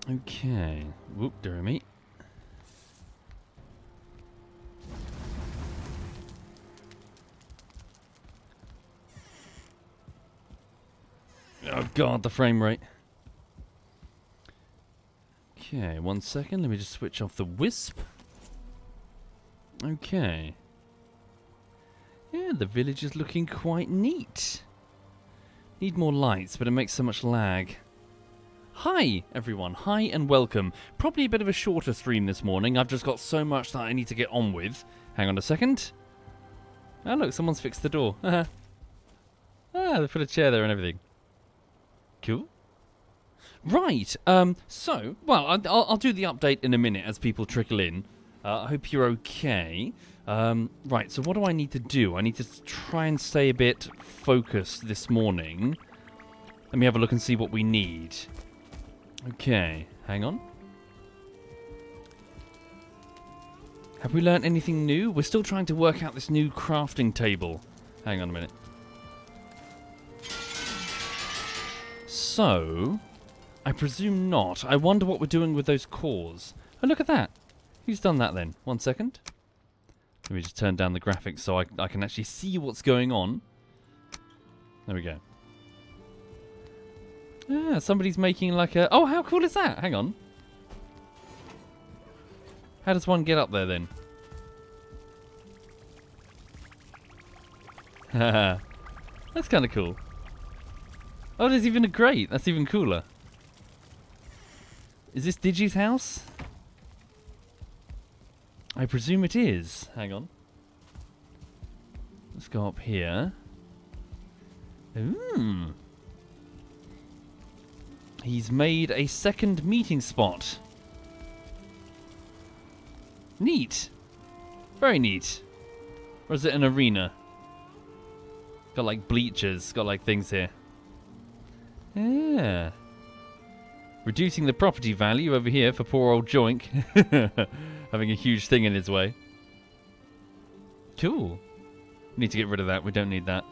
Okay. Whoop, dear me. Oh god, the frame rate. Okay, 1 second. Let me just switch off the wisp. Okay. Yeah, the village is looking quite neat. Need more lights, but it makes so much lag. Hi, everyone. Hi and welcome. Probably a bit of a shorter stream this morning. I've just got so much that I need to get on with. Hang on a second. Oh, look, someone's fixed the door. They put a chair there and everything. Cool. Right, so, well, I'll do the update in a minute as people trickle in. I hope you're okay. Right, so what do I need to do? I need to try and stay a bit focused this morning. Let me have a look and see what we need. Okay, hang on. Have we learnt anything new? We're still trying to work out this new crafting table. Hang on a minute. So, I presume not. I wonder what we're doing with those cores. Oh, look at that. Who's done that then? 1 second. Let me just turn down the graphics so I can actually see what's going on. There we go. Yeah, somebody's making like a... Oh, how cool is that? Hang on. How does one get up there then? Haha. That's kind of cool. Oh, there's even a grate. That's even cooler. Is this Digi's house? I presume it is. Hang on. Let's go up here. Ooh. He's made a second meeting spot. Neat. Very neat. Or is it an arena? Got like bleachers. Got like things here. Yeah. Reducing the property value over here for poor old Joink. Having a huge thing in his way. Cool. Need to get rid of that. We don't need that.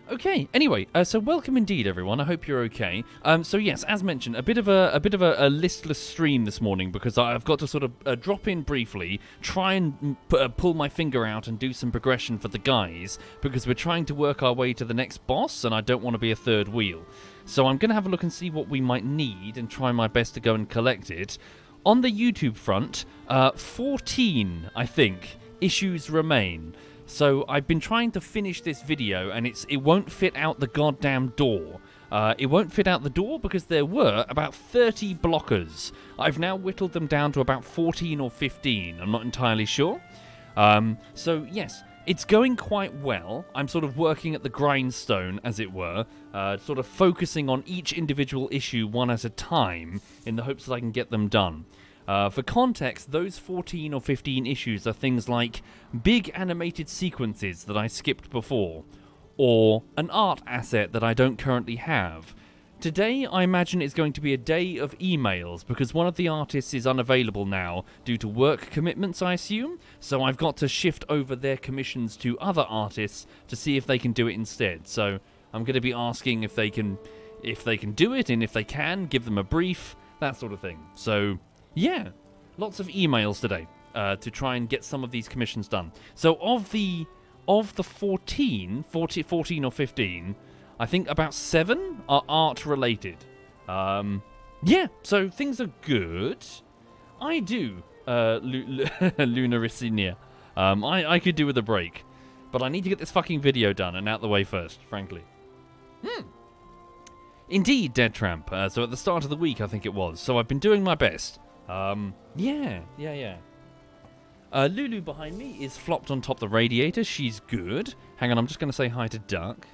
Okay. Anyway, so welcome indeed, everyone. I hope you're okay. So yes, as mentioned, a bit of a listless stream this morning because I've got to sort of drop in briefly, try and pull my finger out and do some progression for the guys because we're trying to work our way to the next boss, and I don't want to be a third wheel. So I'm going to have a look and see what we might need and try my best to go and collect it. On the YouTube front, 14, I think, issues remain. So I've been trying to finish this video, and it won't fit out the goddamn door. It won't fit out the door because there were about 30 blockers. I've now whittled them down to about 14 or 15. I'm not entirely sure. So yes, it's going quite well. I'm sort of working at the grindstone, as it were, sort of focusing on each individual issue one at a time in the hopes that I can get them done. For context, those 14 or 15 issues are things like big animated sequences that I skipped before, or an art asset that I don't currently have. Today, I imagine it's going to be a day of emails, because one of the artists is unavailable now due to work commitments, I assume, so I've got to shift over their commissions to other artists to see if they can do it instead. So I'm going to be asking if they can do it, and if they can, give them a brief, that sort of thing. So yeah, lots of emails today to try and get some of these commissions done. So of the 14 or 15, I think about 7 are art related. Yeah, so things are good. I do, Lunaricinia. I could do with a break, but I need to get this fucking video done and out the way first, frankly. Indeed, Dead Tramp. So at the start of the week, I think it was. So I've been doing my best. Yeah. Lulu behind me is flopped on top of the radiator. She's good. Hang on, I'm just going to say hi to Duck.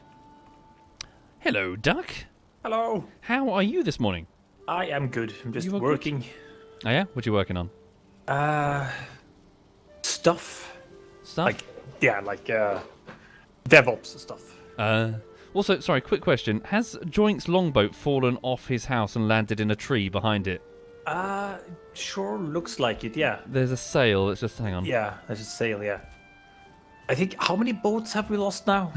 Hello, Duck. Hello. How are you this morning? I am good. I'm just working. Good? Oh yeah? What are you working on? Stuff. Stuff? Like DevOps stuff. Also, sorry, quick question. Has Joink's longboat fallen off his house and landed in a tree behind it? Sure looks like it, yeah. There's a sail. Let's just hang on. Yeah, there's a sail, yeah. I think, how many boats have we lost now?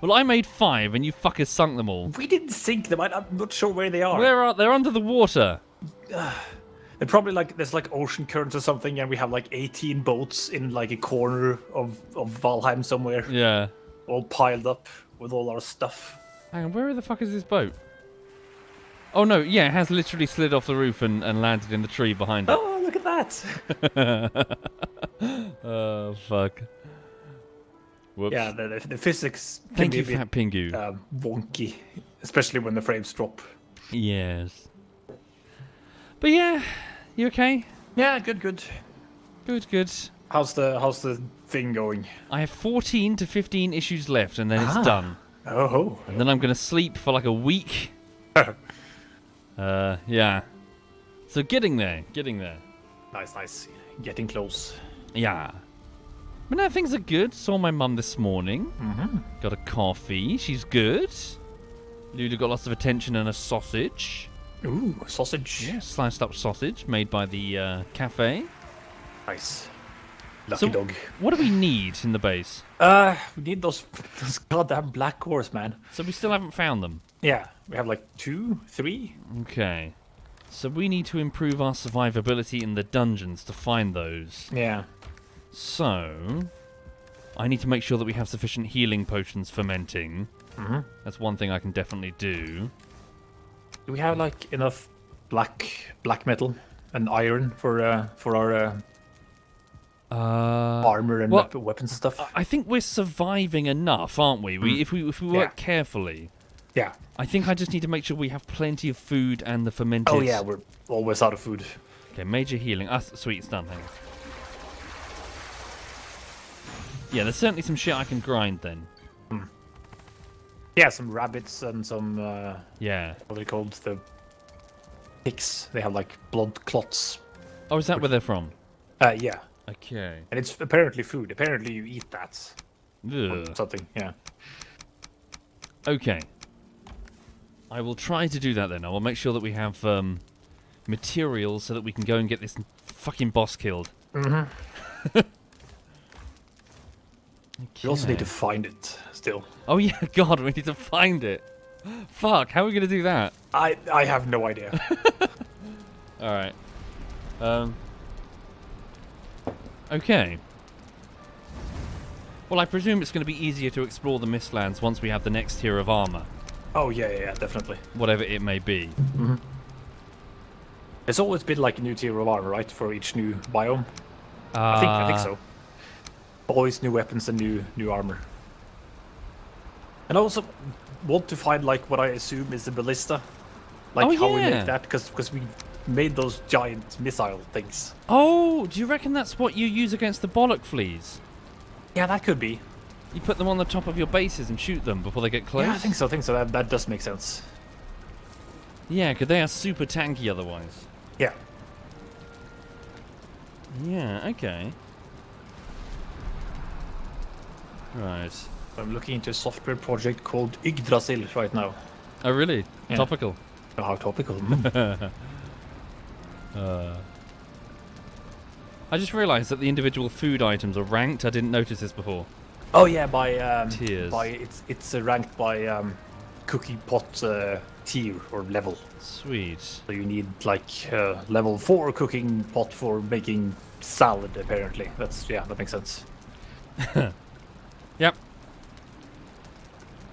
Well, I made 5, and you fuckers sunk them all. We didn't sink them. I'm not sure where they are. Where are they're under the water? They're probably like, there's like ocean currents or something, and we have like 18 boats in like a corner of Valheim somewhere, Yeah. all piled up with all our stuff. Hang on, where the fuck is this boat? Oh no, yeah, it has literally slid off the roof and landed in the tree behind it. Oh, look at that. Oh, fuck. Whoops. Yeah, the physics can Thank be you, a bit Fat Pingu. wonky, especially when the frames drop. Yes. But yeah, you okay? Yeah, good. Good. How's the thing going? I have 14 to 15 issues left, and then it's done. Oh. And then I'm gonna sleep for like a week. Yeah. So getting there. Nice. Getting close. Yeah. But no, things are good. Saw my mum this morning. Mm-hmm. Got a coffee. She's good. Lulu got lots of attention and a sausage. Ooh, sausage. Yeah, sliced up sausage made by the cafe. Nice. Lucky dog. What do we need in the base? We need those goddamn black cores, man. So we still haven't found them. Yeah, we have like 2, 3. Okay. So we need to improve our survivability in the dungeons to find those. Yeah. So I need to make sure that we have sufficient healing potions fermenting. Mm-hmm. That's one thing I can definitely do. Do we have like enough black metal and iron for our armor and weapons and stuff? I think we're surviving enough, aren't we? If we work carefully. Yeah. I think I just need to make sure we have plenty of food and the fermented. Oh yeah, we're always out of food. Okay, major healing. Sweet, it's done. Hang on. Yeah, there's certainly some shit I can grind then. Yeah, some rabbits and some Yeah. what are they called? The pigs. They have like blood clots. Oh, is that where they're from? Yeah. Okay. And it's apparently food. Apparently you eat that. Or Ugh. something, yeah. Okay. I will try to do that then. I will make sure that we have materials so that we can go and get this fucking boss killed. Mm-hmm. We also need to find it still. Oh yeah, God, we need to find it. Fuck, how are we gonna do that? I have no idea. Alright. Okay. Well, I presume it's going to be easier to explore the Mistlands once we have the next tier of armor. Oh yeah, definitely. Whatever it may be. Mm-hmm. There's always been like a new tier of armor, right, for each new biome. I think so. Always new weapons and new armor. And I also want to find like what I assume is the ballista. Like how we make that, because we made those giant missile things. Oh, do you reckon that's what you use against the bollock fleas? Yeah, that could be. You put them on the top of your bases and shoot them before they get close? Yeah, I think so. That does make sense. Yeah, because they are super tanky otherwise. Yeah. Yeah, okay. Right. I'm looking into a software project called Yggdrasil right now. Oh, really? Yeah. Topical. Oh, how topical. I just realised that the individual food items are ranked. I didn't notice this before. Oh yeah, by tiers. It's ranked by cookie pot tier or level. Sweet. So you need like level 4 cooking pot for making salad. Apparently, that makes sense. Yep.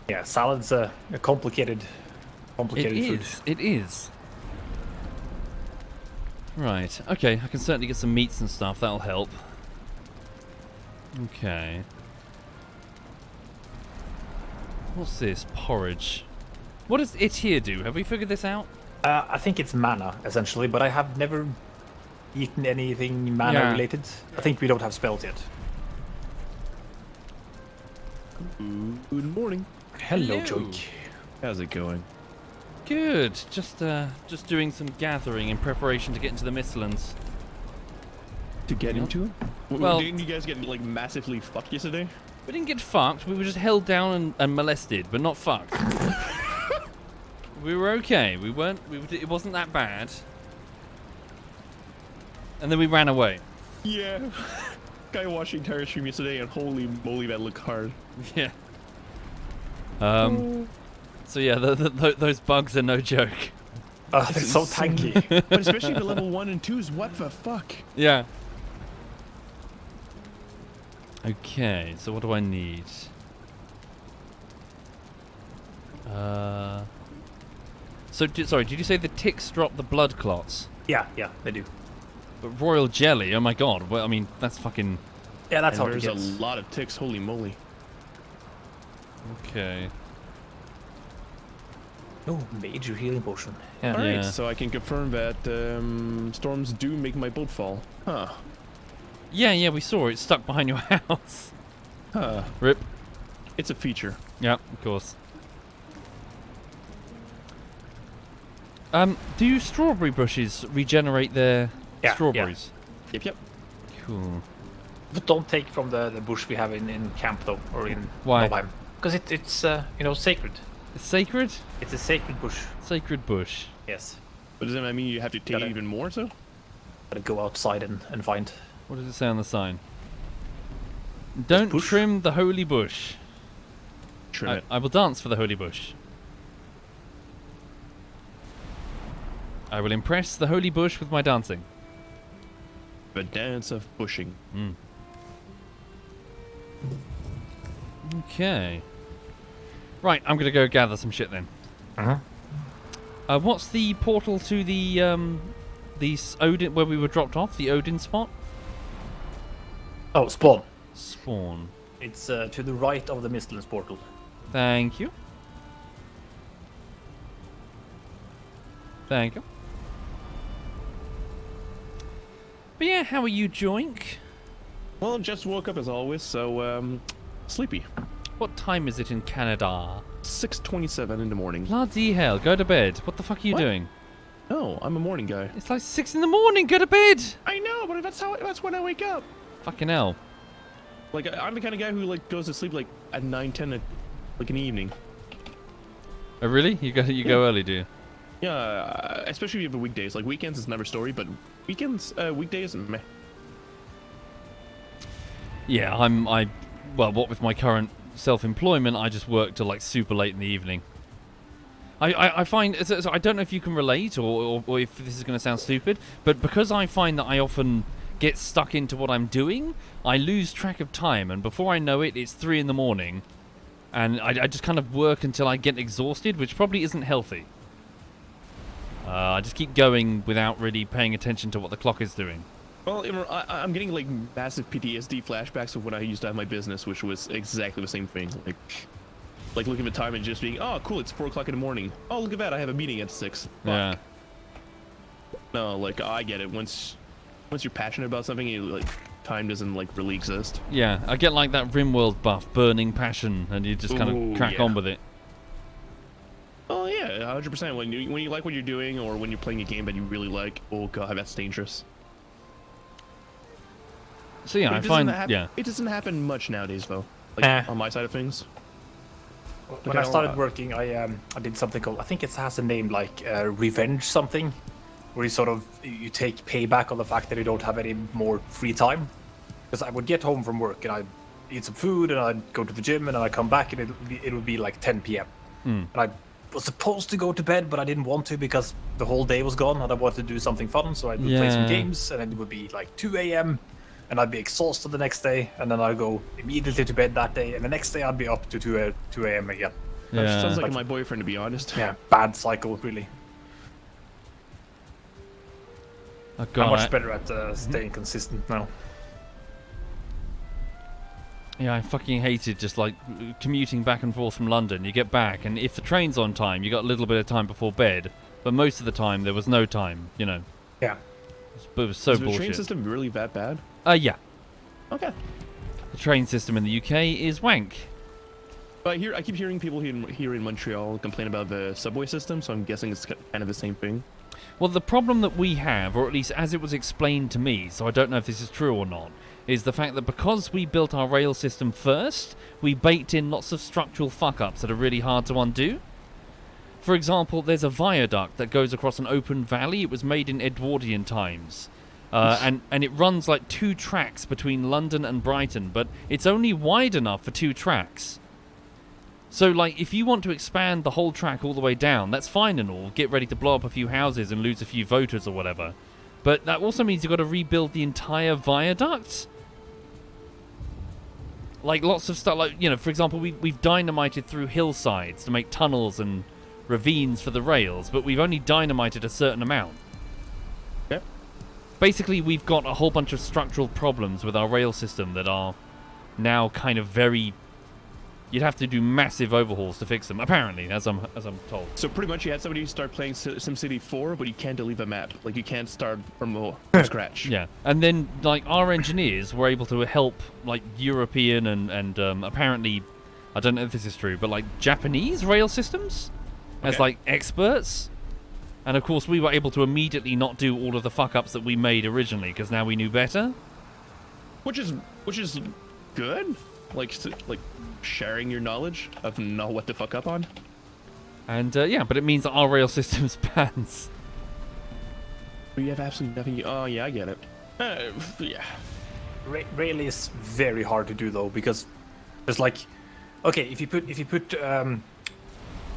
Yeah, salad's a complicated food. It is. Right. Okay, I can certainly get some meats and stuff. That'll help. Okay. What's this? Porridge. What does it here do? Have we figured this out? I think it's mana essentially, but I have never eaten anything mana related. I think we don't have spells yet. Good morning. Hello, Joke. How's it going? Good. Just doing some gathering in preparation to get into the Mistlands. To get into it? Well- Didn't you guys get like massively fucked yesterday? We didn't get fucked. We were just held down and molested, but not fucked. We were okay. We weren't. It wasn't that bad. And then we ran away. Yeah. I watched the entire stream yesterday, and holy moly, that looked hard. Yeah. So yeah, those bugs are no joke. They're so tanky. But especially the level 1 and 2s, what the fuck? Yeah. Okay, so what do I need? Sorry, did you say the ticks drop the blood clots? Yeah, they do. But royal jelly, oh my god. Well, I mean, that's fucking... Yeah, that's how it There's gets. a lot of ticks, holy moly. Okay. Oh, major healing potion. Yeah. Alright, so I can confirm that storms do make my boat fall. Huh. Yeah, we saw it stuck behind your house. Huh. Rip. It's a feature. Yeah, of course. Do strawberry bushes regenerate their strawberries? Yep. Cool. But don't take from the bush we have in camp though, or in Why? Knobheim. Because it's sacred. It's sacred? It's a sacred bush. Sacred bush. Yes. But does that mean you have to take Gotta- it even more so? Gotta go outside and find. What does it say on the sign? Don't bush? trim the holy bush. Trim it. I will dance for the holy bush. I will impress the holy bush with my dancing. The dance of bushing. Okay. Right, I'm gonna go gather some shit then. What's the portal to the Odin where we were dropped off? The Odin spot? Oh, spawn. Spawn. It's to the right of the Mistlands portal. Thank you. Thank you. But yeah, how are you, Joink? Well, just woke up as always, so sleepy. What time is it in Canada? 6:27 in the morning. Bloody hell, go to bed. What the fuck are you What? doing? No, I'm a morning guy. It's like 6 in the morning, go to bed! I know, but that's when I wake up. Fucking hell. Like I'm the kind of guy who like goes to sleep like at 9, 10, like in the evening. Oh really? You go early, do you? Yeah, especially if you have weekdays. Like weekends is another story, but weekdays, meh. Yeah, well, what with my current self-employment, I just work till like super late in the evening. I find, so I don't know if you can relate or if this is going to sound stupid, but because I find that I often get stuck into what I'm doing, I lose track of time, and before I know it, it's 3 in the morning, and I just kind of work until I get exhausted, which probably isn't healthy. I just keep going without really paying attention to what the clock is doing. Well, I'm getting like massive PTSD flashbacks of when I used to have my business, which was exactly the same thing. Like looking at the time and just being, oh, cool, it's 4 o'clock in the morning. Oh, look at that, I have a meeting at 6. Fuck. Yeah. No, like I get it. Once you're passionate about something, time doesn't really exist. Yeah, I get like that RimWorld buff, burning passion, and you just kind of crack on with it. Oh yeah, 100%. When you like what you're doing, or when you're playing a game that you really like, oh god, that's dangerous. So yeah, I find it doesn't happen much nowadays though. On my side of things. When I started working, I did something called, I think it has a name like revenge something, where you take payback on the fact that you don't have any more free time. Because I would get home from work and I'd eat some food and I'd go to the gym and then I'd come back and it would be like 10 p.m. And I was supposed to go to bed, but I didn't want to because the whole day was gone and I wanted to do something fun, so I would play some games and then it would be like 2 a.m. and I'd be exhausted the next day, and then I'd go immediately to bed that day, and the next day I'd be up to 2 a.m. again. That sounds like my boyfriend, to be honest. Yeah, bad cycle, really. Oh, God, I'm much better at staying consistent now. Yeah, I fucking hated just like commuting back and forth from London. You get back, and if the train's on time, you got a little bit of time before bed, but most of the time there was no time, you know. Yeah. But it was so Is bullshit. the train system really that bad? Yeah. Okay. The train system in the UK is wank. But I keep hearing people here in Montreal complain about the subway system, so I'm guessing it's kind of the same thing. Well, the problem that we have, or at least as it was explained to me, so I don't know if this is true or not, is the fact that because we built our rail system first, we baked in lots of structural fuck-ups that are really hard to undo. For example, there's a viaduct that goes across an open valley. It was made in Edwardian times. and it runs like 2 tracks between London and Brighton, but it's only wide enough for 2 tracks. So, like, if you want to expand the whole track all the way down, that's fine and all. Get ready to blow up a few houses and lose a few voters or whatever. But that also means you've got to rebuild the entire viaduct. Like, lots of stuff, like, you know, for example, we've dynamited through hillsides to make tunnels and ravines for the rails, but we've only dynamited a certain amount. Yep. Basically, we've got a whole bunch of structural problems with our rail system that are now kind of very... You'd have to do massive overhauls to fix them, apparently, as I'm told. So pretty much you had somebody start playing SimCity 4, but you can't delete the map. Like, you can't start from scratch. Yeah, and then, like, our engineers were able to help, like, European and apparently, I don't know if this is true, but, like, Japanese rail systems as, like, experts. And, of course, we were able to immediately not do all of the fuck-ups that we made originally, because now we knew better. Which is good. Like sharing your knowledge of know what to fuck up on. And, yeah, but it means that our rail system's pants. But you have absolutely nothing... Oh, yeah, I get it. Yeah. Rail is very hard to do, though, because there's like... Okay, if you put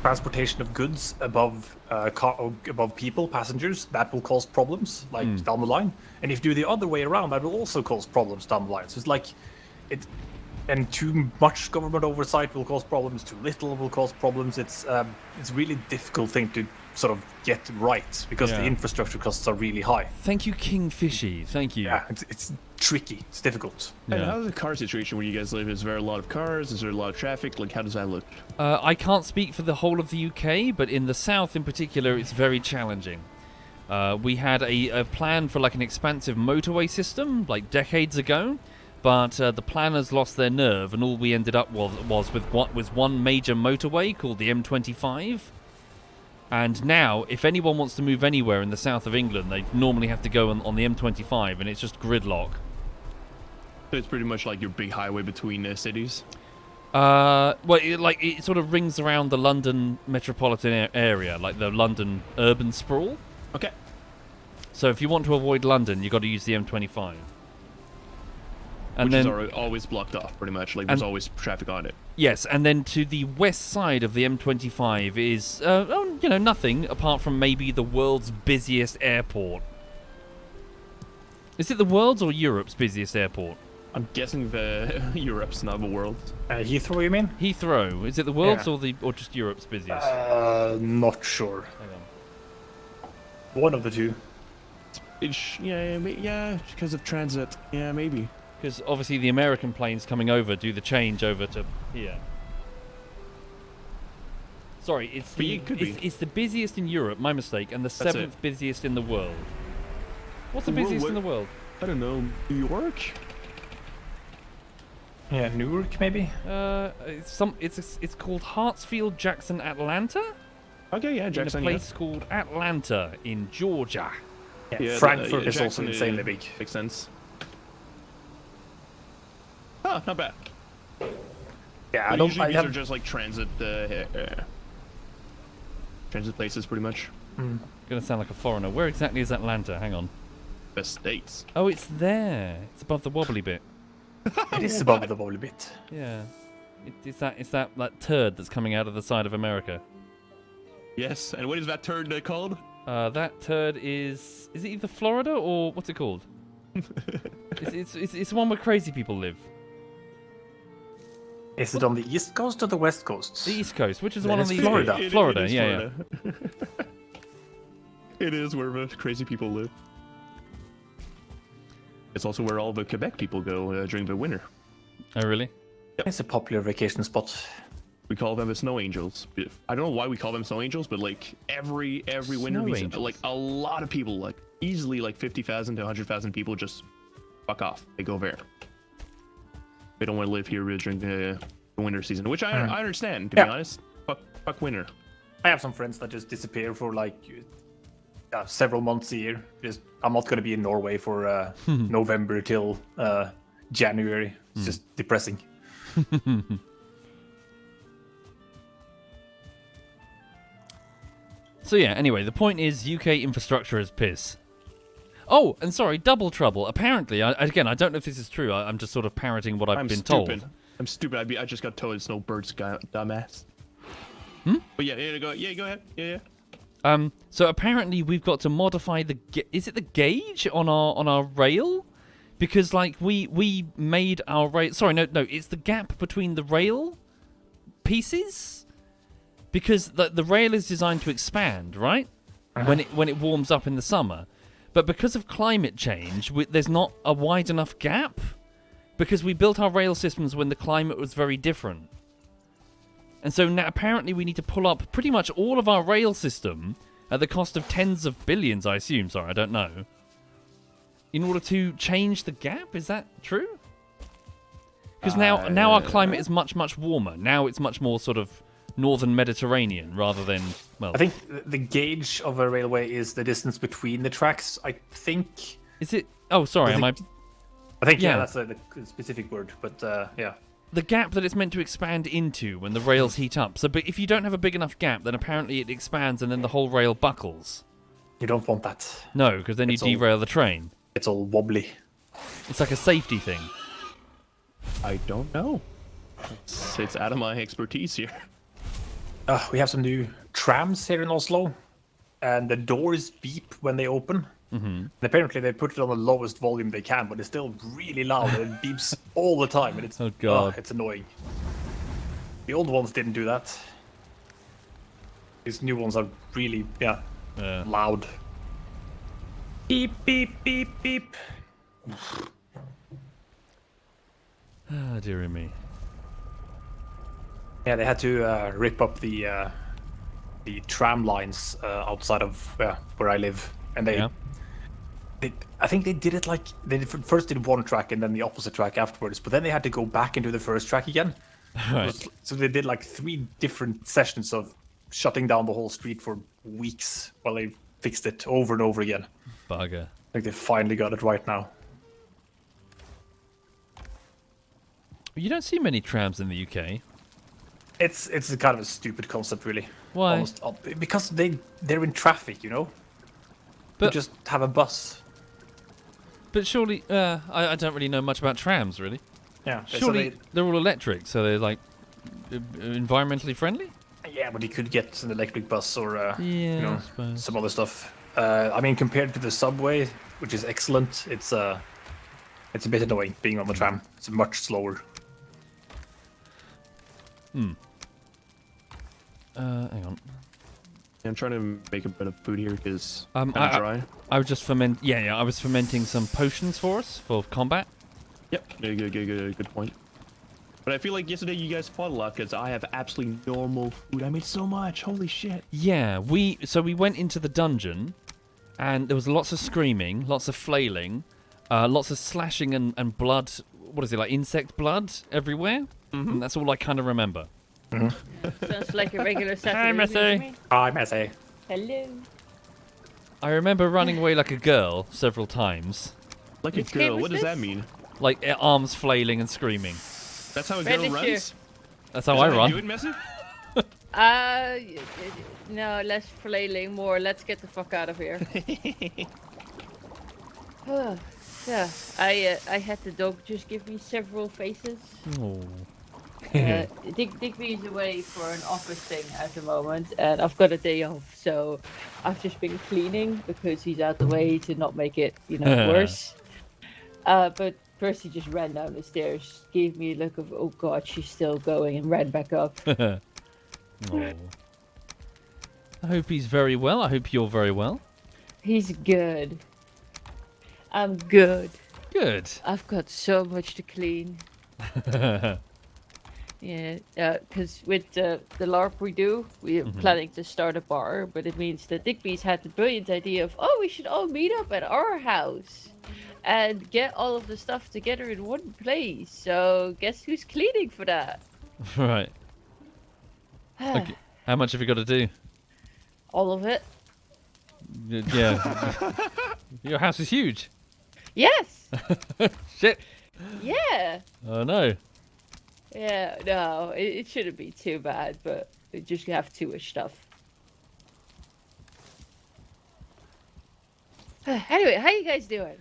transportation of goods above above people, passengers, that will cause problems, like, down the line. And if you do the other way around, that will also cause problems down the line. So it's like... And too much government oversight will cause problems. Too little will cause problems. It's a really difficult thing to sort of get right because the infrastructure costs are really high. Thank you, King Fishy. Thank you. Yeah, it's tricky. It's difficult. Yeah. And how's the car situation where you guys live? Is there a lot of cars? Is there a lot of traffic? Like, how does that look? I can't speak for the whole of the UK, but in the south in particular, it's very challenging. We had a plan for like an expansive motorway system like decades ago. But the planners lost their nerve, and all we ended up was with what was one major motorway called the M25. And now, if anyone wants to move anywhere in the south of England, they normally have to go on the M25, and it's just gridlock. So it's pretty much like your big highway between cities? Well, it sort of rings around the London metropolitan area, like the London urban sprawl. Okay. So if you want to avoid London, you've got to use the M25. And Which then, is always blocked off, pretty much. Like, there's always traffic on it. Yes, and then to the west side of the M25 is, nothing apart from maybe the world's busiest airport. Is it the world's or Europe's busiest airport? I'm guessing Europe's, not the world's. Heathrow, you mean? Heathrow. Is it the world's or just Europe's busiest? Not sure. Hang on. One of the two. Yeah, because of transit. Yeah, maybe. Because obviously the American planes coming over do the change over to here. Sorry, it's the busiest in Europe, my mistake, and the 7th busiest in the world. What's the busiest in the world? I don't know. New York? Yeah, Newark maybe? It's called Hartsfield Jackson Atlanta? Okay, yeah, Jackson. In a place called Atlanta in Georgia. Yeah, Frankfurt is also insanely big. Makes sense. Oh, not bad. Yeah, But usually these are just like transit places, pretty much. Gonna sound like a foreigner. Where exactly is Atlanta? Hang on. The States. Oh, it's there. It's above the wobbly bit. It is above the wobbly bit. Yeah. It's that turd that's coming out of the side of America. Yes, and what is that turd called? That turd is it either Florida or what's it called? it's the one where crazy people live. Is it on the East Coast or the West Coast? The East Coast, which is the Then one on it's the Florida. East Coast. Florida, yeah. It is where the crazy people live. It's also where all the Quebec people go during the winter. Oh, really? Yep. It's a popular vacation spot. We call them the snow angels. I don't know why we call them snow angels, but like every winter, like a lot of people, like easily like 50,000 to 100,000 people just fuck off. They go there. They don't want to live here during the winter season, which I understand, to be honest. Fuck winter. I have some friends that just disappear for like several months a year. I'm not going to be in Norway for November till January. It's just depressing. So yeah, anyway, the point is UK infrastructure is piss. Oh, and sorry, double trouble. Apparently, again, I don't know if this is true. I'm just sort of parroting what I've been stupid. told. I'm stupid. I just got told it's no birds, dumbass. Hmm? But yeah, go ahead. Yeah. So apparently we've got to modify is it the gauge on our rail? Because like we made our rail. Sorry, no, it's the gap between the rail pieces. Because the rail is designed to expand, right? When it warms up in the summer. But because of climate change, there's not a wide enough gap. Because we built our rail systems when the climate was very different. And so now apparently we need to pull up pretty much all of our rail system at the cost of tens of billions, I assume. Sorry, I don't know. In order to change the gap? Is that true? Because now our climate is much, much warmer. Now it's much more sort of northern Mediterranean rather than, well... I think the gauge of a railway is the distance between the tracks, I think. Is it... Oh, sorry, I think, Yeah. that's the specific word, but yeah. The gap that it's meant to expand into when the rails heat up. So but if you don't have a big enough gap, then apparently it expands and then the whole rail buckles. You don't want that. No, because then you derail the train. It's all wobbly. It's like a safety thing. I don't know. It's out of my expertise here. We have some new trams here in Oslo, and the doors beep when they open. And apparently they put it on the lowest volume they can, but it's still really loud and it beeps all the time, and it's Oh, God. it's annoying. The old ones didn't do that. These new ones are really loud. Beep beep beep beep. Ah, dearie me. Yeah, they had to rip up the tram lines outside of where I live, and I think they did it like first did one track and then the opposite track afterwards, but then they had to go back into the first track again. Right. So they did like 3 different sessions of shutting down the whole street for weeks while they fixed it over and over again. Bugger. I think they finally got it right now. You don't see many trams in the UK. It's a kind of a stupid concept, really. Why? Because they're in traffic, you know. But you just have a bus. But surely, I don't really know much about trams, really. Yeah. Surely they're all electric, so they're like environmentally friendly. Yeah, but you could get an electric bus or you know, I suppose. some other stuff. I mean, compared to the subway, which is excellent, it's a bit annoying being on the tram. It's much slower. Hang on. I'm trying to make a bit of food here because I'm dry. I was just I was fermenting some potions for us for combat. Yep, good point. But I feel like yesterday you guys fought a lot because I have absolutely normal food. I made so much. Holy shit. Yeah, we went into the dungeon, and there was lots of screaming, lots of flailing, lots of slashing and blood. What is it, like insect blood everywhere? And that's all I kind of remember. Sounds like a regular Saturday. Hi, evening to Missy. me. Hi, Messi. Hello. I remember running away like a girl several times, Like a Which game girl. was What does that this? mean? like arms flailing and screaming. That's how a Red girl is here. runs? That's how Is I that run. You and Messi? No, less flailing, more. Let's get the fuck out of here. Yeah, I had the dog just give me several faces. Oh. Digby's away for an office thing at the moment, and I've got a day off, so I've just been cleaning because he's out the way to not make it, worse. But first he just ran down the stairs, gave me a look of, oh god, she's still going, and ran back up. Oh. I hope he's very well. I hope you're very well. He's good. I'm good. Good. I've got so much to clean. Yeah, because with the LARP we do, we are planning to start a bar, but it means that Digby's had the brilliant idea of, oh, we should all meet up at our house and get all of the stuff together in one place. So guess who's cleaning for that? Right. Okay. How much have you got to do? All of it. Yeah. Your house is huge. Yes. Shit. Yeah. Oh no. Yeah. No, it shouldn't be too bad, but we just have too much stuff. Anyway, how you guys doing?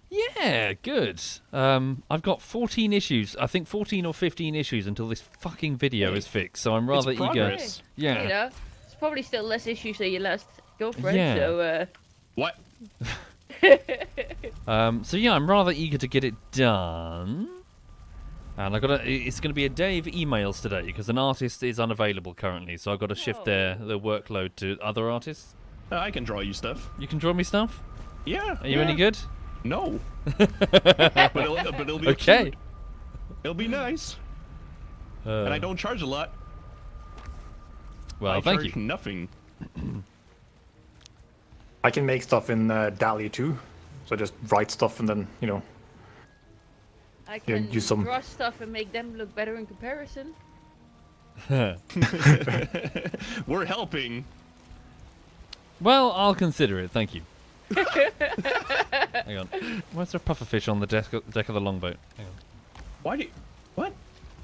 Yeah, good. I've got 14 issues. I think 14 or 15 issues until this fucking video is fixed. So I'm rather eager. progress. Yeah. You know, it's probably still less issues than your last girlfriend. Yeah. So, What? So yeah, I'm rather eager to get it done. And it's going to be a day of emails today because an artist is unavailable currently. So I've got to shift the workload to other artists. I can draw you stuff. You can draw me stuff? Yeah. Are you any good? No. but it'll be Okay. cute. It'll be nice. And I don't charge a lot. Well, I thank charge you. nothing. I can make stuff in DALI too. So just write stuff and then, you know. I can use some- draw stuff and make them look better in comparison. We're helping. Well, I'll consider it. Thank you. Hang on. Where's there a pufferfish on the deck of the longboat? Hang on. Why do you... What?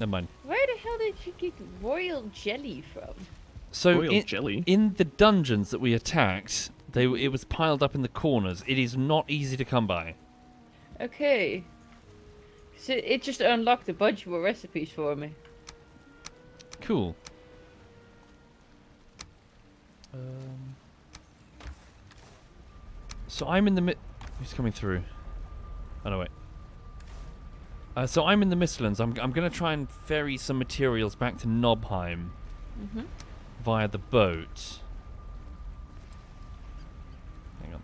Never mind. Where the hell did you get royal jelly from? So Royal jelly? in the dungeons that we attacked, it was piled up in the corners. It is not easy to come by. Okay. So it just unlocked a bunch more recipes for me. Cool. So I'm in the who's coming through? Oh no, wait. So I'm in the Mistlands. I'm going to try and ferry some materials back to Knobheim via the boat. Hang on.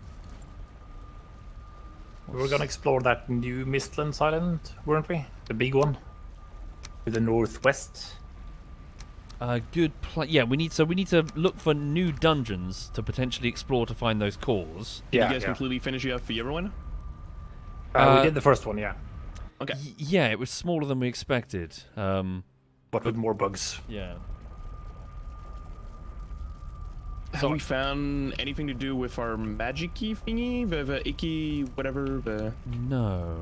We were gonna explore that new Mistlands island, weren't we? The big one. To the northwest. Yeah, we need to look for new dungeons to potentially explore to find those cores. Did you guys completely finish it up for everyone? We did the first one, yeah. Okay. Yeah, it was smaller than we expected. But with more bugs. Yeah. Have we found anything to do with our magic key thingy? The icky, whatever, the... No.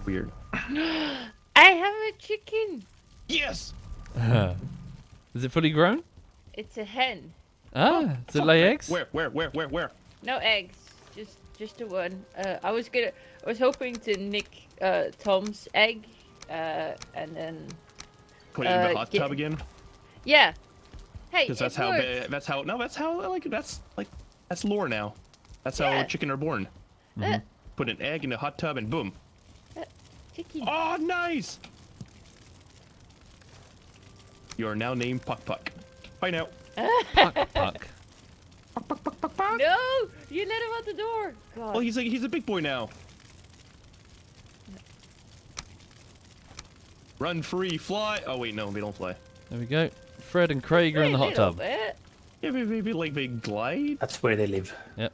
Weird. I have a chicken. Yes! Is it fully grown? It's a hen. Ah, does it lay eggs? Where? No eggs. Just the one. I was hoping to nick Tom's egg, and then Put it in the hot tub again? yeah. Hey, Because that's lore now. That's Yeah. how chicken are born. Put an egg in a hot tub and boom. Chicken. Oh, nice! You are now named Puck Puck. Bye now. Puck. No, you let him out the door. God. Well, he's a big boy now. Run, free, fly. Oh wait, no, they don't fly. There we go. Fred and Craig are in the hot tub. Bit. Yeah, maybe like they glide. That's where they live. Yep.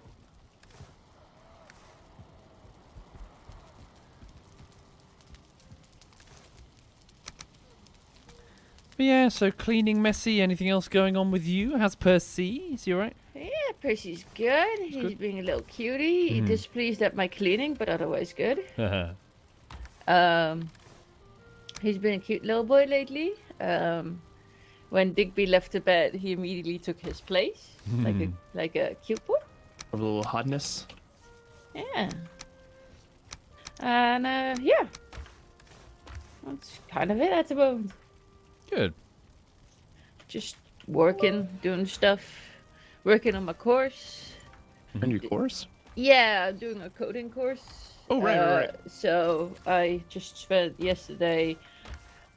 But yeah, so cleaning messy. Anything else going on with you? How's Percy? Is he alright? Yeah, Percy's good. He's being a little cutie. He's displeased at my cleaning, but otherwise good. He's been a cute little boy lately. When Digby left the bed, he immediately took his place, like a cute boy. A little hotness. Yeah. And yeah, that's kind of it at the moment. Good. Just working, doing stuff, working on my course. And your course? Yeah, I'm doing a coding course. Oh, right. So I just spent yesterday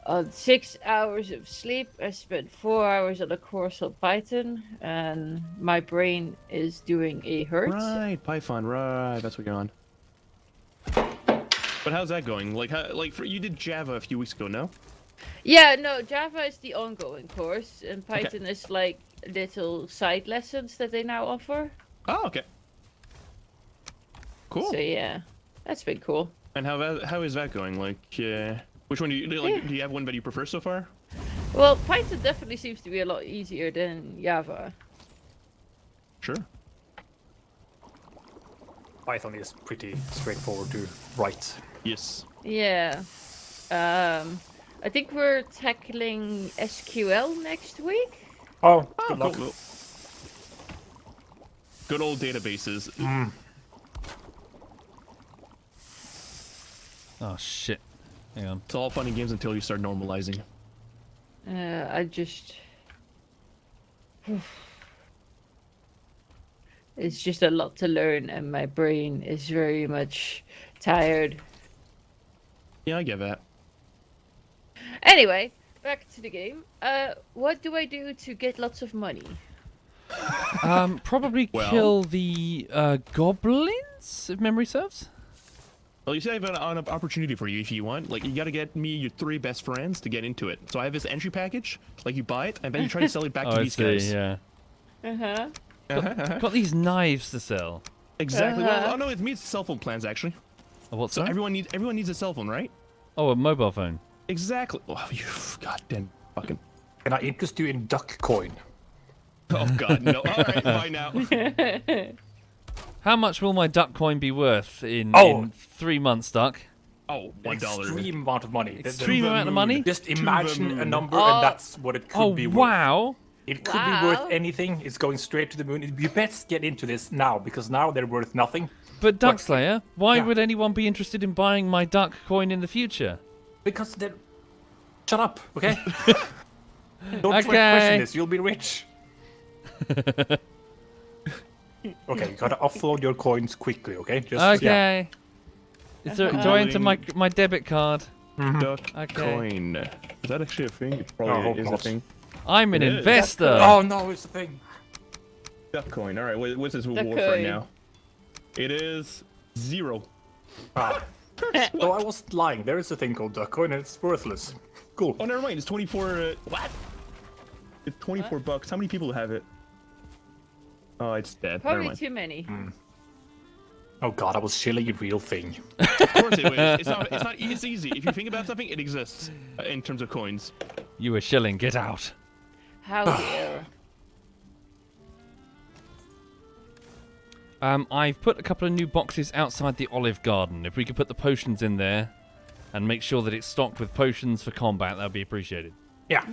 on 6 hours of sleep. I spent 4 hours on a course on Python, and my brain is doing a hurt. Right, Python, right. That's what you're on. But how's that going? You did Java a few weeks ago, no? Yeah, no, Java is the ongoing course, and Python is like little side lessons that they now offer. Oh, okay. Cool. So yeah, that's been cool. And how is that going? Which one do you like? Do you have one that you prefer so far? Well, Python definitely seems to be a lot easier than Java. Sure. Python is pretty straightforward to write. Yes. Yeah. I think we're tackling SQL next week. Oh, Oh, good luck. cool. Good old databases. Oh shit. Hang on. It's all fun and games until you start normalizing. I just. It's just a lot to learn, and my brain is very much tired. Yeah, I get that. Anyway, back to the game. What do I do to get lots of money? Probably Well- kill the goblins, if memory serves. Well, you see, I have an opportunity for you if you want. Like, you gotta get me your 3 best friends to get into it. So I have this entry package. Like, you buy it, and then you try to sell it back Oh, to I these see. guys. Yeah. Uh-huh. Got these knives to sell. Exactly. Uh-huh. Well, oh no, it means cell phone plans actually. Oh, what's So that? everyone needs a cell phone, right? Oh, a mobile phone. Exactly. Oh, you goddamn fucking. Can I interest you in duck coin? Oh god, no. All right, bye now. How much will my duck coin be worth in 3 months, Duck? Oh, An $1. extreme amount of money. Extreme amount of money? Just imagine a number, Oh. and that's what it could Oh, be worth. wow. It could Wow. be worth anything. It's going straight to the moon. You best get into this now, because now they're worth nothing. But Duck Slayer, why Yeah. would anyone be interested in buying my duck coin in the future? Because they're... Shut up, okay? Don't Okay. question this. You'll be rich. Okay, you gotta offload your coins quickly, okay? Just, Okay. Is there, do I enter my debit card? Duck Okay. coin. Is that actually a thing? It Oh, probably hope is a not. thing. I'm an It is. investor. Oh no, it's the thing. Duck coin. All right, what's his Duck reward right coin. now? It is 0. Ah. So I was lying. There is a thing called duck coin, and it's worthless. Cool. Oh, never mind. It's 24. What? It's 24 bucks. How many people have it? Oh, it's dead. Never Probably mind. too many. Oh god, I was shilling a real thing. Of course it is. It's not. It's not. It's easy. If you think about something, it exists in terms of coins. You a shilling, get out. How dare. I've put a couple of new boxes outside the Olive Garden. If we could put the potions in there and make sure that it's stocked with potions for combat, that would be appreciated. Yeah.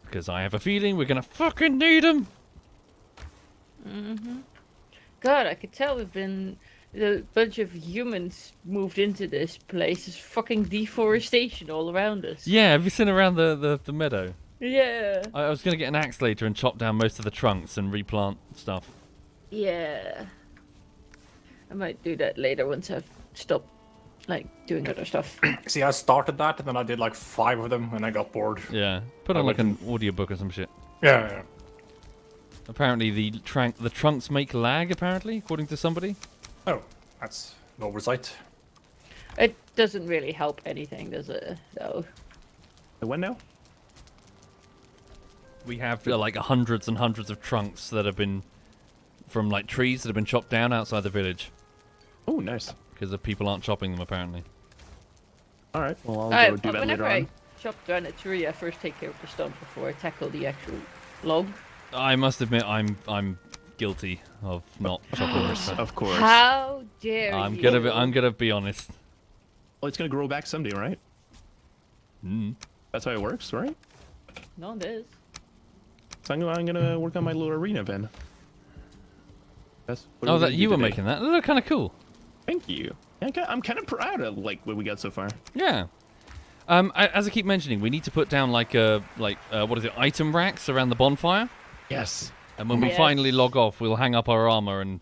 Because I have a feeling we're going to fucking need them. God, I could tell we've been... A bunch of humans moved into this place. There's fucking deforestation all around us. Yeah, have you seen around the meadow? Yeah. I was going to get an axe later and chop down most of the trunks and replant stuff. Yeah. I might do that later once I've stopped, like, doing other stuff. See, I started that, and then I did like 5 of them, and I got bored. Yeah, put on like an audiobook or some shit. Yeah. Apparently the trunks make lag, apparently, according to somebody. Oh, that's an oversight. It doesn't really help anything, does it? Though. When now? We have like hundreds and hundreds of trunks that have been from like trees that have been chopped down outside the village Oh, nice. because the people aren't chopping them apparently. All right. Well, I'll Alright, go do that whenever later I on. chop down a tree, I first take care of the stump before I tackle the actual log. I must admit I'm guilty of not chopping this. Of course. How dare I'm you? gonna be honest. Well, it's gonna grow back someday, right? That's how it works, right? No, it is. So I'm gonna work on my little arena then. That's what Oh, we're that gonna you do were today. making that. That looked kind of cool. Thank you. I'm kind of proud of like what we got so far. Yeah. As I keep mentioning, we need to put down like what is it, item racks around the bonfire. Yes. And when we Yes. finally log off, we'll hang up our armor and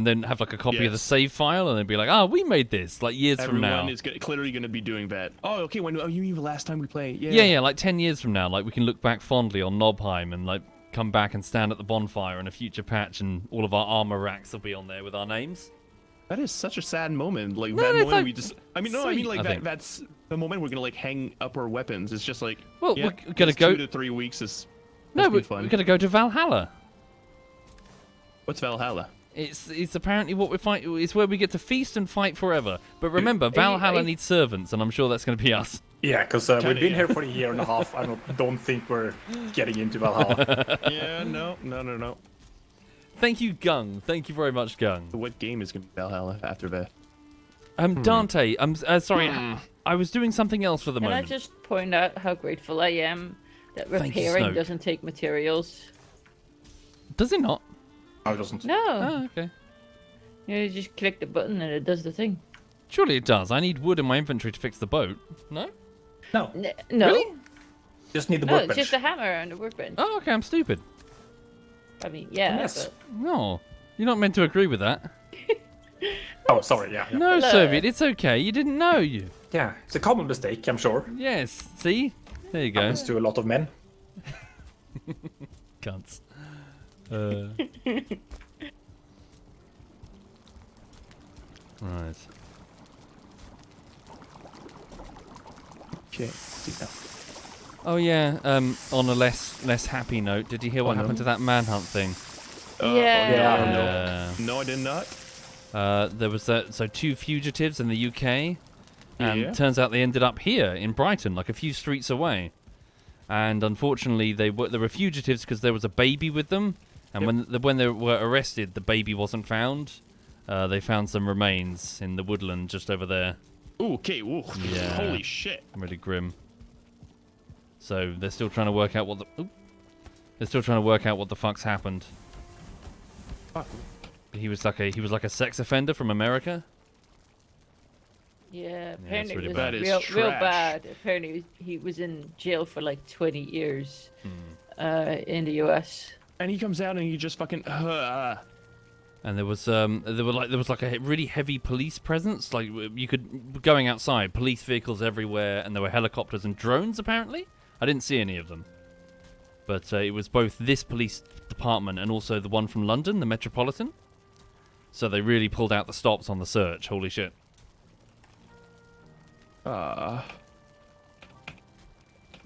then have like a copy of the Yes. save file, and then be like, oh, we made this like years from now. Everyone is clearly gonna be doing that. Oh, okay. Oh, you mean the last time we played? Yeah. Yeah, like 10 years from now, like we can look back fondly on Knobheim and like come back and stand at the bonfire in a future patch, and all of our armor racks will be on there with our names. That is such a sad moment. Like No, that it's moment like we just. I mean, no. I mean, sweet, like I that. think. That's the moment we're gonna like hang up our weapons. It's just like. Well, yeah, we're gonna this go. 2 to 3 weeks is. No, has been we're fun. gonna go to Valhalla. What's Valhalla? It's apparently what we fight. It's where we get to feast and fight forever. But remember, you- Valhalla are you- needs servants, and I'm sure that's going to be us. Yeah, because we've been yeah. here for a year and a half. I don't think we're getting into Valhalla. Yeah. No. Thank you, Gung. Thank you very much, Gung. What game is gonna be Valhalla after that? Dante, I'm sorry. I was doing something else for the Can I moment. just point out how grateful I am that Thank you, repairing Snoke. doesn't take materials? Does it not? No, it doesn't. No. Oh, okay. You just click the button and it does the thing. Surely it does. I need wood in my inventory to fix the boat. No? No, No. Really? just need the No, it's workbench. just a hammer and a workbench. Oh, okay. I'm stupid. I mean, yeah, Yes. but... No, you're not meant to agree with that. Oh, sorry. Yeah. No, Hello. Soviet. It's okay. You didn't know you. Yeah, it's a common mistake, I'm sure. Yes. See? There you go. Happens to a lot of men. Cunts. Right. Okay. See now. Oh yeah. On a less happy note, did you hear what Oh, no. happened to that manhunt thing? Yeah. No, I did not. There was so 2 fugitives in the UK, and Yeah. turns out they ended up here in Brighton, like a few streets away. And unfortunately, they were fugitives because there was a baby with them. And when they were arrested, the baby wasn't found. They found some remains in the woodland just over there. Ooh, okay. Ooh. Yeah. Holy shit. Really grim. So they're still trying to work out what the fuck's happened. Fuck. He was like a sex offender from America. Yeah, apparently really it was bad. That is real trash. bad. Apparently he was in jail for like 20 years Hmm. in the US. And he comes out and he just fucking. And there was like a really heavy police presence. Like you could going outside, police vehicles everywhere, and there were helicopters and drones. Apparently, I didn't see any of them, but it was both this police department and also the one from London, the Metropolitan. So they really pulled out the stops on the search. Holy shit!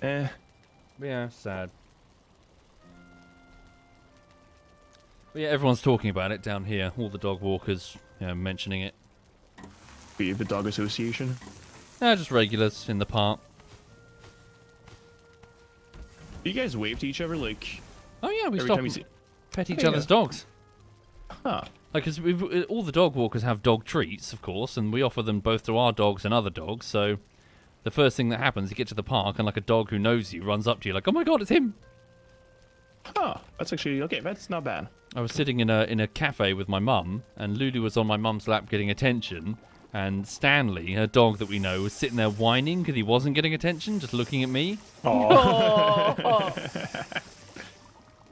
Yeah, sad. But yeah, everyone's talking about it down here. All the dog walkers, mentioning it. Be the dog association. Just regulars in the park. Do you guys wave to each other like Oh yeah, we every stop time you and see? pet each Yeah. other's dogs. Huh. Like, cause all the dog walkers have dog treats, of course, and we offer them both to our dogs and other dogs. So the first thing that happens, you get to the park, and like a dog who knows you runs up to you, like, "Oh my god, it's him!" Huh. That's actually okay. That's not bad. I was sitting in a cafe with my mum, and Lulu was on my mum's lap getting attention, and Stanley, her dog that we know, was sitting there whining because he wasn't getting attention, just looking at me, Oh,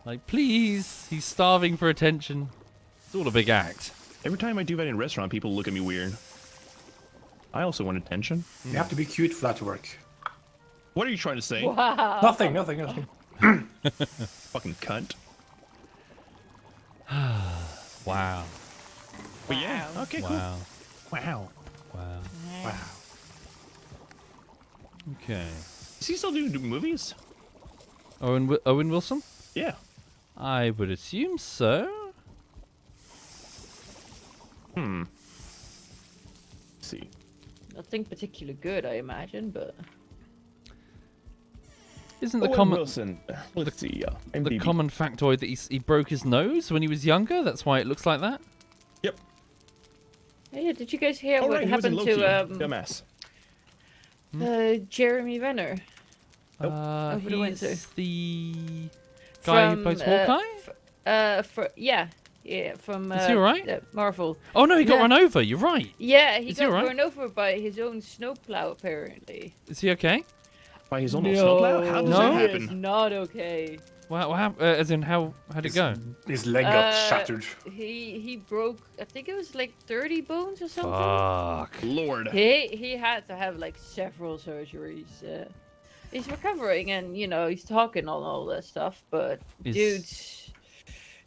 like, "Please, he's starving for attention." It's all a big act. Every time I do that in a restaurant, people look at me weird. I also want attention. You have to be cute for that to work. What are you trying to say? wow. Nothing. Fucking cunt. Wow. But yeah. Okay. Cool. Wow. Wow. Wow. Wow. Okay. Does he still do movies? Owen Wilson? Yeah. I would assume so. Let's see. Nothing particularly good, I imagine, but Isn't the Owen common Wilson. Let's see. the IMDb. common factoid that he broke his nose when he was younger? That's why it looks like that. Yep. yeah. Did you guys hear Oh, what right, he was in happened Loki. to Dumbass. Jeremy Renner Nope. over the winter? He's the guy who plays Hawkeye. From Is he alright? Marvel. Oh no, he got yeah. run over. You're right. Yeah, he Is he got alright? run over by his own snowplow, apparently. Is he okay? By his own snowplow? How does No. that He is happen? not okay. Wow. As in, how'd it go? His leg got Uh, shattered. He broke, I think it was like 30 bones or something. Fuck. Lord. He had to have like several surgeries. He's recovering and he's talking on all that stuff, but dude's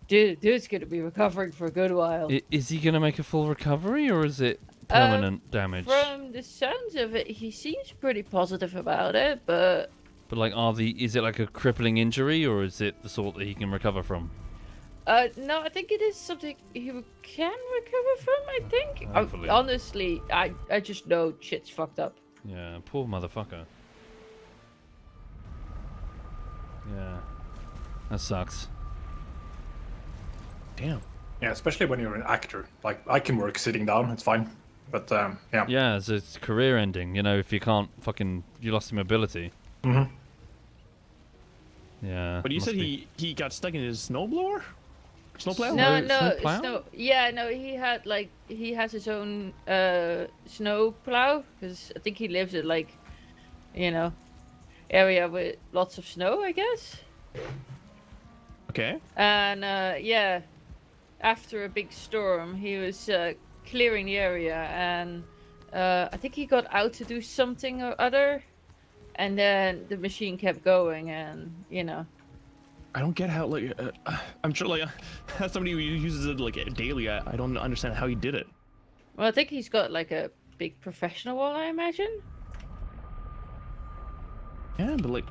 gonna be recovering for a good while. Is he gonna make a full recovery, or is it permanent damage? From the sounds of it, he seems pretty positive about it, but But like, is it like a crippling injury, or is it the sort that he can recover from? no, I think it is something he can recover from. I think. Hopefully. Honestly, I just know shit's fucked up. Yeah, poor motherfucker. Yeah, that sucks. Damn. Yeah, especially when you're an actor. Like, I can work sitting down, it's fine. But, yeah. Yeah, it's career ending. If you can't you lost your mobility. Mm-hmm. Yeah. But you must said be- he got stuck in his snowblower? Snowplow? No, Snow- no, snowplow? snow. Yeah, no, he has his own snow plow because I think he lives in like, you know, area with lots of snow, I guess. Okay. And yeah, after a big storm, he was clearing the area, and I think he got out to do something or other, and then the machine kept going, and you know. I don't get how, like, I'm sure, like, as somebody who uses it, like, daily, I don't understand how he did it. Well, I think he's got like a big professional one, I imagine. Yeah, but, like,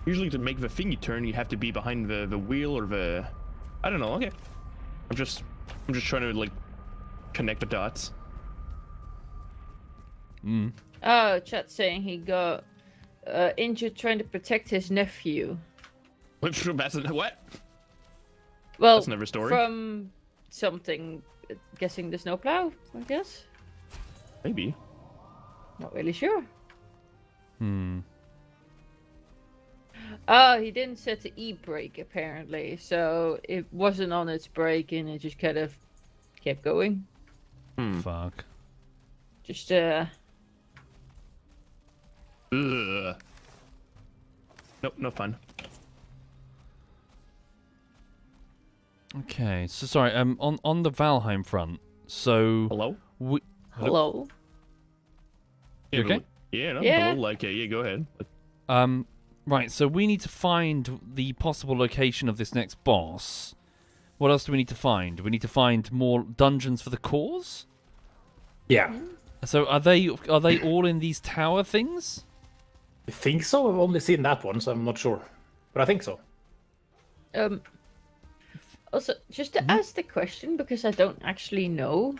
usually to make the thingy turn, you have to be behind the wheel or the... I don't know, okay. I'm just trying to, like, connect the dots. Oh, chat's saying he got injured trying to protect his nephew. That's what? Well, That's never a story. from something, guessing the snowplow, I guess. Maybe. Not really sure. Oh, he didn't set the e-brake apparently, so it wasn't on its brake and it just kind of kept going. Fuck. Just Ugh. Nope, no fun. Okay, so sorry. On the Valheim front. So Hello? hello. You okay? Yeah, no, Yeah. hello, like, yeah, go ahead. Right. So we need to find the possible location of this next boss. What else do we need to find? We need to find more dungeons for the cause. Yeah. So are they all in these tower things? I think so. I've only seen that one, so I'm not sure. But I think so. Also, just to ask the question because I don't actually know.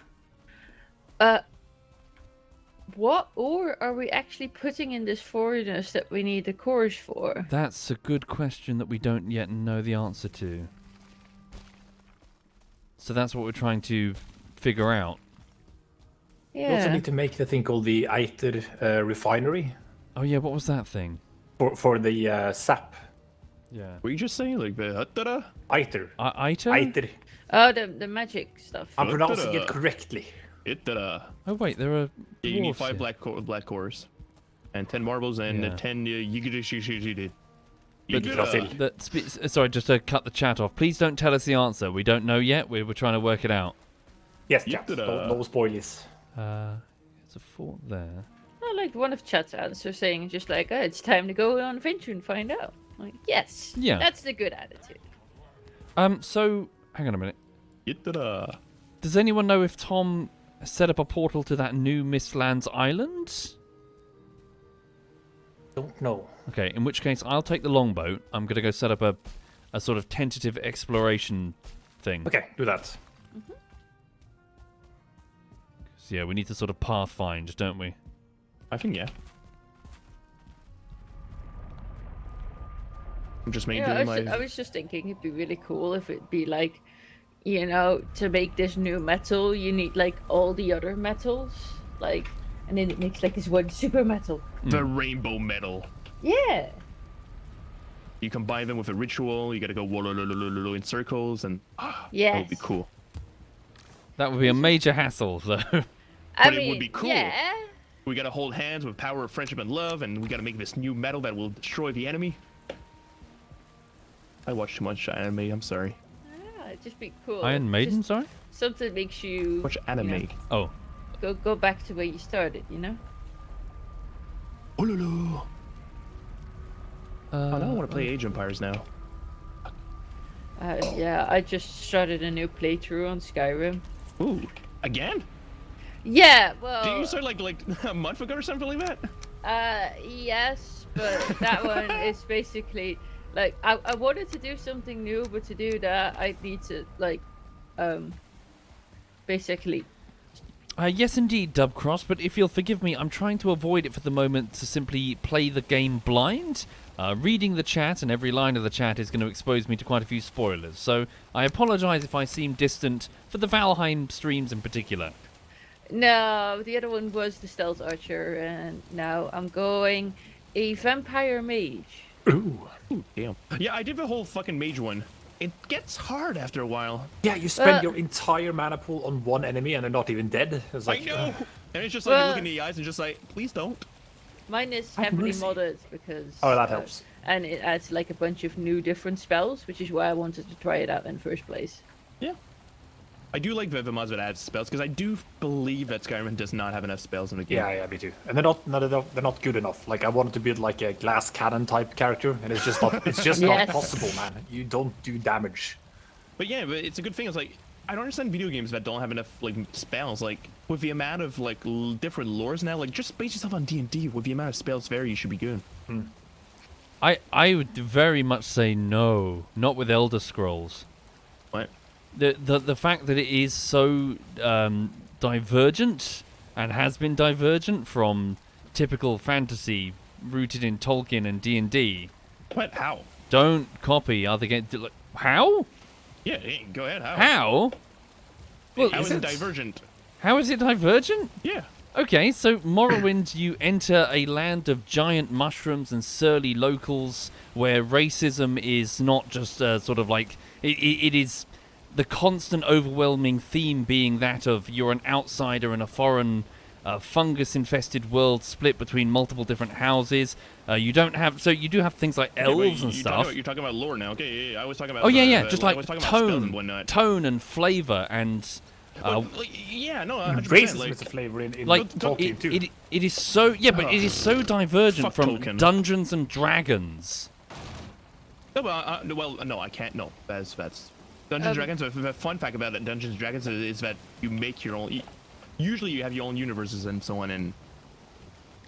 What ore are we actually putting in this furnace that we need the cores for? That's a good question that we don't yet know the answer to. So that's what we're trying to figure out. We also Yeah. need to make the thing called the Eiter refinery Oh yeah, what was that thing? for the sap. Yeah. Were you just saying, like, the da Eiter. Aito? Eiter. Oh, the magic stuff. I'm pronouncing it correctly. Oh wait, there are. Yeah, you need dwarves 5 here. black cores. And 10 marbles and Yeah. 10 yigidishishishidi. Sorry, just to cut the chat off. Please don't tell us the answer. We don't know yet. We're trying to work it out. Yes, chat. No spoilies. There's a fort there. I like one of chat's answers saying just like, oh, it's time to go on adventure and find out. Like, yes. Yeah. That's the good attitude. So hang on a minute. Yitada. Does anyone know if Tom set up a portal to that new Mistlands island? Don't know. Okay, in which case I'll take the longboat. I'm gonna go set up a sort of tentative exploration thing. Okay, do that. So yeah, we need to sort of pathfind, don't we? I think, yeah. I'm just making Yeah, my... I was just thinking it'd be really cool if it'd be like, you know, to make this new metal, you need like all the other metals, like, and then it makes like this one super metal. The rainbow metal. Yeah. You combine them with a ritual, you gotta go in circles, and Yes. that would be cool. That would be a major hassle, though. I But it mean, would be cool. Yeah. We gotta hold hands with power of friendship and love, and we gotta make this new metal that will destroy the enemy. I watch too much anime, I'm sorry. Yeah, it'd just be cool. Iron Maiden, Just sorry? something makes you Watch anime. Oh. go back to where you started, you know? Ululu. Oh, now I want to play Age of Empires now. Yeah, I just started a new playthrough on Skyrim. Ooh, again? Yeah, well, Did you start like a month ago or something like that? yes, but that one is basically like I wanted to do something new, but to do that I need to like basically. Yes, indeed, Dubcross, but if you'll forgive me, I'm trying to avoid it for the moment to simply play the game blind. Reading the chat and every line of the chat is going to expose me to quite a few spoilers, so I apologise if I seem distant for the Valheim streams in particular. No, the other one was the stealth archer, and now I'm going a vampire mage. Ooh. Ooh, damn. Yeah, I did the whole fucking mage one. it gets hard after a while. Yeah, you spend your entire mana pool on one enemy and they're not even dead. It's like, I know. And it's just like you look in the eyes and just like, please don't. Mine is Have heavily mercy. modded because. Oh, that helps. And it adds like a bunch of new different spells, which is why I wanted to try it out in the first place. Yeah. I do like the mods that add spells because I do believe that Skyrim does not have enough spells in the game. Yeah, me too. And they're not good enough. Like I wanted to build like a glass cannon type character, and it's just not not Yes. possible, man. You don't do damage. But yeah, but it's a good thing. It's like I don't understand video games that don't have enough like spells. Like with the amount of like different lores now, like just base yourself on D&D. With the amount of spells there, you should be good. I would very much say no, not with Elder Scrolls. What? The fact that it is so divergent and has been divergent from typical fantasy rooted in Tolkien and D&D. What? How? Don't copy other games. How? Yeah, hey, go ahead. How? How? Well, How is it divergent? How is it divergent? Yeah. Okay, so Morrowind, you enter a land of giant mushrooms and surly locals where racism is not just sort of like... It is the constant overwhelming theme being that of you're an outsider in a foreign fungus-infested world split between multiple different houses. You don't have... So you do have things like elves and stuff. You're talking about lore now. Okay, yeah, I was talking about... Oh, yeah, just I like was talking about spells and tone, whatnot. tone and flavour and... Yeah, no, 100%. Racism Like, is a flavor in like Tolkien too. it is so but it is so divergent Fuck from Tolkien. Dungeons and Dragons. no, well, no, I can't. No, that's Dungeons and Dragons. The fun fact about it, Dungeons and Dragons is that you make your own. Usually, you have your own universes and so on, and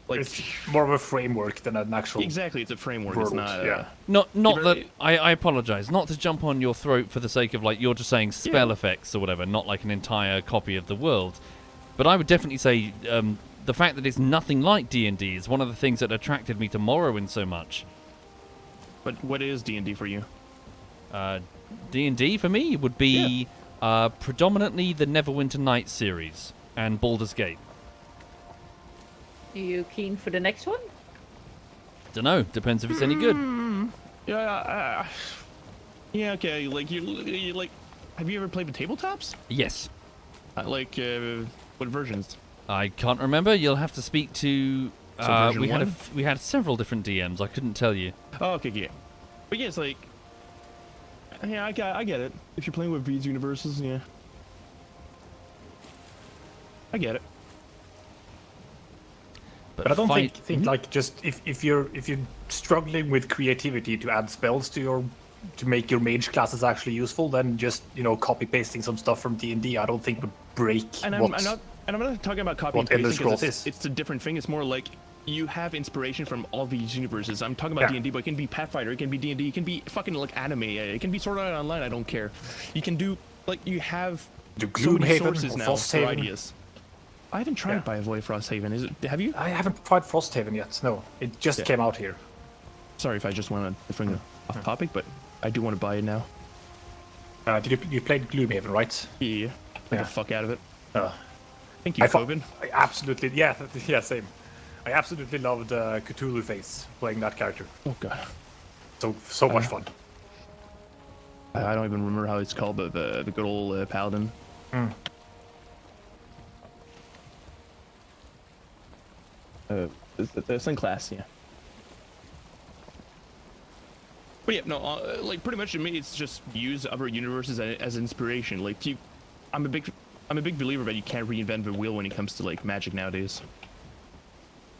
like It's more of a framework than an actual. exactly, it's a framework. World, It's not. yeah. Not You're that right. I apologize. Not to jump on your throat for the sake of like you're just saying spell effects or whatever, not like an entire copy of the world. But I would definitely say the fact that it's nothing like D&D is one of the things that attracted me to Morrowind so much. But what is D&D for you? D&D for me would be predominantly the Neverwinter Nights series and Baldur's Gate. Are you keen for the next one? Dunno, depends if it's any good. Yeah, yeah, okay. Like you like, have you ever played with tabletops? Yes. What versions? I can't remember. You'll have to speak to. So version we had one? we had several different DMs. I couldn't tell you. Oh, okay, yeah. But yeah, it's like, yeah, I get it. If you're playing with these universes, yeah, I get it. But I don't fight- think like just if you're struggling with creativity to add spells to make your mage classes actually useful, then just copy pasting some stuff from D&D I don't think would break And I'm not talking about copy and what Elder pasting Scrolls 'cause is. it's a different thing. It's more like you have inspiration from all these universes. I'm talking about Yeah. D&D, but it can be Pathfinder, it can be D&D, it can be fucking like anime, it can be Sword Art Online. I don't care. You can do like you have Do so many Gloomhaven sources or now for Frosthaven. ideas. I haven't tried Yeah. by Avoid Frosthaven. Have you? I haven't tried Frosthaven yet. No, it just came out here. Sorry if I just went on a different off topic, but I do want to buy it now. Did you played Gloomhaven, right? Yeah. Get Yeah. the fuck out of it. Uh, Thank you, Fobin. I absolutely yeah same. I absolutely loved Cthulhu Face playing that character. Oh god. So much fun. I don't even remember how it's called, but the good old paladin. The same class, yeah. But yeah, no, like pretty much to me, it's just use other universes as inspiration. Like, I'm a big believer that you can't reinvent the wheel when it comes to like magic nowadays.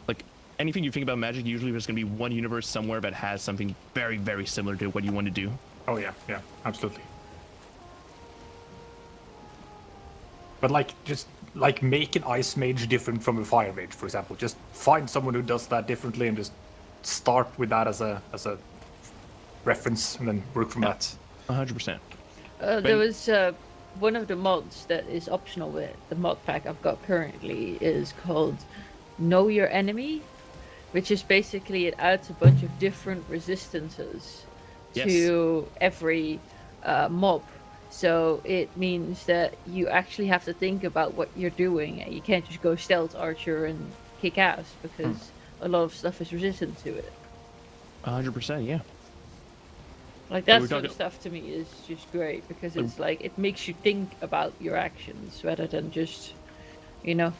Like anything you think about magic, usually there's gonna be one universe somewhere that has something very, very similar to what you want to do. Oh yeah, absolutely. But just make an ice mage different from a fire mage, for example. Just find someone who does that differently and just start with that as a reference and then work from that. 100%. There was one of the mods that is optional with the mod pack I've got currently is called Know Your Enemy, which is basically it adds a bunch of different resistances to every mob. So it means that you actually have to think about what you're doing. You can't just go stealth archer and kick ass because a lot of stuff is resistant to it. 100%, yeah. Like that we're sort of talking- stuff to me is just great because it's like it makes you think about your actions rather than just, you know.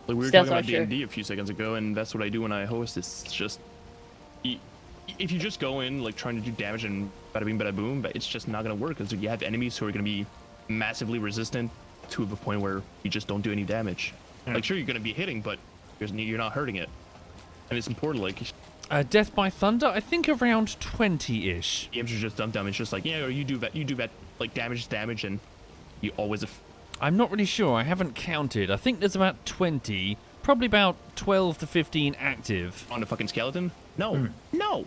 Like we were Stealth talking about Archer. D&D a few seconds ago, and that's what I do when I host. It's just if you just go in like trying to do damage and bada bing bada boom, but it's just not gonna work because you have enemies who are gonna be massively resistant to the point where you just don't do any damage. Like sure you're gonna be hitting, but you're not hurting it, and it's important. Like Death by Thunder, I think around 20-ish. games are just dumb. It's just like you do that like damage is damage, and you always. I'm not really sure. I haven't counted. I think there's about 20, probably about 12 to 15 active. On the fucking skeleton? No, no.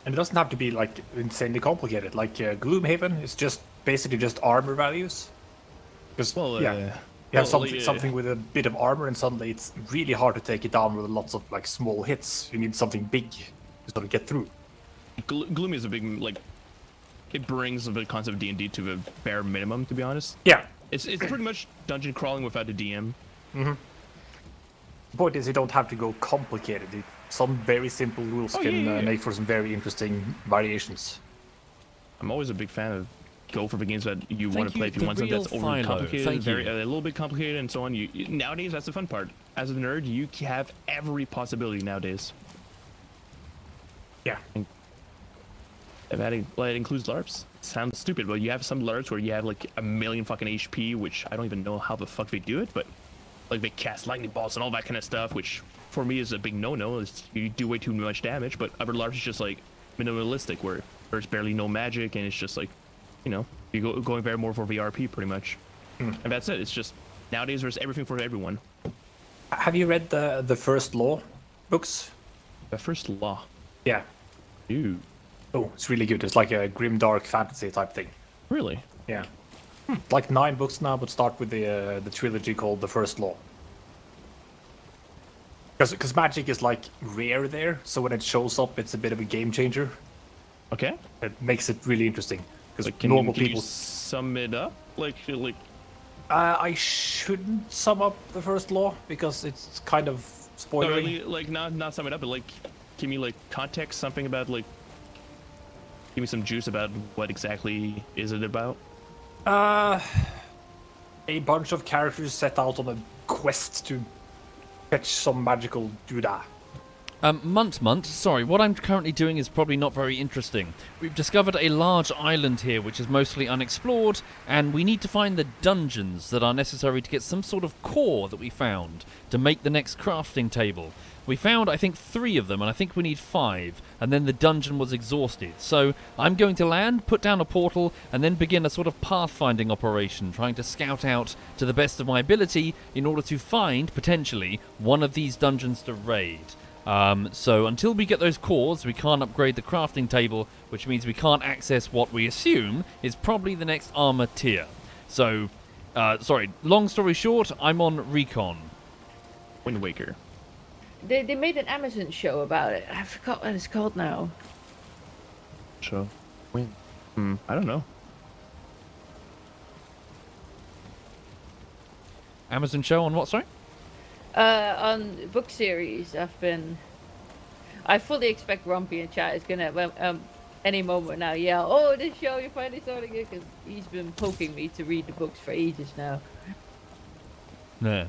And it doesn't have to be like insanely complicated. Like Gloomhaven is just basically just armor values. Because Well, you have something, like, something with a bit of armor, and suddenly it's really hard to take it down with lots of like small hits. You need something big to sort of get through. Gloomy is a big like. It brings the concept of D&D to the bare minimum, to be honest. Yeah. It's pretty much dungeon crawling without the DM. The point is, you don't have to go complicated. Some very simple rules can make for some very interesting variations. I'm always a big fan of go for the games that you want to you, play. If you the want something that's real overly Philo. complicated, Thank you. a little bit complicated, and so on. Nowadays, that's the fun part. As a nerd, you have every possibility nowadays. Yeah. That includes LARPs. Sounds stupid, but you have some LARPs where you have like a million fucking HP, which I don't even know how the fuck they do it, but like they cast lightning bolts and all that kind of stuff, which for me is a big no-no. You do way too much damage, but other LARPs is just like minimalistic, where there's barely no magic, and it's just like, you're going very more for VRP pretty much. And that's it. It's just nowadays there's everything for everyone. Have you read the First Law books? The first law. Yeah. Dude. Oh, it's really good. It's like a grim dark fantasy type thing. Really? Yeah. Like 9 books now, but start with the trilogy called The First Law. Because magic is like rare there, so when it shows up, it's a bit of a game changer. Okay. It makes it really interesting. Because Like, can normal you people. sum it up? Like. I shouldn't sum up The First Law because it's kind of No, spoilery. really, like not sum it up, but like give me like context, something about like. Give me some juice about what exactly is it about. A bunch of characters set out on a quest to fetch some magical doodah. Munt, sorry, what I'm currently doing is probably not very interesting. We've discovered a large island here which is mostly unexplored, and we need to find the dungeons that are necessary to get some sort of core that we found to make the next crafting table. We found, I think, 3 of them, and I think we need 5, and then the dungeon was exhausted. So I'm going to land, put down a portal, and then begin a sort of pathfinding operation, trying to scout out to the best of my ability in order to find, potentially, one of these dungeons to raid. So until we get those cores, we can't upgrade the crafting table, which means we can't access what we assume is probably the next armor tier. So, long story short, I'm on recon. Wind Waker. They made an Amazon show about it. I forgot what it's called now. So, when? I don't know. Amazon show on what, sorry? On book series, I fully expect Rumpy in chat is gonna any moment now yell, "Oh, this show you're finally starting it," because he's been poking me to read the books for ages now. Yeah.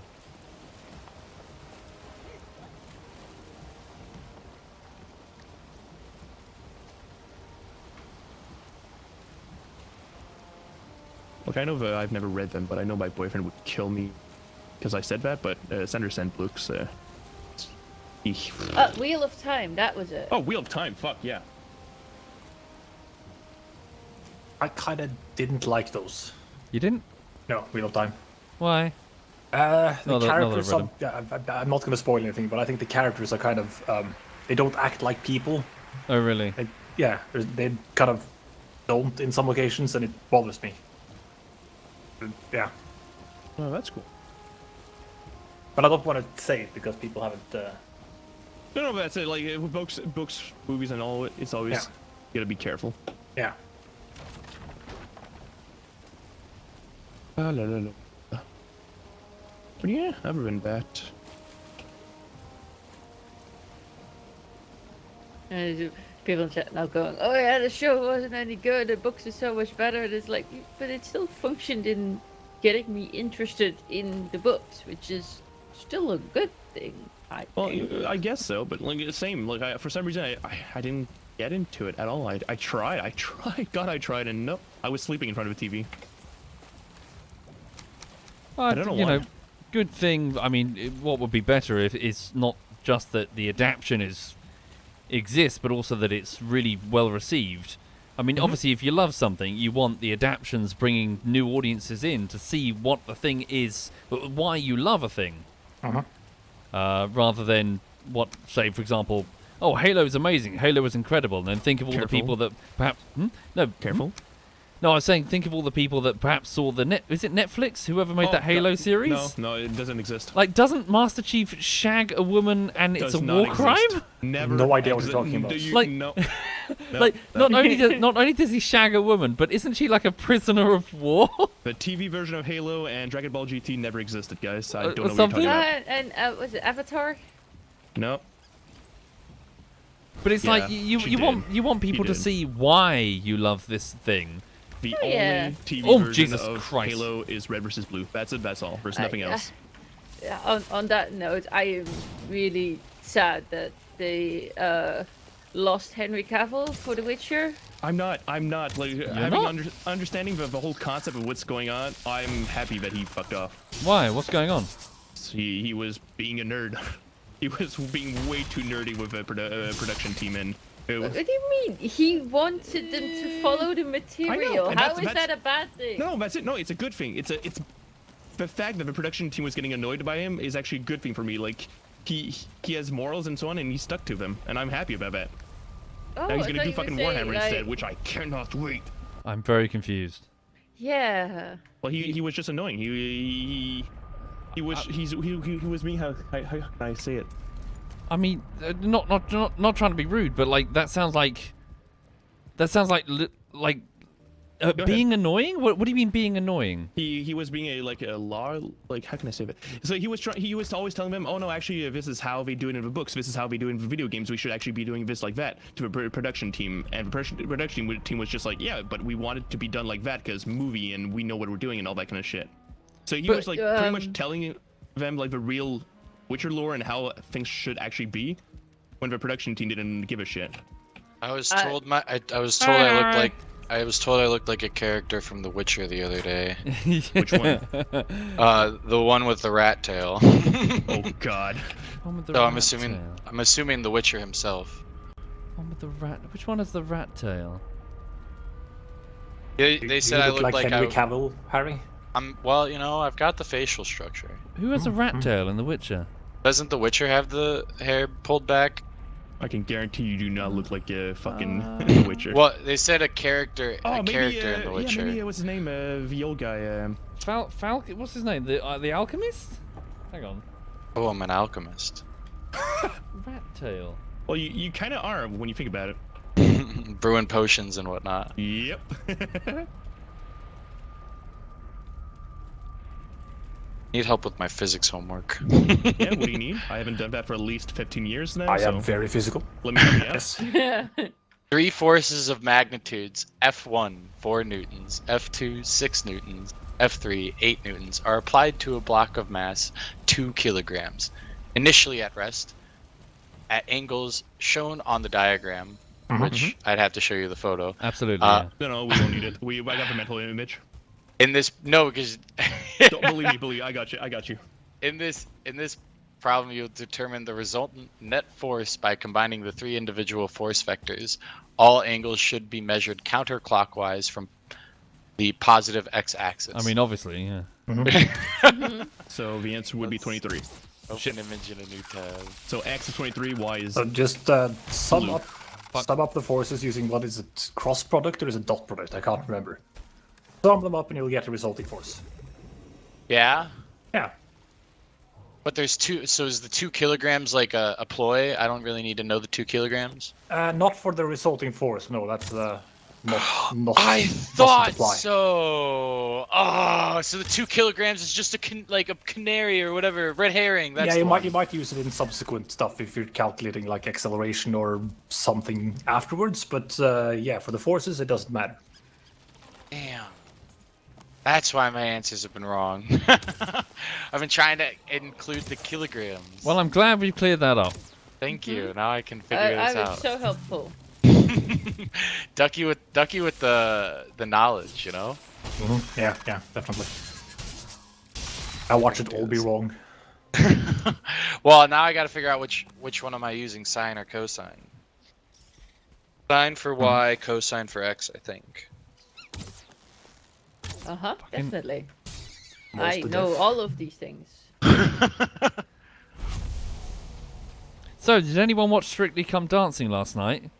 Look, I know that I've never read them, but I know my boyfriend would kill me because I said that. But Sender sent books. Wheel of Time, that was it. Oh, Wheel of Time. Fuck yeah. I kind of didn't like those. You didn't? No, Wheel of Time. Why? The Not that I've characters. read 'em. I'm not going to spoil anything, but I think the characters are kind of. They don't act like people. Oh, really? They kind of don't in some occasions, and it bothers me. Yeah, Oh, that's cool. but I don't want to say it because people haven't. No, but that's it. Like with books, movies, and all. It's always Yeah. you gotta be careful. Yeah. La, la, la. But yeah, other than that. And people in chat now going, "Oh yeah, the show wasn't any good. The books are so much better." And it's like, but it still functioned in getting me interested in the books, which is still a good thing. Well, I guess so, but like the same. Like for some reason, I didn't get into it at all. I tried. God, I tried, and nope, I was sleeping in front of a TV. I don't know you why. know, good thing. I mean, what would be better if it's not just that the adaptation exists, but also that it's really well received. I mean, obviously, if you love something, you want the adaptations bringing new audiences in to see what the thing is, why you love a thing, rather than what, say, for example, oh, Halo is amazing, Halo is incredible, and then think of all the people that perhaps Careful. No, I was saying, think of all the people that perhaps saw is it Netflix? Whoever made that Halo series? No, it doesn't exist. Like, doesn't Master Chief shag a woman and it's a war crime? Never. No idea what you're talking about. Like- no. Like, not only does he shag a woman, but isn't she like a prisoner of war? The TV version of Halo and Dragon Ball GT never existed, guys. I don't know what you're something? talking about. And was it Avatar? No. But it's Yeah, like she you want people to did. see why you love this thing. The Oh, yeah. only TV Oh, version Jesus of Christ. Halo is red versus blue. That's it. That's all. There's nothing else. On that note, I am really sad that they lost Henry Cavill for The Witcher. I'm not. Like having not? understanding of the whole concept of what's going on. I'm happy that he fucked off. Why? What's going on? He was being a nerd. He was being way too nerdy with a production team and. What do you mean? He wanted them to follow the material. and How that's- is that a bad thing? No, that's it. No, it's a good thing. It's the fact that the production team was getting annoyed by him is actually a good thing for me. Like he has morals and so on, and he stuck to them, and I'm happy about that. Oh, Now he's I gonna thought do you were fucking saying, Warhammer like, instead, which I cannot wait. I'm very confused. Yeah. Well, he was just annoying. He was being how can I say it? I mean, not trying to be rude, but like that sounds like being annoying. What do you mean being annoying? He was being a law, like how can I say that? So he was always telling them, oh no, actually this is how they do it in the books. This is how they do it in the video games. We should actually be doing this like that to the production team. And the production team was just like, yeah, but we want it to be done like that because movie and we know what we're doing and all that kind of shit. So he was like pretty much telling them like the real Witcher lore and how things should actually be, when the production team didn't give a shit. I was told I looked like a character from The Witcher the other day. Which one? The one with the rat tail. Oh God. One with the So rat I'm tail. assuming The Witcher himself. One with the rat. Which one is the rat tail? They said I look looked like Henry Cavill, Harry. well, you know, I've got the facial structure. Who has a rat tail in The Witcher? Doesn't The Witcher have the hair pulled back? I can guarantee you do not look like a fucking Witcher. Well, they said a character in The Yeah, Witcher. maybe what's his name? The old guy. Falcon. What's his name? The alchemist? Hang on. Oh, I'm an alchemist. Rat tail. Well, you kind of are when you think about it. Brewing potions and whatnot. Yep. Need help with my physics homework. Yeah, what do you need? I haven't done that for at least 15 years now. I so am very physical. let me help you out. Yes. 3 forces of magnitudes, F1, 4 newtons, F2, 6 newtons, F3, 8 newtons, are applied to a block of mass, 2 kilograms, initially at rest, at angles shown on the diagram, which I'd have to show you the photo. Absolutely. Yeah. No, we don't need it. I got the mental image. In this, no, because Don't believe me, I got you. in this problem, you'll determine the resultant net force by combining the 3 individual force vectors. All angles should be measured counterclockwise from the positive x-axis. I mean, obviously, yeah. So the answer would be 23. Open image in a new tab. So X is 23, Y is... So just sum up the forces using what is it, cross product or is it dot product? I can't remember. Sum them up and you'll get a resulting force. Yeah, Yeah. but there's 2. So is the 2 kilograms like a ploy? I don't really need to know the 2 kilograms. Not for the resulting force. No, that's not I doesn't thought apply. so. Oh, so the 2 kilograms is just a like a canary or whatever, red herring. That's Yeah, the you one. might use it in subsequent stuff if you're calculating like acceleration or something afterwards. But yeah, for the forces, it doesn't matter. Damn. That's why my answers have been wrong. I've been trying to include the kilograms. Well, I'm glad we cleared that up. Thank you. Now I can figure this I was out. so helpful. Ducky with the knowledge, you know. Yeah, definitely. I watch it all be wrong. Well, now I got to figure out which one am I using, sine or cosine. Sine for y, cosine for x, I think. Definitely. Most I of know it. all of these things. So, did anyone watch Strictly Come Dancing last night?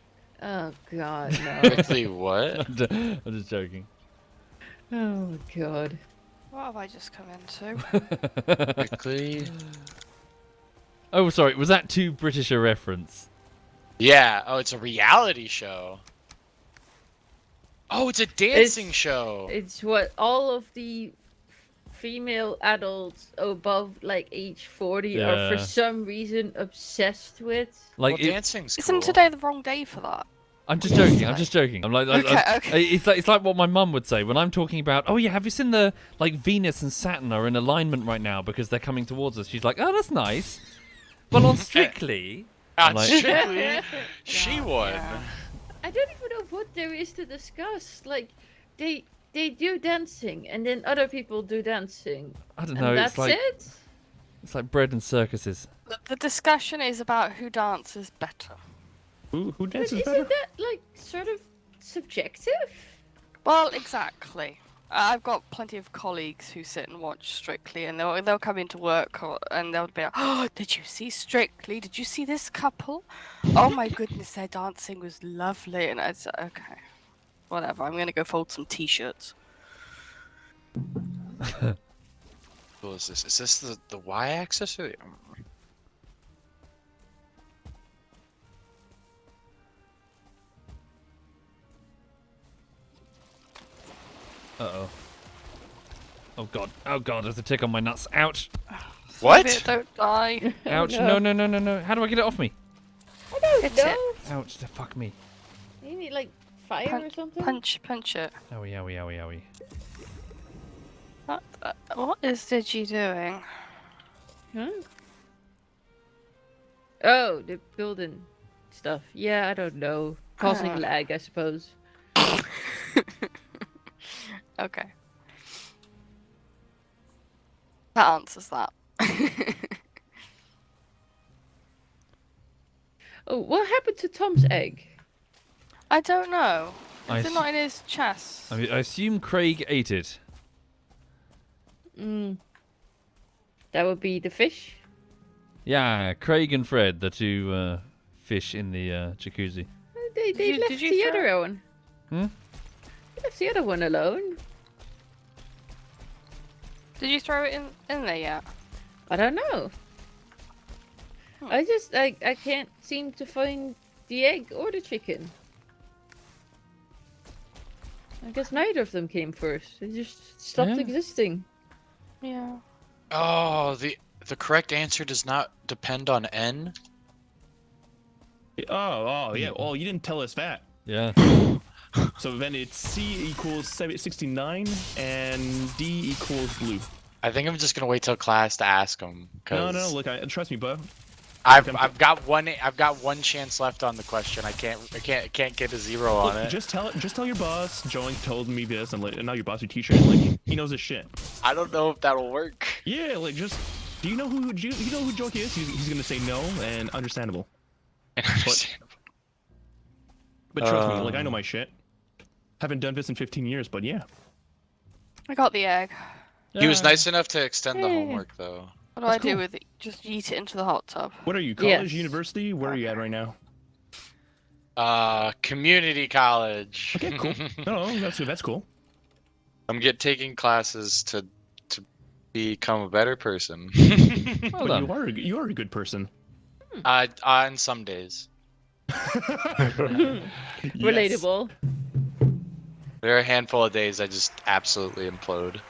Oh god, no. Quickly, what? I'm just joking. Oh god. What have I just come into? Quickly. Oh, sorry. Was that too British a reference? Yeah. Oh, it's a reality show. Oh, it's a dancing show. It's what all of the female adults above like age 40 are for Yeah. some reason obsessed with. Like, Well, dancing's cool. Isn't today the wrong day for that? I'm just joking. I'm just joking. I'm like, Okay. It's like what my mum would say when I'm talking about. Oh yeah, have you seen the like Venus and Saturn are in alignment right now because they're coming towards us? She's like, oh, that's nice. Well, on Strictly, Not like- strictly. She won. Yeah. I don't even know what there is to discuss. Like, they do dancing, and then other people do dancing. I don't And know. that's It's like bread and circuses. The discussion is about who dances better. Who But dances isn't better? that like sort of subjective? Well, exactly. I've got plenty of colleagues who sit and watch Strictly, and they'll come into work and they'll be like, "Oh, did you see Strictly? Did you see this couple? Oh my goodness, their dancing was lovely." And I said, "Okay, whatever. I'm gonna go fold some t-shirts." What is this? Is this the y-axis or the? Uh-oh. Oh god. Oh god, there's a tick on my nuts. Ouch. What? Soviet, don't die. Ouch. no. No. How do I get it off me? I don't Hit know. Ouch. Fuck me. Maybe like fire or something. Punch it. Owie. What is Digi doing? Huh? Oh, the building stuff. Yeah, I don't know. Causing lag, I suppose. Okay. That answers that. Oh, what happened to Tom's egg? I don't know. I Is it s- not in his chest? I assume Craig ate it. That would be the fish. Yeah, Craig and Fred, the two fish in the jacuzzi. They Did left you the throw- other one. Hmm? They left the other one alone. Did you throw it in there yet? I don't know. Hmm. I can't seem to find the egg or the chicken. I guess neither of them came first. They just stopped Yeah. existing. Yeah. Oh, the correct answer does not depend on n. Oh, yeah. Oh, you didn't tell us that. Yeah. So then it's C equals 69 and D equals blue. I think I'm just gonna wait till class to ask him. No, look, trust me, bud. I've got one chance left on the question. I can't get a 0 on Look, it. just tell your boss. Joey told me this, and now your boss your teacher. Like he knows his shit. I don't know if that'll work. Yeah, like just. Do you know who Joey is? He's gonna say no, and understandable. But trust me, like I know my shit. Haven't done this in 15 years, but yeah. I got the egg. He was nice enough to extend the Hey. homework though. What do I That's do cool. with it? Just yeet it into the hot tub. What are you? College, Yes. university? Where are you at right now? Community college. Okay, cool. No, that's cool. I'm taking classes to become a better person. Well But done. you are a good person. On some days. Yes. Relatable. There are a handful of days I just absolutely implode.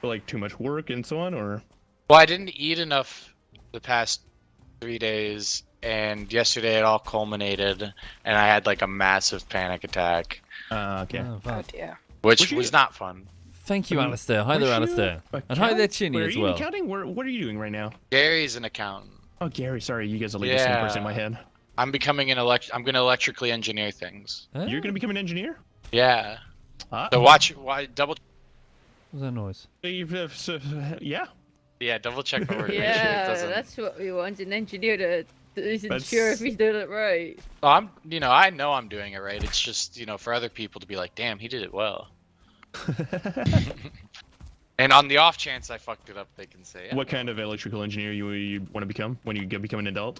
Like too much work and so on, or? Well, I didn't eat enough the past 3 days, and yesterday it all culminated, and I had like a massive panic attack, Okay. Oh, Oh fuck. dear. which you- was not fun. Thank you, Um, Alistair. Hi Were there, you Alistair. a And hi there, count? Chinny, Wait, as are you well. accounting? What are you doing right now? Gary's an accountant. Oh, Gary. Sorry, you guys are like the same person in my head. I'm becoming I'm gonna electrically engineer things. Huh? You're gonna become an engineer? Yeah. Ah. So watch, double. What's that noise? Yeah. Yeah, double check my word. Make sure it Yeah, doesn't. that's what we want. An engineer that isn't That's- sure if he's doing it right. Oh, I know I'm doing it right. It's just, for other people to be like, damn, he did it well. And on the off chance I fucked it up, they can say, yeah, What kind of electrical engineer you want to become when you become an adult?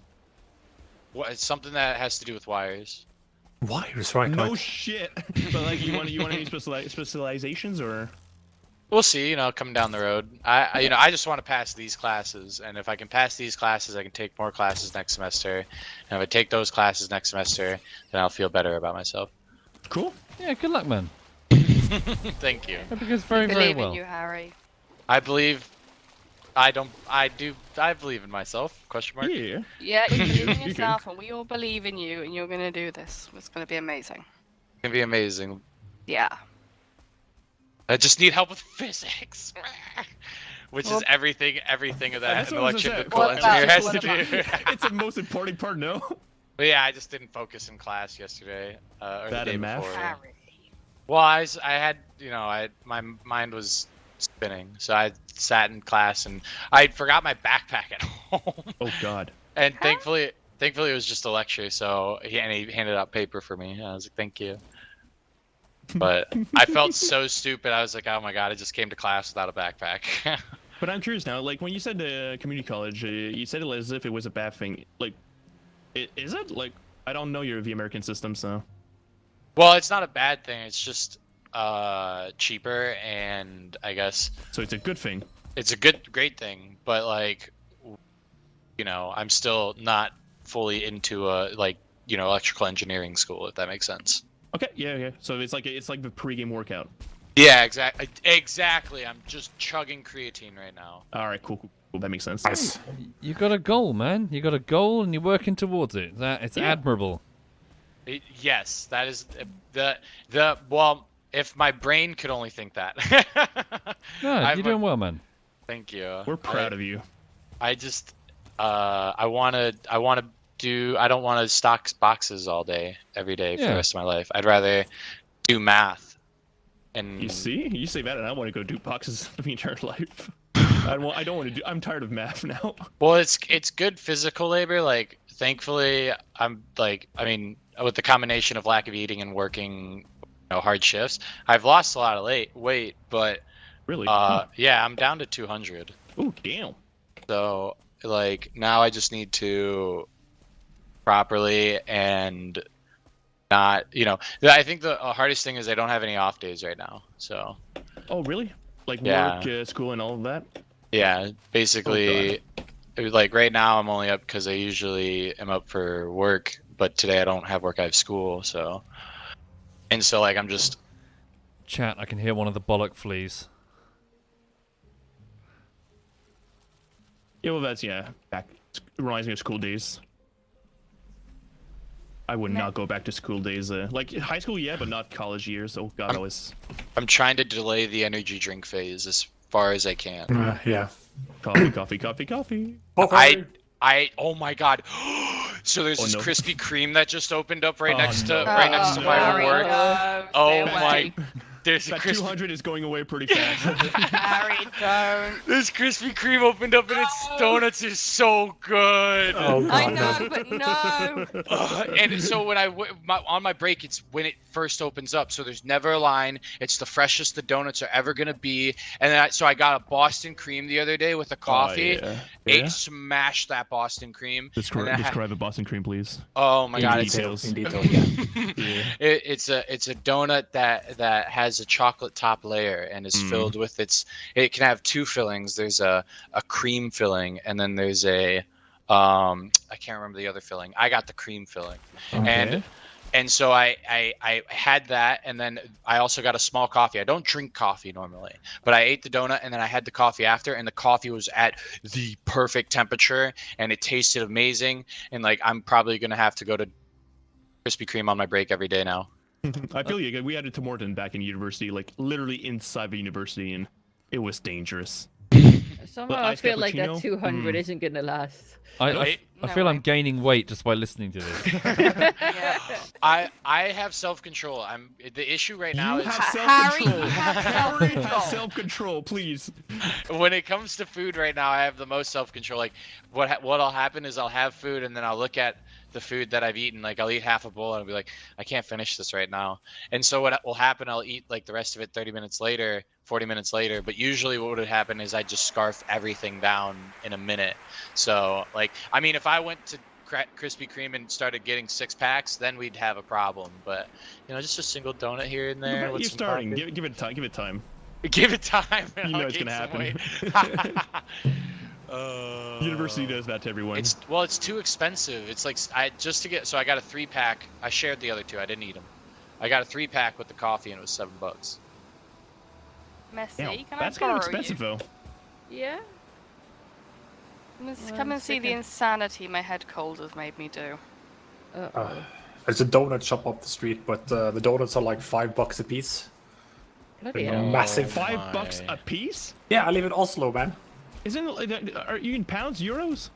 It's something that has to do with wires. Wires, right? No right. shit. But like, you want any specializations or? We'll see, coming down the road. I just want to pass these classes, and if I can pass these classes, I can take more classes next semester. And if I take those classes next semester, then I'll feel better about myself. Cool. Yeah, good luck, man. Thank you. Hope it goes very, very Believe well. in you, Harry. I believe I believe in myself, question mark. Yeah. Yeah, you believe in You can. yourself, and we all believe in you, and you're gonna do this. It's gonna be amazing. It's gonna be amazing. Yeah. I just need help with physics. Which Well- is everything of that That's an what I was gonna say. electrical What engineer about- has what to do. It's the most important part, no? But yeah, I just didn't focus in class yesterday, or That the day and math? before. Harry. Well, I had, my mind was spinning, so I sat in class and I forgot my backpack at home. Oh God. And thankfully it was just a lecture, so he handed out paper for me. And I was like, thank you. But I felt so stupid. I was like, oh my god, I just came to class without a backpack. But I'm curious now. Like when you said community college, you said it as if it was a bad thing. Like, is it? Like, I don't know the American system, so. Well, it's not a bad thing. It's just cheaper, and I guess So it's a good thing. it's a great thing. But like, I'm still not fully into electrical engineering school, if that makes sense. Okay. Yeah. So it's like the pregame workout. Yeah, exactly. I'm just chugging creatine right now. All right. Cool. That makes sense. Nice. You got a goal, man. You got a goal, and you're working towards it. It's Yeah. admirable. Yes, that is well. If my brain could only think that. No, I'm you're doing well, man. Thank you. We're proud of you. I just I want to do. I don't want to stock boxes all day, every day for Yeah. the rest of my life. I'd rather do math. And You see, you say that, and I want to go do boxes the entire life. I don't want to do. I'm tired of math now. well, it's good physical labor. Like, thankfully, I'm like, with the combination of lack of eating and working, hard shifts, I've lost a lot of weight. But Really? yeah, I'm down to 200. Oh damn. So like now I just need to properly and not, I think the hardest thing is I don't have any off days right now. So Oh really? Like Yeah. work, school, and all of that. yeah, basically, like right now I'm only up because I usually am up for work, but today I don't have work. I have school. So like I'm just Chat, I can hear one of the bollock fleas. Yeah, well, that's back. It reminds me of school days. I would not go back to school days. Like high school, yeah, but not college years. Oh God, I'm trying to delay the energy drink phase as far as I can. Yeah. coffee. Oh my god. So there's Oh, this no. Krispy Kreme that just opened up right Oh, next to no. my Harry, work. no, Oh stay my away. There's a That Krispy 200 is going away pretty fast. Harry, don't. This Krispy Kreme opened up and its donuts are so good. Oh god. I no. know, but no. And so when on my break, it's when it first opens up. So there's never a line. It's the freshest the donuts are ever gonna be. And then so I got a Boston cream the other day with a coffee. Oh, Ate smashed that Boston cream. and then Describe a Boston cream, please. Oh my In god, detail, it's- in detail, yeah. Yeah. it's a donut that has a chocolate top layer and is filled with it can have two fillings. There's a cream filling, and then there's a I can't remember the other filling. I got the cream filling, Okay. and so I had that, and then I also got a small coffee. I don't drink coffee normally, but I ate the donut, and then I had the coffee after, and the coffee was at the perfect temperature, and it tasted amazing. And like, I'm probably gonna have to go to Krispy Kreme on my break every day now. I feel you. We had it to Morton back in university, like literally inside the university, and it was dangerous. Somehow But I iced feel like that cappuccino? 200 isn't gonna last. I Wait, feel no I'm way. gaining weight just by listening to this. Yeah. I have self-control. The issue right now You is have Harry, self-control. you have Harry has self-control. self-control, please. when it comes to food right now, I have the most self-control. Like what'll happen is I'll have food, and then I'll look at the food that I've eaten. Like, I'll eat half a bowl and I'll be like, I can't finish this right now. And so what will happen, I'll eat like the rest of it 30 minutes later, 40 minutes later. But usually what would happen is I just scarf everything down in a minute. So like, I mean, if I went to Krispy Kreme and started getting 6-packs, then we'd have a problem. But just a single donut here and there. You're starting. Give it time. Give it time. Give it time. And You know I'll it's gain gonna some happen. weight. University does that to everyone. It's too expensive. It's like I got a 3-pack. I shared the other 2. I didn't eat them. I got a 3-pack with the coffee, and it was $7. Messy. Damn, Can that's I kind borrow of expensive, you? though. Yeah. Let's One come and see the second. insanity my head cold has made me do. There's a donut shop up the street, but the donuts are like $5 a piece. Bloody They're hell. massive. $5 my. a piece? Yeah, I live in Oslo, man. Isn't it? Are you in pounds, euros?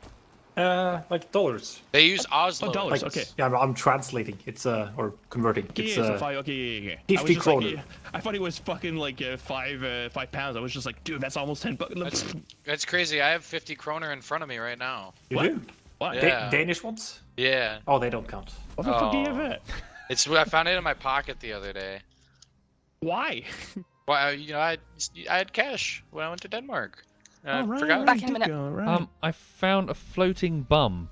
Like dollars. They use Oslo. dollars. Like, Okay. Yeah, I'm translating. It's or converting. It's Yeah, so five. Okay, yeah. 50 I was just like, kroner. yeah, I thought it was fucking like 5 pounds. I was just like, dude, that's almost $10. That's crazy. I have 50 kroner in front of me right now. you What? do. What? Yeah. Danish ones? Yeah. Oh, they don't count. What the fuck do you have Oh. that? I found it in my pocket the other day. Why? Well, I had cash when I went to Denmark. I All right, forgot. Back in a did minute. go, right. I found a floating bum.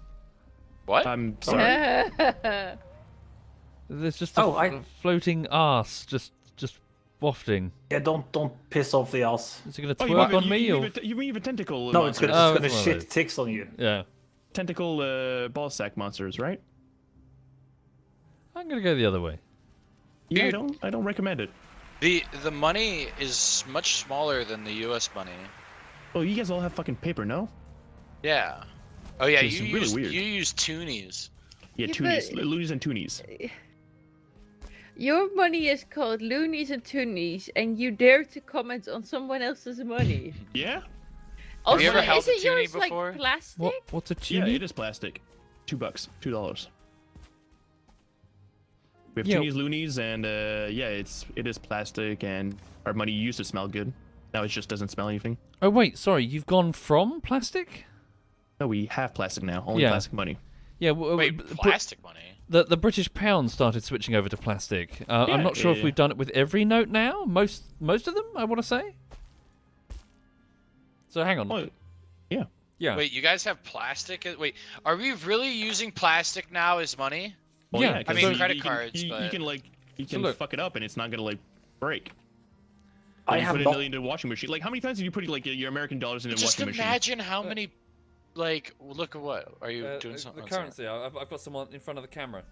What? I'm sorry. There's just a Oh, I- floating ass just wafting. Yeah, don't piss off the ass. Is it gonna Oh, twerk on me you or? mean a tentacle? No, it's monster. gonna, Oh, it's it's gonna one of shit those. ticks on you. Yeah. Tentacle ball sack monsters, right? I'm gonna go the other way. Yeah, Dude. I don't recommend it. The money is much smaller than the U.S. money. Oh, you guys all have fucking paper, no? Yeah. Oh yeah, It's really weird. you use toonies. Yeah, Yeah, toonies, but- loonies and toonies. Your money is called loonies and toonies, and you dare to comment on someone else's money. Yeah? Also, you ever held is a it toonie yours before? like plastic? What's a Yeah, toonie? it is plastic. $2, $2. We have Yeah. toonies, loonies, and yeah, it is plastic, and our money used to smell good. Now it just doesn't smell anything. Oh wait, sorry, you've gone from plastic? No, we have plastic now. Only Yeah. plastic money. Yeah. Wait, plastic money. The British pound started switching over to plastic. I'm Yeah, not sure if yeah. we've done it with every note now. Most of them, I want to say. So hang on. Well, yeah. Yeah. Wait, you guys have plastic? Wait, are we really using plastic now as money? Well, Yeah, 'cause I mean, you- credit you can- cards, You but- can like you So can look. fuck it up, and it's not gonna like break. I You have put it not. into a washing machine. Like, how many times did you put like your American dollars in a Just washing machine? imagine how many, like, look at what are you doing? the Something? currency. I've got someone in front of the camera.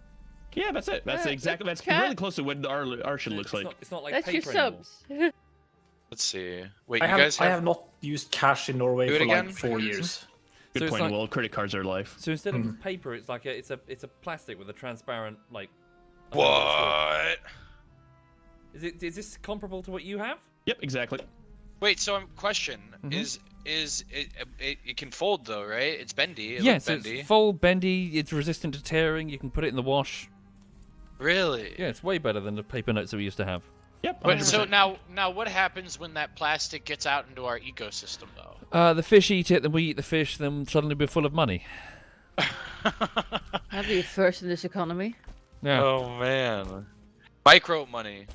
Yeah, that's it. That's Yeah, exactly. the That's cat- really close to what our shit looks like. It's not like That's your paper anymore. subs. Let's see. Wait, I you have, guys I have? have not used cash in Norway Do it for again? like 4 years. Good So it's point. like- Well, credit cards are life. So instead of paper, it's like it's a plastic with a transparent like. What? Is this comparable to what you have? Yep, exactly. Wait, so question Mhm. is it can fold though, right? It's bendy. It Yes, looks bendy. it's full bendy. It's resistant to tearing. You can put it in the wash. Really? Yeah, it's way better than the paper notes that we used to have. Yep. But so 100%. now what happens when that plastic gets out into our ecosystem though? The fish eat it, then we eat the fish, then suddenly we're full of money. I'll be first in this economy. Yeah. Oh man. Micro money.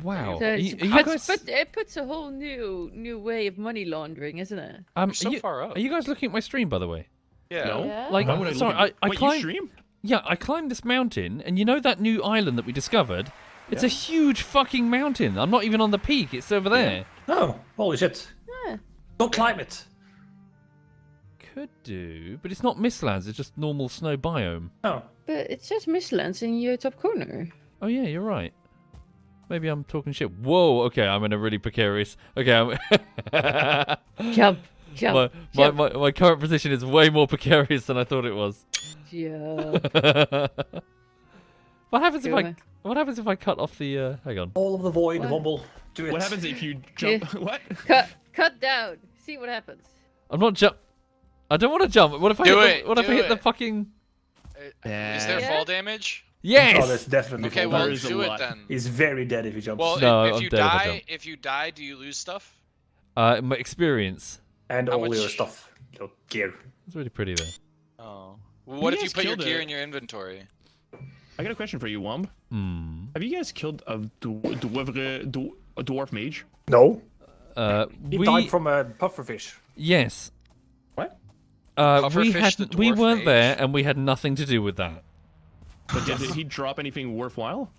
Wow. So Are it's- you, are you but, guys, but it puts a whole new way of money laundering, isn't it? We're so are you, far up. Are you guys looking at my stream, by the way? Yeah. No. Yeah. Like, Why would I sorry, look at- I Wait, you climbed. stream? Yeah, I climbed this mountain, and you know that new island that we discovered? It's Yeah. a huge fucking mountain. I'm not even on the peak. It's over there. Oh, holy shit. Yeah. Don't climb it. could do, but it's not Mistlands. It's just normal snow biome. Oh. But it says Mistlands in your top corner. Oh yeah, you're right. Maybe I'm talking shit. Whoa. Okay, I'm in a really precarious. Okay, Jump, jump, jump. my current position is way more precarious than I thought it was. Yeah. What happens if I cut off the? Hang on. All of the void, What? Womble. Do it. What happens if you jump? What? Cut down. See what happens. I'm not jump. I don't want to jump. What if I hit the fucking? Is there fall damage? Yes. Oh, there's definitely Okay, fall well, damage. There is a do it lot. then. He's very dead if he jumps. Well, No, if I'm you dead if I die, jump. if you die, do you lose stuff? My experience. and how all your much- stuff. Your gear. It's really pretty there. Oh. Well, what if you guys put your killed gear a- in your inventory? I got a question for you, Womb. Hmm. Have you guys killed a dwarf mage? No. He We died from a pufferfish. yes. What? Pufferfish the We dwarf weren't mage? there, and we had nothing to do with that. But did he drop anything worthwhile?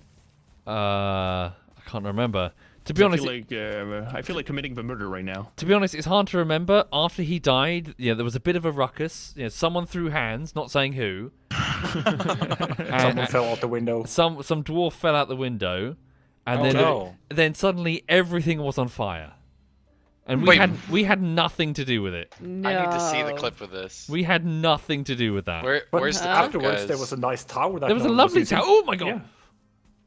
I can't remember. To be honest, I feel like committing the murder right now. it's hard to remember. After he died, there was a bit of a ruckus. Someone threw hands, not saying who. Someone fell out the window. Some dwarf fell out the window, and Oh, then no. then suddenly everything was on fire, and Wait. we had nothing to do with it. No. I need to see the clip of this. We had nothing to do with that. But Where's the clip, afterwards, guys? there was a nice tower that There was a no one lovely using. tower. Oh my god!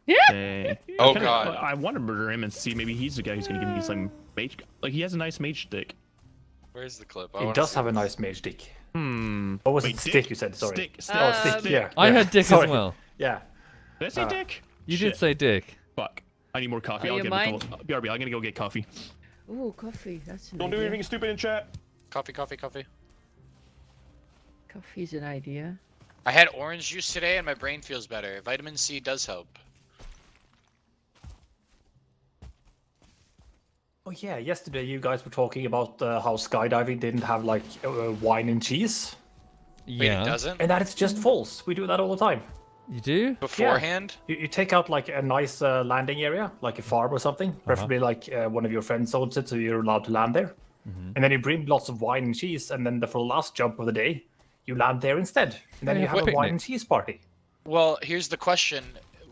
Yeah. Oh, Kinda- God. I want to murder him and see maybe he's the guy who's gonna give me some mage. Like he has a nice mage stick. Where's the clip? I He wanna does see have a this. nice mage dick. Hmm. Or was Wait, it stick dick? you said? Sorry. Stick. Stick. Oh, stick, yeah. I yeah. heard dick Sorry. as well. Yeah. Did I say dick? You Shit. did say dick. Fuck. I need more coffee. Are I'll you get mine? BRB. I'm gonna go get coffee. Ooh, coffee. That's an Don't do idea. anything stupid in chat. Coffee, coffee, coffee. Coffee's an idea. I had orange juice today and my brain feels better. Vitamin C does help. Oh yeah, yesterday you guys were talking about how skydiving didn't have like wine and cheese, Wait, Yeah. it doesn't? and that it's just false. We do that all the time. You do? Beforehand? You take out like a nice landing area, like a farm or something, preferably like one of your friends owns it, so you're allowed to land there. And then you bring lots of wine and cheese, and then for the last jump of the day, you land there instead, and then Yeah, you have a picnic. wine and cheese party. Well, here's the question.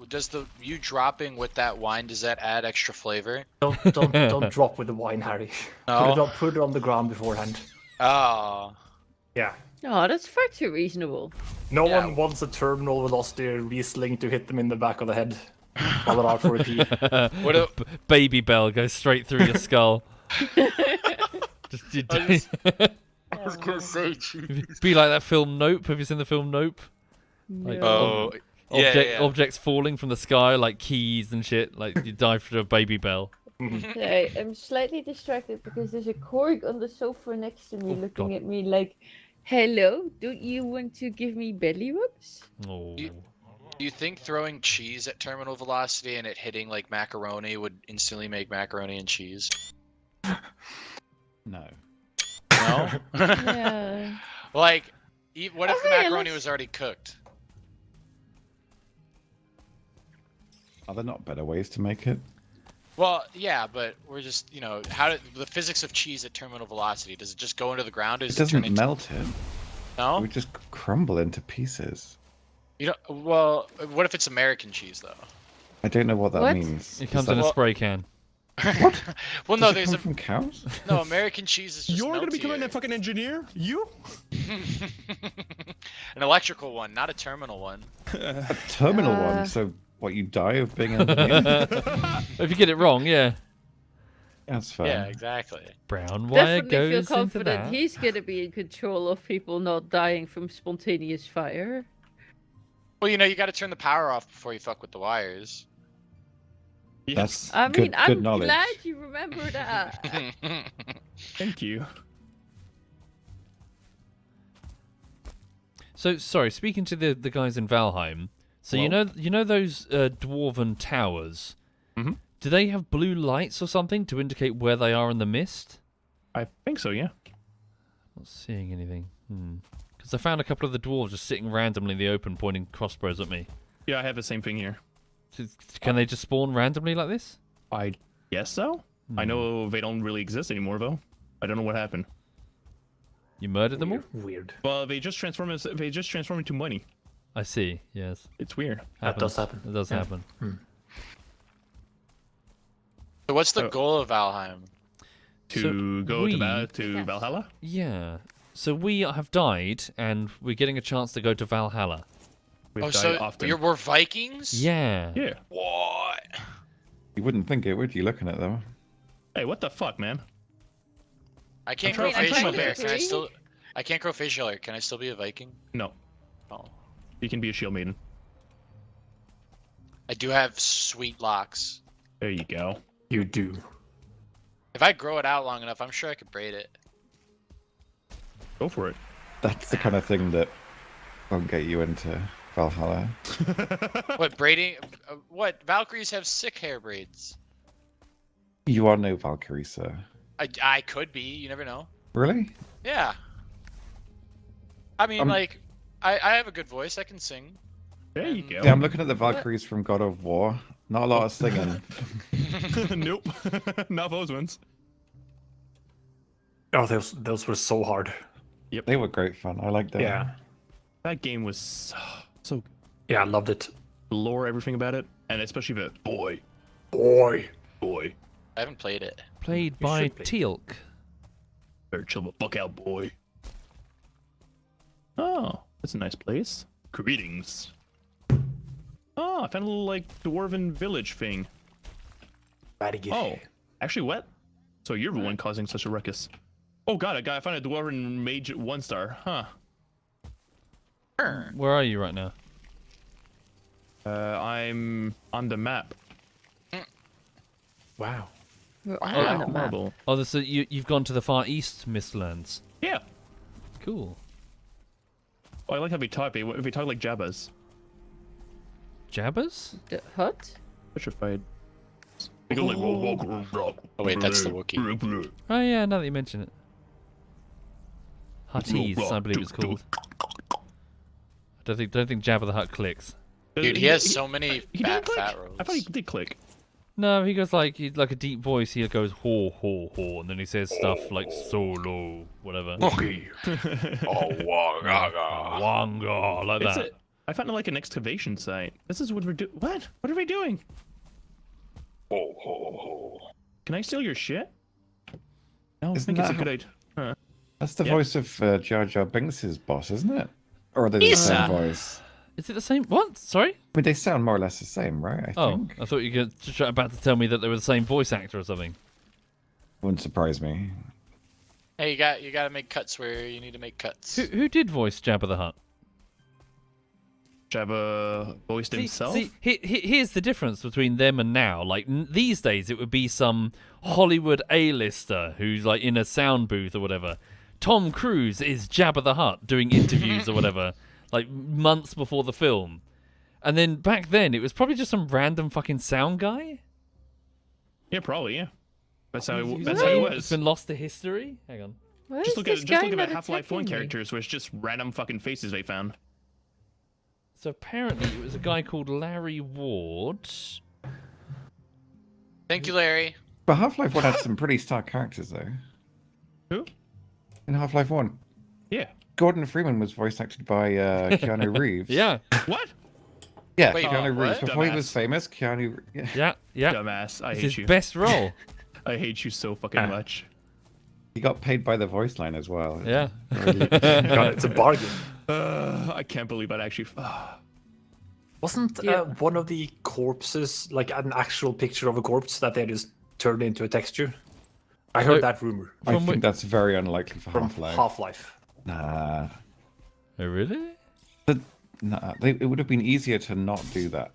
Does you dropping with that wine, does that add extra flavor? Don't drop with the wine, Harry. No? Put it on the ground beforehand. Oh. Yeah. Oh, that's far too reasonable. No Yeah. one wants a terminal velocity Riesling to hit them in the back of the head while they're out for a pee. What a, Baby bell goes straight through your skull. Just, I was gonna say, geez. be like that film Nope. Have you seen the film Nope? Like, Oh, yeah. Objects falling from the sky like keys and shit. Like you dive through a baby bell. Okay, I'm slightly distracted because there's a Korg on the sofa next to me looking God. at me like, hello, don't you want to give me belly rubs? Oh. Do you think throwing cheese at terminal velocity and it hitting like macaroni would instantly make macaroni and cheese? No. No? Yeah. Like, what if the Okay, macaroni let's- was already cooked? Are there not better ways to make it? Well, yeah, but we're just, the physics of cheese at terminal velocity, does it just go into the ground or It does it turn doesn't into... melt it. It No? would just crumble into pieces. Well, what if it's American cheese, though? I don't know what that What? means. It Is comes that- in a Well- spray can. What? Well, Does no, it there's come a... from cows? No, American cheese is just You're gonna become meltier. a fucking engineer? You? An electrical one, not a terminal one. A terminal one. So what? You die of being engineer? If you get it wrong, yeah. That's fine. Yeah, exactly. Brown wire Definitely goes feel into confident that. he's gonna be in control of people not dying from spontaneous fire. Well, you got to turn the power off before you fuck with the wires. That's I mean, good I'm knowledge. glad you remember that. Thank you. So sorry, speaking to the guys in Valheim. So Well- you know those dwarven towers. Mhm. Do they have blue lights or something to indicate where they are in the mist? I think so, yeah. Not seeing anything. Because I found a couple of the dwarves just sitting randomly in the open, pointing crossbows at me. Yeah, I have the same thing here. Can they just spawn randomly like this? I guess so. I know they don't really exist anymore, though. I don't know what happened. You murdered them all? Weird. Well, they just transform into money. I see. Yes. It's weird. That does happen. It does happen. So what's the Oh. goal of Valheim? To go to Valhalla? Yeah. So we have died, and we're getting a chance to go to Valhalla. We've Oh, died so often. we're Vikings? Yeah. Yeah. What? You wouldn't think it, would you, looking at them? Hey, what the fuck, man? I can't I'm grow trying facial my hair. best. Can I still? I can't grow facial hair. Can I still be a Viking? No. Oh. You can be a shield maiden. I do have sweet locks. There you go. You do. If I grow it out long enough, I'm sure I could braid it. Go for it. That's the kind of thing that won't get you into Valhalla. What braiding? What Valkyries have sick hair braids? You are no Valkyrie, sir. I could be. You never know. Really? Yeah. I mean, like, I have a good voice. I can sing. There you go. Yeah, I'm looking at the Valkyries from God of War. Not a lot of singing. Nope. Not those ones. Oh, those were so hard. They were great fun. I liked them. Yeah. That game was so good. Yeah, I loved it. The lore, everything about it, and especially the boy. Boy. I haven't played it. Played by should play. Teal'c. Better chill the fuck out, boy. Oh, that's a nice place. Greetings. Oh, I found a little, like, dwarven village thing. Oh, actually, what? So you're the one causing such a ruckus. Oh god, I found a dwarven mage 1-star. Huh. Where are you right now? I'm on the map. Wow. We're all Wow. on the map. Horrible. Oh, so you've gone to the Far East Mistlands. Yeah. Cool. Oh, I like how they talk. They talk like Jabbas. Jabbas? The hut? Petrified. They go like, Oh wait, that's the Wookiee. Oh yeah, now that you mention it. Hutties, I believe it's called. I don't think Jabba the Hutt clicks. Dude, he has so many He fat didn't click. fat rolls. I thought he did click. No, he goes like a deep voice. He goes ho ho ho, and then he says stuff like solo, whatever. Okay. Wanga, like It's that. I found like an excavation site. This is what we're doing. What? What are we doing? Can I steal your shit? I don't Isn't think it's a that good idea. Huh. That's the Yeah. voice of Jar Jar Binks' boss, isn't it? Or are they the same voice? Is it the same? What? Sorry? I mean, they sound more or less the same, right? I Oh, think. I thought you were about to tell me that they were the same voice actor or something. Wouldn't surprise me. Hey, you gotta make cuts where you need to make cuts. Who did voice Jabba the Hutt? Jabba voiced himself. Here's the difference between them and now. Like these days, it would be some Hollywood A-lister who's like in a sound booth or whatever. Tom Cruise is Jabba the Hutt doing interviews or whatever, like months before the film. And then back then, it was probably just some random fucking sound guy. Yeah, probably. Yeah. That's how it It's was. been lost to history. Hang on. Where Just is look this at guy not Half-Life 1 attacking me? characters, where it's just random fucking faces they found. So apparently, it was a guy called Larry Ward. Thank you, Larry. But Half-Life 1 had some pretty star characters, though. Who? In Half-Life 1, Yeah. Gordon Freeman was voice acted by Keanu Reeves. Yeah, What? Yeah, Wait, Keanu what? Reeves. Before he was Dumbass. famous, Keanu... Yeah. yeah. Dumbass. I It's hate his you. best role. I hate you so fucking much. He got paid by the voice line as well. Yeah. God, it's a bargain. I can't believe that actually. Wasn't Yeah. one of the corpses like an actual picture of a corpse that they just turned into a texture? I heard that rumor I From think that's very unlikely for from Half-Life. Half-Life. Nah. Oh, really? Nah. It would have been easier to not do that.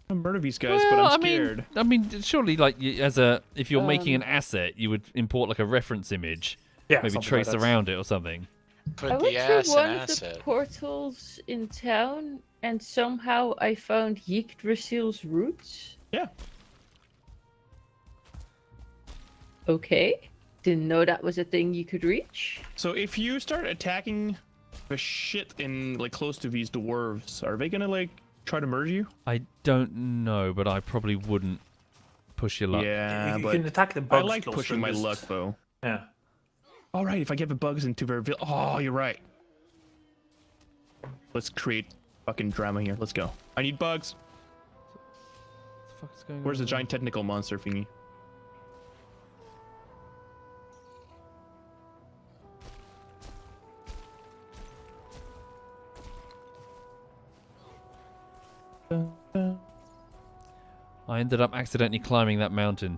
I murder these guys, but I'm scared. I mean, surely, like, if you're making an asset, you would import like a reference image, Yeah, maybe something trace like that. around it or something. Put I went the ass through in one of the asset. portals in town, and somehow I found Yggdrasil's roots. Yeah. Okay. Didn't know that was a thing you could reach. So if you start attacking the shit in like close to these dwarves, are they gonna like try to murder you? I don't know, but I probably wouldn't push your luck. Yeah, you but can attack the I bugs like closer pushing and my just- luck though. Yeah. All right, if I get the bugs into their oh, you're right. Let's create fucking drama here. Let's go. I need bugs. What the fuck is going Where's on? the giant technical monster thingy? I ended up accidentally climbing that mountain.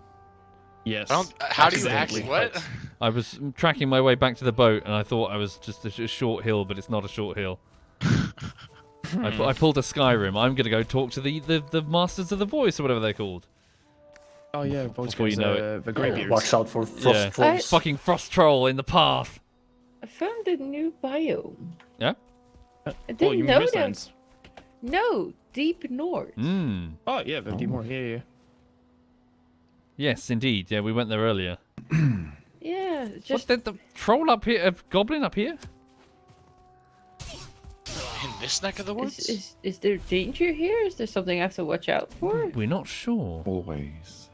Yes. How do you Accidentally. actually what? I was tracking my way back to the boat, and I thought I was just a short hill, but it's not a short hill. I pulled a Skyrim. I'm gonna go talk to the masters of the voice or whatever they're called. Oh yeah, voice Before you guys, know it. the graybeards. Watch out for frost Yeah. trolls. Fucking frost troll in the path. I found a new biome. Yeah. I Oh, didn't you know mean that. Mistlands. No, deep north. Hmm. Oh yeah, 50 more. Yeah. Yes, indeed. Yeah, we went there earlier. Yeah, What, just the troll up here? A goblin up here? In this neck of the woods? is there danger here? Is there something I have to watch out for? We're not sure. Always.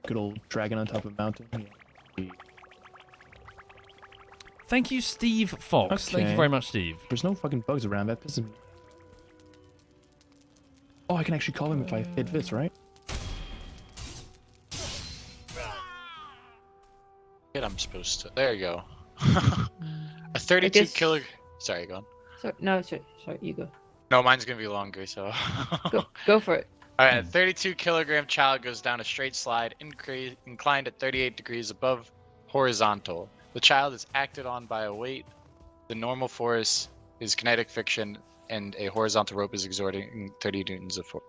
Good old dragon on top of a mountain. Yeah. Thank you, Steve Fox. Thank you Okay. very much, Steve. There's no fucking bugs around. That pisses me. Oh, I can actually call him if I hit this, right? I'm supposed to. There you go. A 32 guess- kilo. Sorry, go on. Sorry, you go. No, mine's gonna be longer, so. Go for it. All right, a 32-kilogram child goes down a straight slide, inclined at 38 degrees above horizontal. The child is acted on by a weight. The normal force is kinetic friction, and a horizontal rope is exerting 30 newtons of force.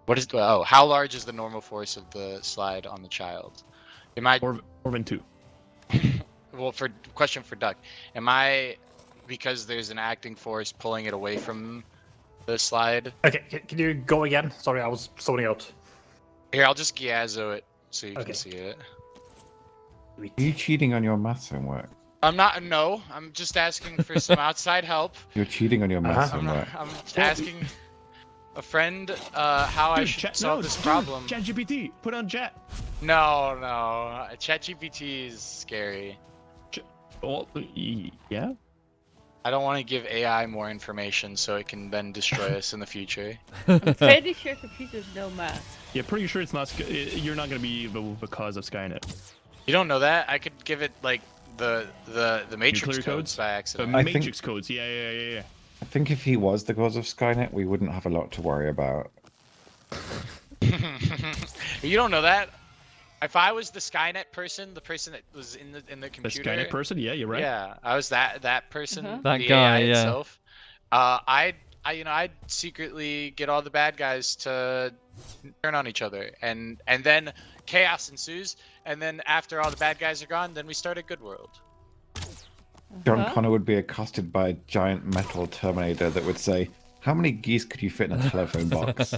What is? Oh, how large is the normal force of the slide on the child? Am I? Or than 2. Well, question for Duck. Am I? Because there's an acting force pulling it away from the slide. Okay, can you go again? Sorry, I was zoning out. Here, I'll just Giazzo it so you Okay. can see it. Are you cheating on your maths homework? I'm not. No, I'm just asking for some outside help. You're cheating on your maths I'm, homework. I'm asking a friend how I should solve this problem. ChatGPT, put on chat. No. ChatGPT is scary. Oh, yeah. I don't want to give AI more information so it can then destroy us in the future. I'm pretty sure computers know math. Yeah, pretty sure it's not. You're not gonna be the cause of Skynet. You don't know that? I could give it like the matrix Nuclear codes by The accident. I think- matrix codes. Yeah. I think if he was the cause of Skynet, we wouldn't have a lot to worry about. You don't know that? If I was the Skynet person, the person that was in the The computer, Skynet person. Yeah, you're right. yeah, I was that person, Uh-huh. That the guy, AI yeah. itself. I'd secretly get all the bad guys to turn on each other, and then chaos ensues, and then after all the bad guys are gone, then we start a good world. John Huh? Connor would be accosted by a giant metal Terminator that would say, "How many geese could you fit in a telephone box?"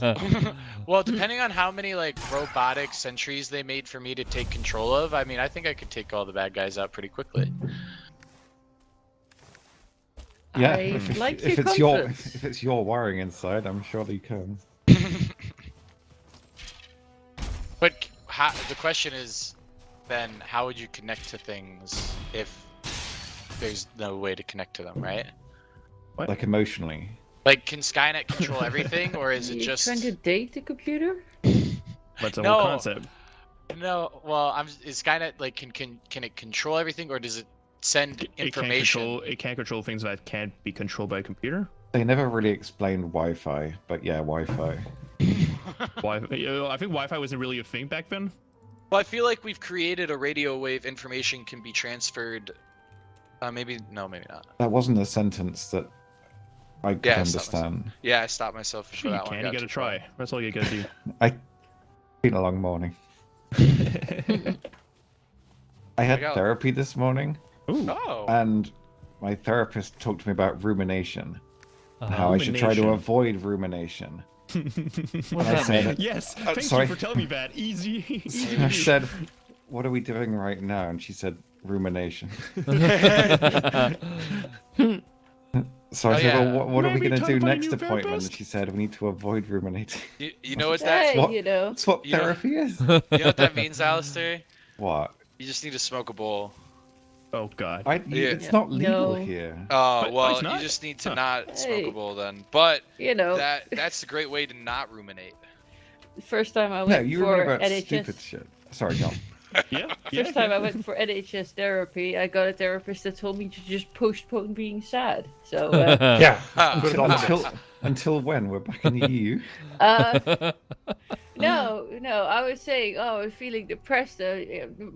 Well, depending on how many like robotic sentries they made for me to take control of, I mean, I think I could take all the bad guys out pretty quickly. Yeah, I if, like if your it's your confidence. if it's your wiring inside, I'm sure that you can. But the question is, then how would you connect to things if there's no way to connect to them, right? Like emotionally. Like, can Skynet control everything, or is it You just? trying to date the computer? That's a No. whole concept. No. Well, is Skynet like can it control everything, or does it send information? It can't control things that can't be controlled by a computer. They never really explained Wi-Fi, but yeah, Wi-Fi. I think Wi-Fi wasn't really a thing back then. Well, I feel like we've created a radio wave. Information can be transferred. Maybe maybe not. That wasn't a sentence that I could Yeah, it's not a understand. Yeah, I stopped myself Sure, for you that one. can. Got You gotta too far. try. That's all you gotta do. It's been a long morning. I had go. therapy this morning, Ooh. Oh. and my therapist talked to me about rumination. And how I should try to Rumination. avoid rumination. What And I does that mean? said, Yes. Thank sorry. you for telling me that. Easy. Easy to I do. said, "What are we doing right now?" And she said, "Rumination." So I Oh, said, yeah. well, what are we Maybe going to time do to find a next new appointment? therapist? And she said, we need to avoid ruminating. You know what Hey, that What? you know. That's what You know- therapy is. you know what that means, Alistair? What? You just need to smoke a bowl. Oh god. It's Yeah. not legal No. here. Oh But well, it's you not? just need to Huh. not smoke a Hey. bowl then. But You know, that's a great way to not ruminate. the first time I No, went you for remember about NHS. stupid shit. Sorry, no. Yeah. First time I went for NHS therapy, I got a therapist that told me to just postpone being sad. So, Yeah. Huh. Put it on the until, list. until when? We're back in the EU. no, I was saying, oh, I'm feeling depressed,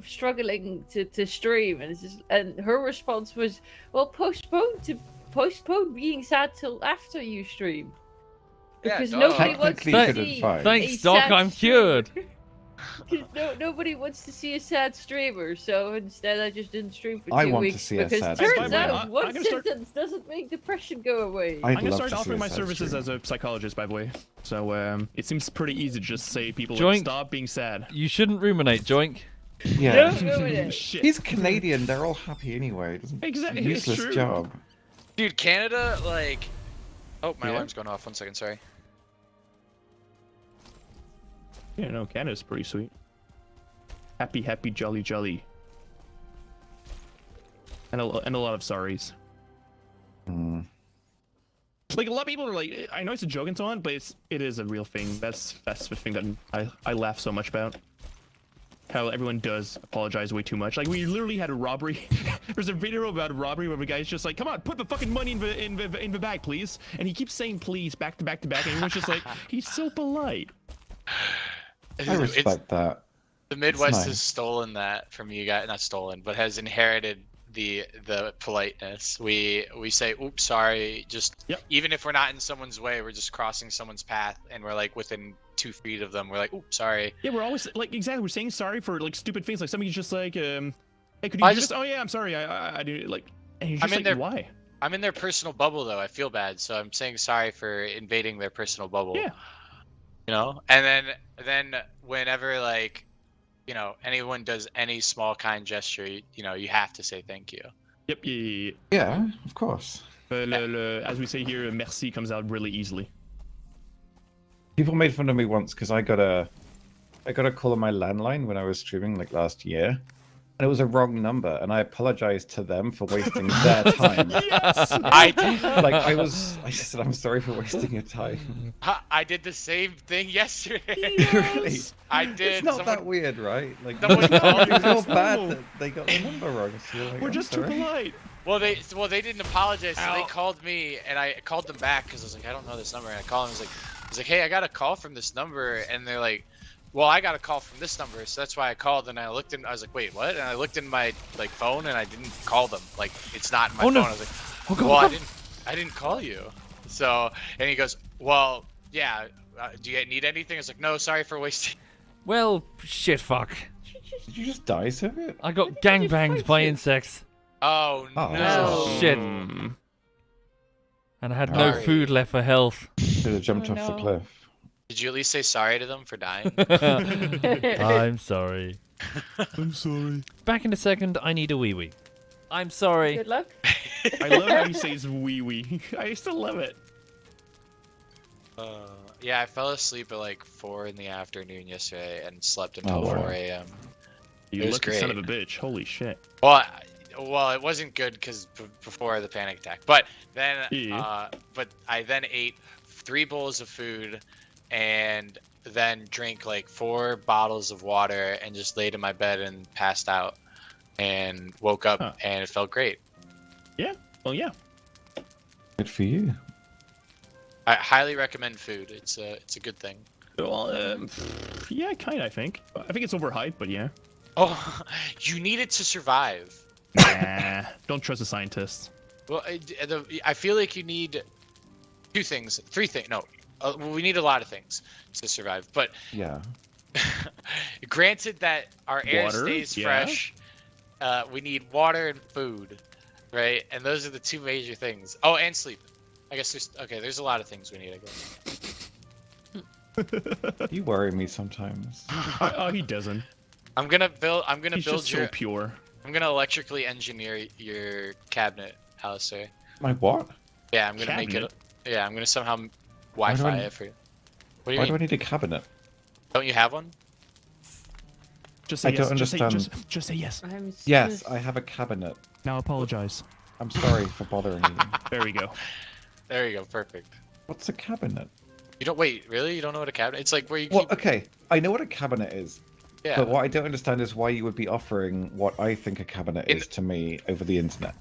struggling to stream, and and her response was, well, postpone being sad till after you stream, Yeah, because duh. nobody wants to Technically good see. advice. Thanks, a Doc. sad I'm streamer. cured. 'Cause nobody wants to see a sad streamer, so instead I just didn't stream for 2 I want to weeks see a because sad turns streamer. out I'm one gonna start- sentence doesn't make depression go away. I'd I'm gonna love start to see offering a my sad services streamer. as a psychologist, by the way. So it seems pretty easy to just say people Joink. like, stop being sad. You shouldn't ruminate, Joink. Yeah. Don't ruin it. Shit. He's Canadian. They're all happy anyway. It doesn't. Exactly, It's a it's useless true. job. Dude, Canada, like. Oh, my Yeah? alarm's going off. 1 second, sorry. Yeah, no, Canada's pretty sweet. Happy, happy, jolly, jolly. And a lot of sorries. Hmm. Like a lot of people are like, I know it's a joke and so on, but it is a real thing. That's the thing that I laugh so much about. How everyone does apologize way too much. Like we literally had a robbery. There's a video about a robbery where the guy's just like, "Come on, put the fucking money in the bag, please." And he keeps saying "please" back to back to back, and everyone's just like, "He's so polite." I respect that. The Midwest nice. has stolen that from you guys. Not stolen, but has inherited the politeness. We say, "Oops, sorry." Just Yep. even if we're not in someone's way, we're just crossing someone's path, and we're like within 2 feet of them. We're like, "Oops, sorry." Yeah, we're always like exactly. We're saying sorry for like stupid things. Like somebody's just like, "Hey, could you I do just- this?" "Oh yeah, I'm sorry. I do." Like, and you're I'm just in like, there- "Why?" I'm in their personal bubble though. I feel bad, so I'm saying sorry for invading their personal bubble. Yeah. You know, and then whenever like, you know, anyone does any small kind gesture, you know, you have to say thank you. Yep. Yeah. Yeah, of course. As we say here, merci comes out really easily. People made fun of me once because I got a call on my landline when I was streaming like last year, and it was a wrong number, and I apologized to them for wasting their time. Yes. I did, I said I'm sorry for wasting your time. I did the same thing yesterday. Really? I did. It's not Someone- that weird, right? Like Someone called you me. feel It's bad normal. that they got the number wrong. So you're like, We're I'm just too sorry. polite. Well, they didn't apologize. So they Ow. called me, and I called them back because I was like, I don't know this number. And I called them. I was like, hey, I got a call from this number, and they're like, well, I got a call from this number, so that's why I called. And I looked in. I was like, wait, what? And I looked in my like phone, and I didn't call them. Like, it's not in my Oh, phone. no. I was like, Oh, God, well, God. I didn't call you. So, and he goes, well, yeah. Do you need anything? I was like, no, sorry for wasting. Well, shit, fuck. Did you just die, Soviet? I got When did you gangbanged fight by you? insects, Oh Oh, no. shit. Mm. and I had no Sorry. food left for health. Should have jumped Oh, off the no. cliff. Did you at least say sorry to them for dying? I'm sorry. I'm sorry. Back in a second, I need a wee wee. I'm sorry. Good luck. I love how he says wee wee. I still love it. Yeah, I fell asleep at like 4 in the afternoon yesterday and slept until Oh, wow. 4 a.m. You It was lucky son of great. a bitch. Holy shit. Well, it wasn't good because before the panic attack. But then, Yeah. but I then ate 3 bowls of food, and then drank like 4 bottles of water, and just laid in my bed and passed out, and woke up, Huh. and it felt great. Well, yeah. Good for you. I highly recommend food. It's a good thing. Well, yeah, kind of. I think it's overhyped, but yeah. Oh, you need it to survive. Nah, don't trust the scientists. Well, I feel like you need 2 things, 3 things. No, we need a lot of things to survive. But Yeah. granted that our air Water, stays yeah. fresh, we need water and food, right? And those are the 2 major things. Oh, and sleep. I guess there's a lot of things we need, I guess. You worry me sometimes. Oh, he doesn't. I'm gonna He's build just your so pure. I'm gonna electrically engineer your cabinet, Alistair. My what? Yeah, I'm gonna make Cabinet? it. Yeah, I'm gonna somehow Wi-Fi it for you. What do you Why mean? do I need a cabinet? Don't you have one? Just say I yes. don't understand. Just say yes. Yes, I have a cabinet. Now apologize. I'm sorry for bothering you. There we go. There you go. Perfect. What's a cabinet? You don't wait. Really? You don't know what a cabinet? It's like where you Well, keep. okay, I know what a cabinet is, Yeah. but what I don't understand is why you would be offering what I think a cabinet is to me over the internet.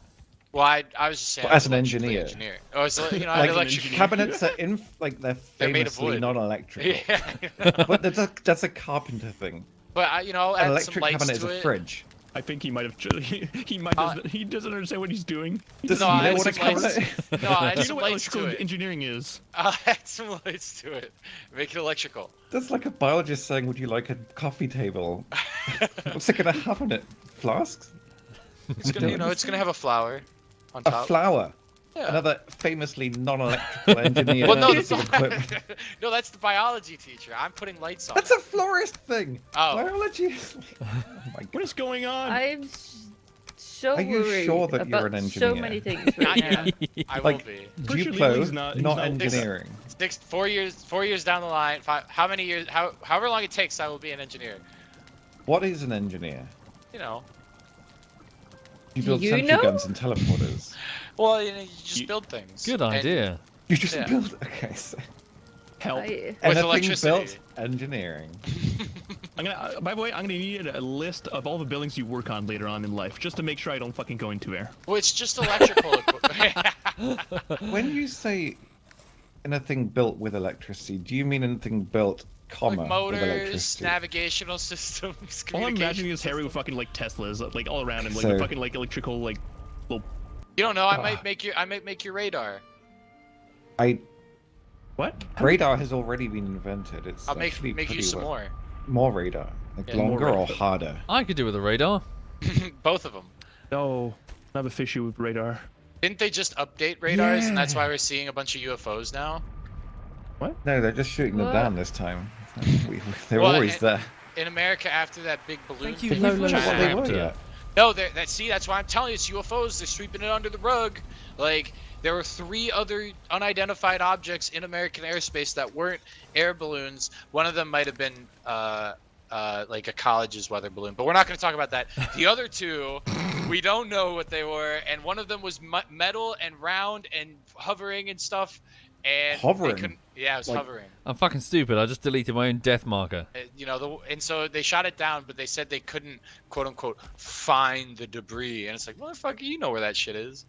Well, I was just saying. Well, as I'm an electrically engineer. Oh, it's I'm Like electrical. cabinets are they're They're made of famously wood. non-electrical. Yeah. But that's a carpenter thing. But I'll An add some electric lights cabinet is to a it. fridge. I think he might have. He doesn't understand what he's doing. Does No, he I know had what a some lights. cabinet is? No, I'll add Do you know some what lights to electrical it. engineering is? I'll add some lights to it. Make it electrical. That's like a biologist saying, "Would you like a coffee table?" What's it gonna have on it? Flasks? It's gonna, it's gonna have a flower on A top. flower. Yeah. Another famously non-electrical engineer Well, no, piece of equipment. no, that's the biology teacher. I'm putting lights on. That's a florist thing. Oh. Biology. is- Oh my What god. is going on? I'm so Are you worried sure that you're about an so engineer? many things Not right now. yet. I will Like- be. Pretty sure Duplo, Leland's not- he's not not- engineering. 4 years down the line. How many years? However long it takes, I will be an engineer. What is an engineer? You know. You build You sentry know? guns and teleporters. Well, you just build things. Good And idea. You just Yeah. build. Okay. So Help. With anything electricity. built engineering. I'm gonna. By the way, I'm gonna need a list of all the buildings you work on later on in life, just to make sure I don't fucking go into air. Well, it's just electrical equipment. When you say anything built with electricity, do you mean anything built, comma, Like motors, with electricity? navigational systems, All I'm imagining communication is Harry with systems. fucking like Teslas, like all around him, like So- the fucking like electrical like little. You don't know. I might make your radar. What? Radar has already been invented. It's I'll make actually you pretty some well. more. More radar. Like Yeah, more longer or radar. harder? I could do with a radar. Both of them. No, I have a fishy with radar. Didn't they just update radars, and that's why we're seeing a bunch of UFOs now? No, they're just shooting them What? down this time. They're Well, always there. In America, after that big balloon Thank you, thing Low from Low China What they Raptor. were yet. No, that's why I'm telling you, it's UFOs. They're sweeping it under the rug. Like, there were 3 other unidentified objects in American airspace that weren't air balloons. One of them might have been like a college's weather balloon, but we're not going to talk about that. The other 2, we don't know what they were, and one of them was metal and round and hovering and stuff. And they Hovering? couldn't- Yeah, it was Like- hovering. I'm fucking stupid. I just deleted my own death marker. And so they shot it down, but they said they couldn't, quote unquote, find the debris. And it's like, motherfucker, you know where that shit is.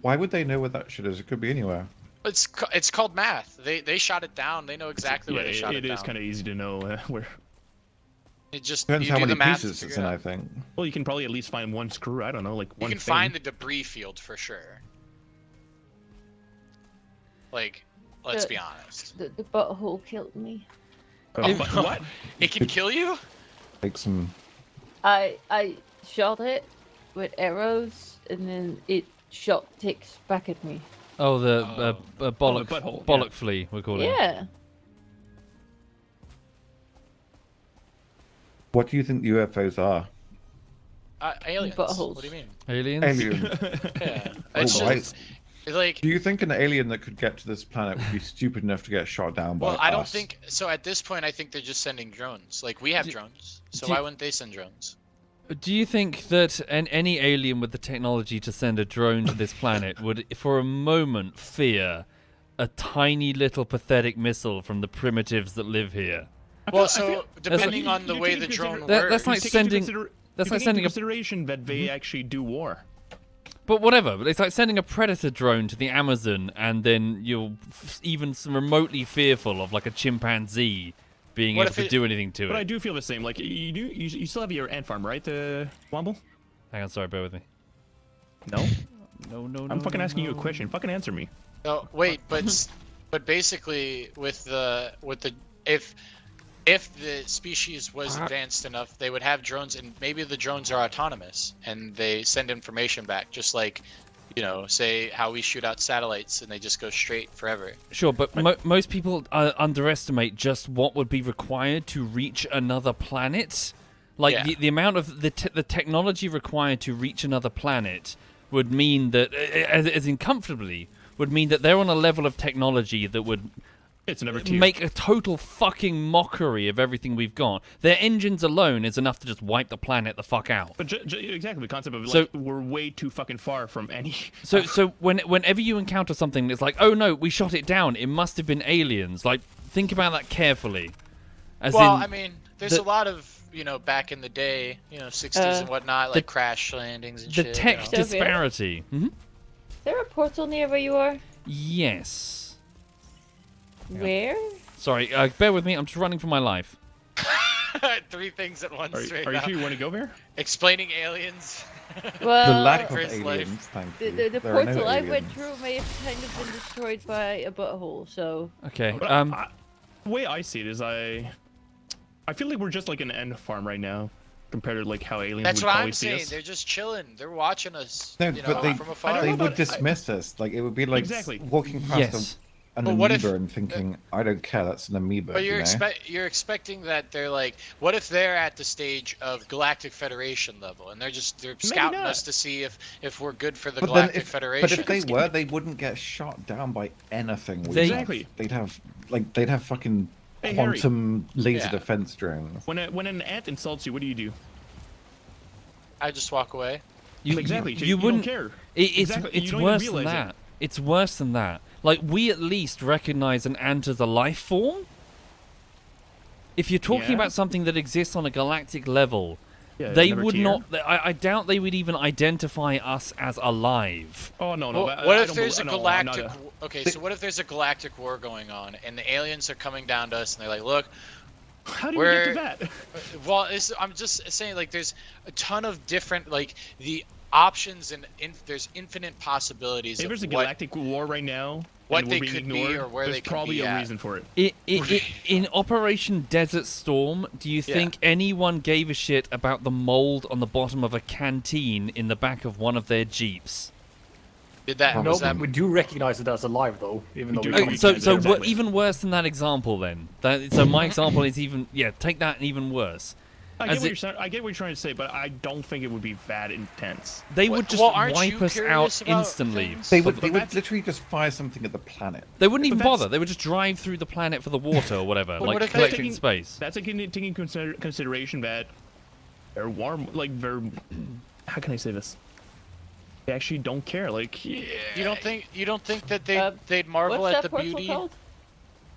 Why would they know where that shit is? It could be anywhere. It's called math. They shot it down. They know exactly Yeah, where they shot it it down. is kind of easy to know where. It just Depends you how do many the math to pieces it's figure in, it I out. think. Well, you can probably at least find one screw. I don't know, like You one. can thing. find the debris field for sure. Like, let's be honest. The butthole killed me. Oh, but what? It can kill you? Like some. I shot it with arrows, and then it shot ticks back at me. Oh, the bollock, butthole, bollock yeah. flea, we're calling it. Yeah. What do you think UFOs are? Aliens. Buttholes. What do you mean? Aliens? Alien. Yeah. Oh, It's right. just it's like. Do you think an alien that could get to this planet would be stupid enough to get shot down by Well, I don't us? think so. At this point, I think they're just sending drones. Like we have Do- drones, so do- why wouldn't they send drones? Do you think that any alien with the technology to send a drone to this planet would, for a moment, fear a tiny little pathetic missile from the primitives that live here? Well, so depending like- on the You way take the into drone consider- That- that's works. like You take into sending- consider- that's you like take sending into a- consideration that they actually do war. But whatever, but it's like sending a predator drone to the Amazon, and then you're even remotely fearful of like a chimpanzee being What able if to it- do anything to But I it. do feel the same. Like you still have your ant farm, right, Womble? Hang on, sorry, bear with me. No. No. I'm fucking asking you a question. Fucking answer me. No, wait, but basically with the if the species was advanced enough, they would have drones, and maybe the drones are autonomous and they send information back, just like, say how we shoot out satellites and they just go straight forever. Sure, but most people underestimate just what would be required to reach another planet. Like Yeah. the amount of the technology required to reach another planet would mean that, as in comfortably, would mean that they're on a level of technology that would It's another tier. make a total fucking mockery of everything we've got. Their engines alone is enough to just wipe the planet the fuck out. But exactly the concept of So- like we're way too fucking far from any. So whenever you encounter something that's like, oh no, we shot it down, it must have been aliens. Like, think about that carefully. As Well, in, I mean, there's the- a lot of, back in the day, 60s and whatnot, like crash landings and the shit. tech you know. disparity. Is there a portal near where you are? Yes. Where? Sorry, bear with me. I'm just running for my life. 3 things at once Are right you now. sure you want to go there? Explaining aliens. Well, The lack of Chris, aliens, life. thank the, you. the, the There are no portal I went aliens. through may have kind of been destroyed by a butthole, so... Okay. But the way I see it is I feel like we're just like an end farm right now compared to like how aliens That's would what probably I'm see saying. us. They're just chilling. They're watching us. No, you know, but they, from afar. they know would about- dismiss us. Like, it would be like Exactly. walking past Yes. an But what if- amoeba and thinking, I don't care, that's an amoeba. But you're you know? you're expecting that they're like, what if they're at the stage of Galactic Federation level, and they're scouting not. us to see if we're good for the But then Galactic if, Federation. but if they were, they wouldn't get shot down by anything. we They- have. Exactly. They'd have fucking Hey, Harry. quantum laser Yeah. defense drones. When an ant insults you, what do? I just walk away. Exactly. You You wouldn't. don't care. It's Exactly, you it's don't even worse than realize it. that. It's worse than that. Like, we at least recognize an ant as a life form. If you're talking Yeah. about something that exists on a galactic level, Yeah, they another would tier. not. I doubt they would even identify us as alive. Oh no, no. Well, I- what I if don't there's a bel- no, I'm not galactic? Okay, so what if there's a galactic war going on, and the aliens are coming down to us, and they're like, "Look, How do you get to that? well, I'm just saying, like, there's a ton of different, like, the options, and there's infinite possibilities If of there's a what galactic war right now, what and they we're being could be ignored, or where there's they could probably be a at. reason for it. In Operation Desert Storm, do you Yeah. think anyone gave a shit about the mold on the bottom of a canteen in the back of one of their jeeps? Did that? No, Was that? we do recognize it as alive, though, even though do we Okay, can't Okay, so see so it. what, even worse than that example then. So my example is even take that and even worse. I As get, it- I get what you're trying to say, but I don't think it would be that intense. They Well- would just well, aren't wipe you us out curious about instantly. things? They would But they would that's- literally just fire something at the planet. They wouldn't even But that's- bother. They would just drive through the planet for the water or whatever, But like what if collecting taking- space. That's like taking consideration that they're warm, like they're. How can I say this? They actually don't care. Like, yeah. You don't think that Uh, they'd marvel What's at that the portal beauty? called?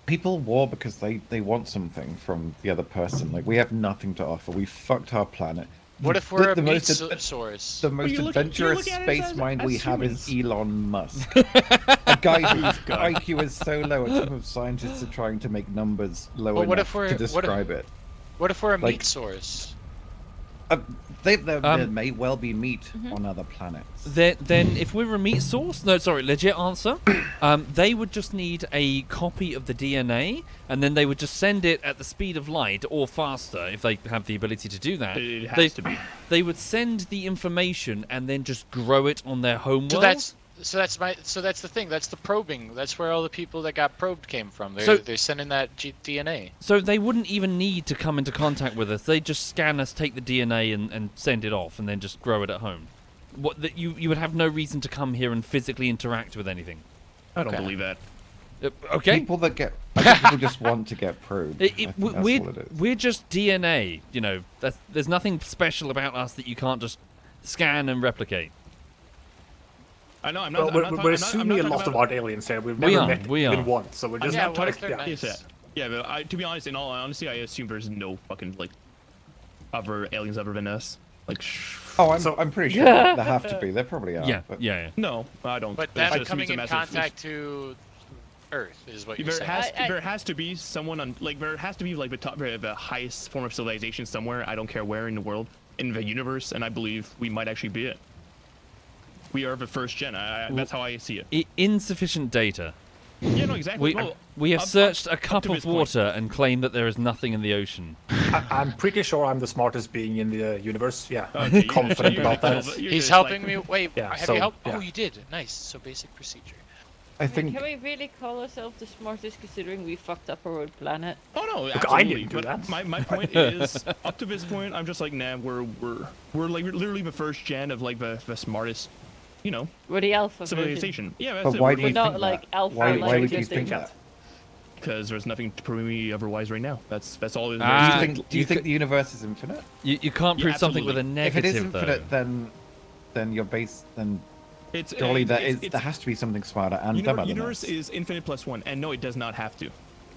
People war because they want something from the other person. Like, we have nothing to offer. We fucked our planet. What if we're a the meat most source? the most you look- adventurous you look at it space as- mind as we have humans. is Elon Musk. A guy whose IQ is so low, a team of scientists are trying to make numbers low But what enough if we're- to what if- describe it. What if we're a like- meat source? There may well be meat Mm-hmm. on other planets. Then, if we're a meat source, no, sorry, legit answer. They would just need a copy of the DNA, and then they would just send it at the speed of light or faster if they have the ability to do that. It has they, to be. They would send the information and then just grow it on their home So world. that's the thing. That's the probing. That's where all the people that got probed came from. So- They're sending that DNA. So they wouldn't even need to come into contact with us. They'd just scan us, take the DNA, and send it off, and then just grow it at home. That you would have no reason to come here and physically interact with anything. I don't Okay. believe that. Okay. People that get, I think people just want to get probed. I think that's we're, all it is. we're just DNA. You know, there's nothing special about us that you can't just scan and replicate. I know. I'm Well, not. we're, I'm not, we're I'm not- I'm assuming not a lot talking about aliens here. We've We never are, met we even are. once, so we're just Yeah, not what if trying they're to. Yes, yeah. Yeah, but to be honest, in all honesty, I assume there's no fucking like other aliens other than us. Like, Oh, So- I'm pretty sure there have to be. There probably are. Yeah, but yeah. no, I don't. But There's them just coming a in massive- contact to Earth is what you're There saying. has I- there has to be someone on like there has to be like the highest form of civilization somewhere. I don't care where in the world, in the universe, and I believe we might actually be it. We are the first gen. That's how I see it. Insufficient data. Yeah, no, exactly. We have up- searched a up to cup of this point. water and claimed that there is nothing in the ocean. I'm pretty sure I'm the smartest being in the universe. Yeah, Okay, you're- confident you're about the- that. you're He's just helping like- me. Wait, Yeah, have so, you helped? yeah. Oh, you did. Nice. So basic procedure. I think Can we really call ourselves the smartest considering we fucked up our own planet? Oh no, I absolutely. didn't do But that. my point is, up to this point, I'm just like, nah, we're like literally the first gen of like the smartest you know, We're the alpha version. civilization. Yeah, that's But it. why we're do you We're not think like that? alpha, Why like would you just think a- that? Because there's nothing to prove me otherwise right now. That's all. Do you Ah, think, you the universe is infinite? You can't Yeah, prove something with a absolutely. If it is negative, infinite, though. then your base, then It's surely it's- there has to be something smarter and dumber than universe this. is infinite plus one, and no, it does not have to.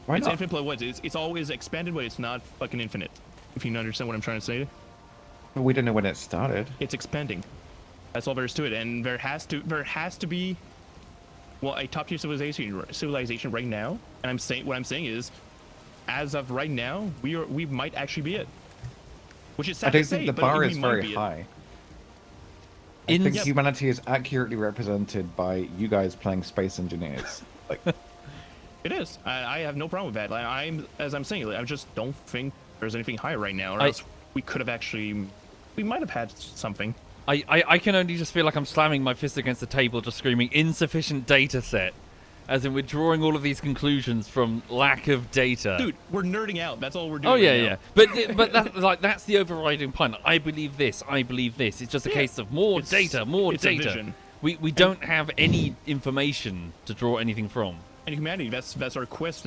Why It's not? infinite plus one. It's always expanded, but it's not fucking infinite. If you understand what I'm trying to say, But we don't know when it started. it's expanding. That's all there is to it, and there has to be, well, a top tier civilization right now. And what I'm saying is, as of right now, we might actually be it. Which is sad I don't to say, think the but bar we is might very be it. high. I In- think Yep. humanity is accurately represented by you guys playing space engineers. Like, It is. I have no problem with that. Like, as I'm saying, I just don't think there's anything higher right now, or else we could have actually, we might have had something. I can only just feel like I'm slamming my fist against the table, just screaming insufficient data set, as in we're drawing all of these conclusions from lack of data. Dude, we're nerding out. That's all we're doing. Oh yeah, right yeah. But that's the overriding point. I believe this. I believe this. It's just a Yeah. case of more It's- data, more it's a data. vision. We don't have any information to draw anything from. And humanity, that's our quest.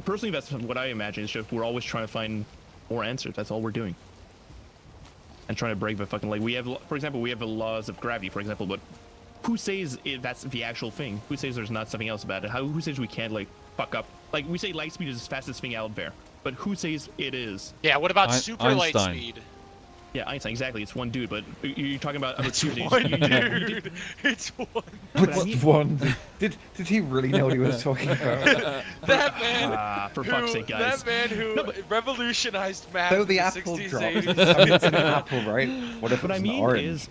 Personally, that's what I imagine. It's just we're always trying to find more answers. That's all we're doing. And trying to break the fucking, like, we have, for example, we have the laws of gravity, for example, but who says that's the actual thing? Who says there's not something else about it? Who says we can't, like, fuck up? Like, we say light speed is the fastest thing out there, but who says it is? Yeah, what about Ein- super light Einstein. speed? Yeah, Einstein, exactly. It's one dude, but you're talking about other It's two one dudes. dude. It's one. But I what's mean- one? Did he really know what he was talking about? That man. For fuck's sake, guys. That man who revolutionized math. So in the the apple 60s, dropped. 80s. I mean, it's an apple, right? What if What I it's an mean orange? is,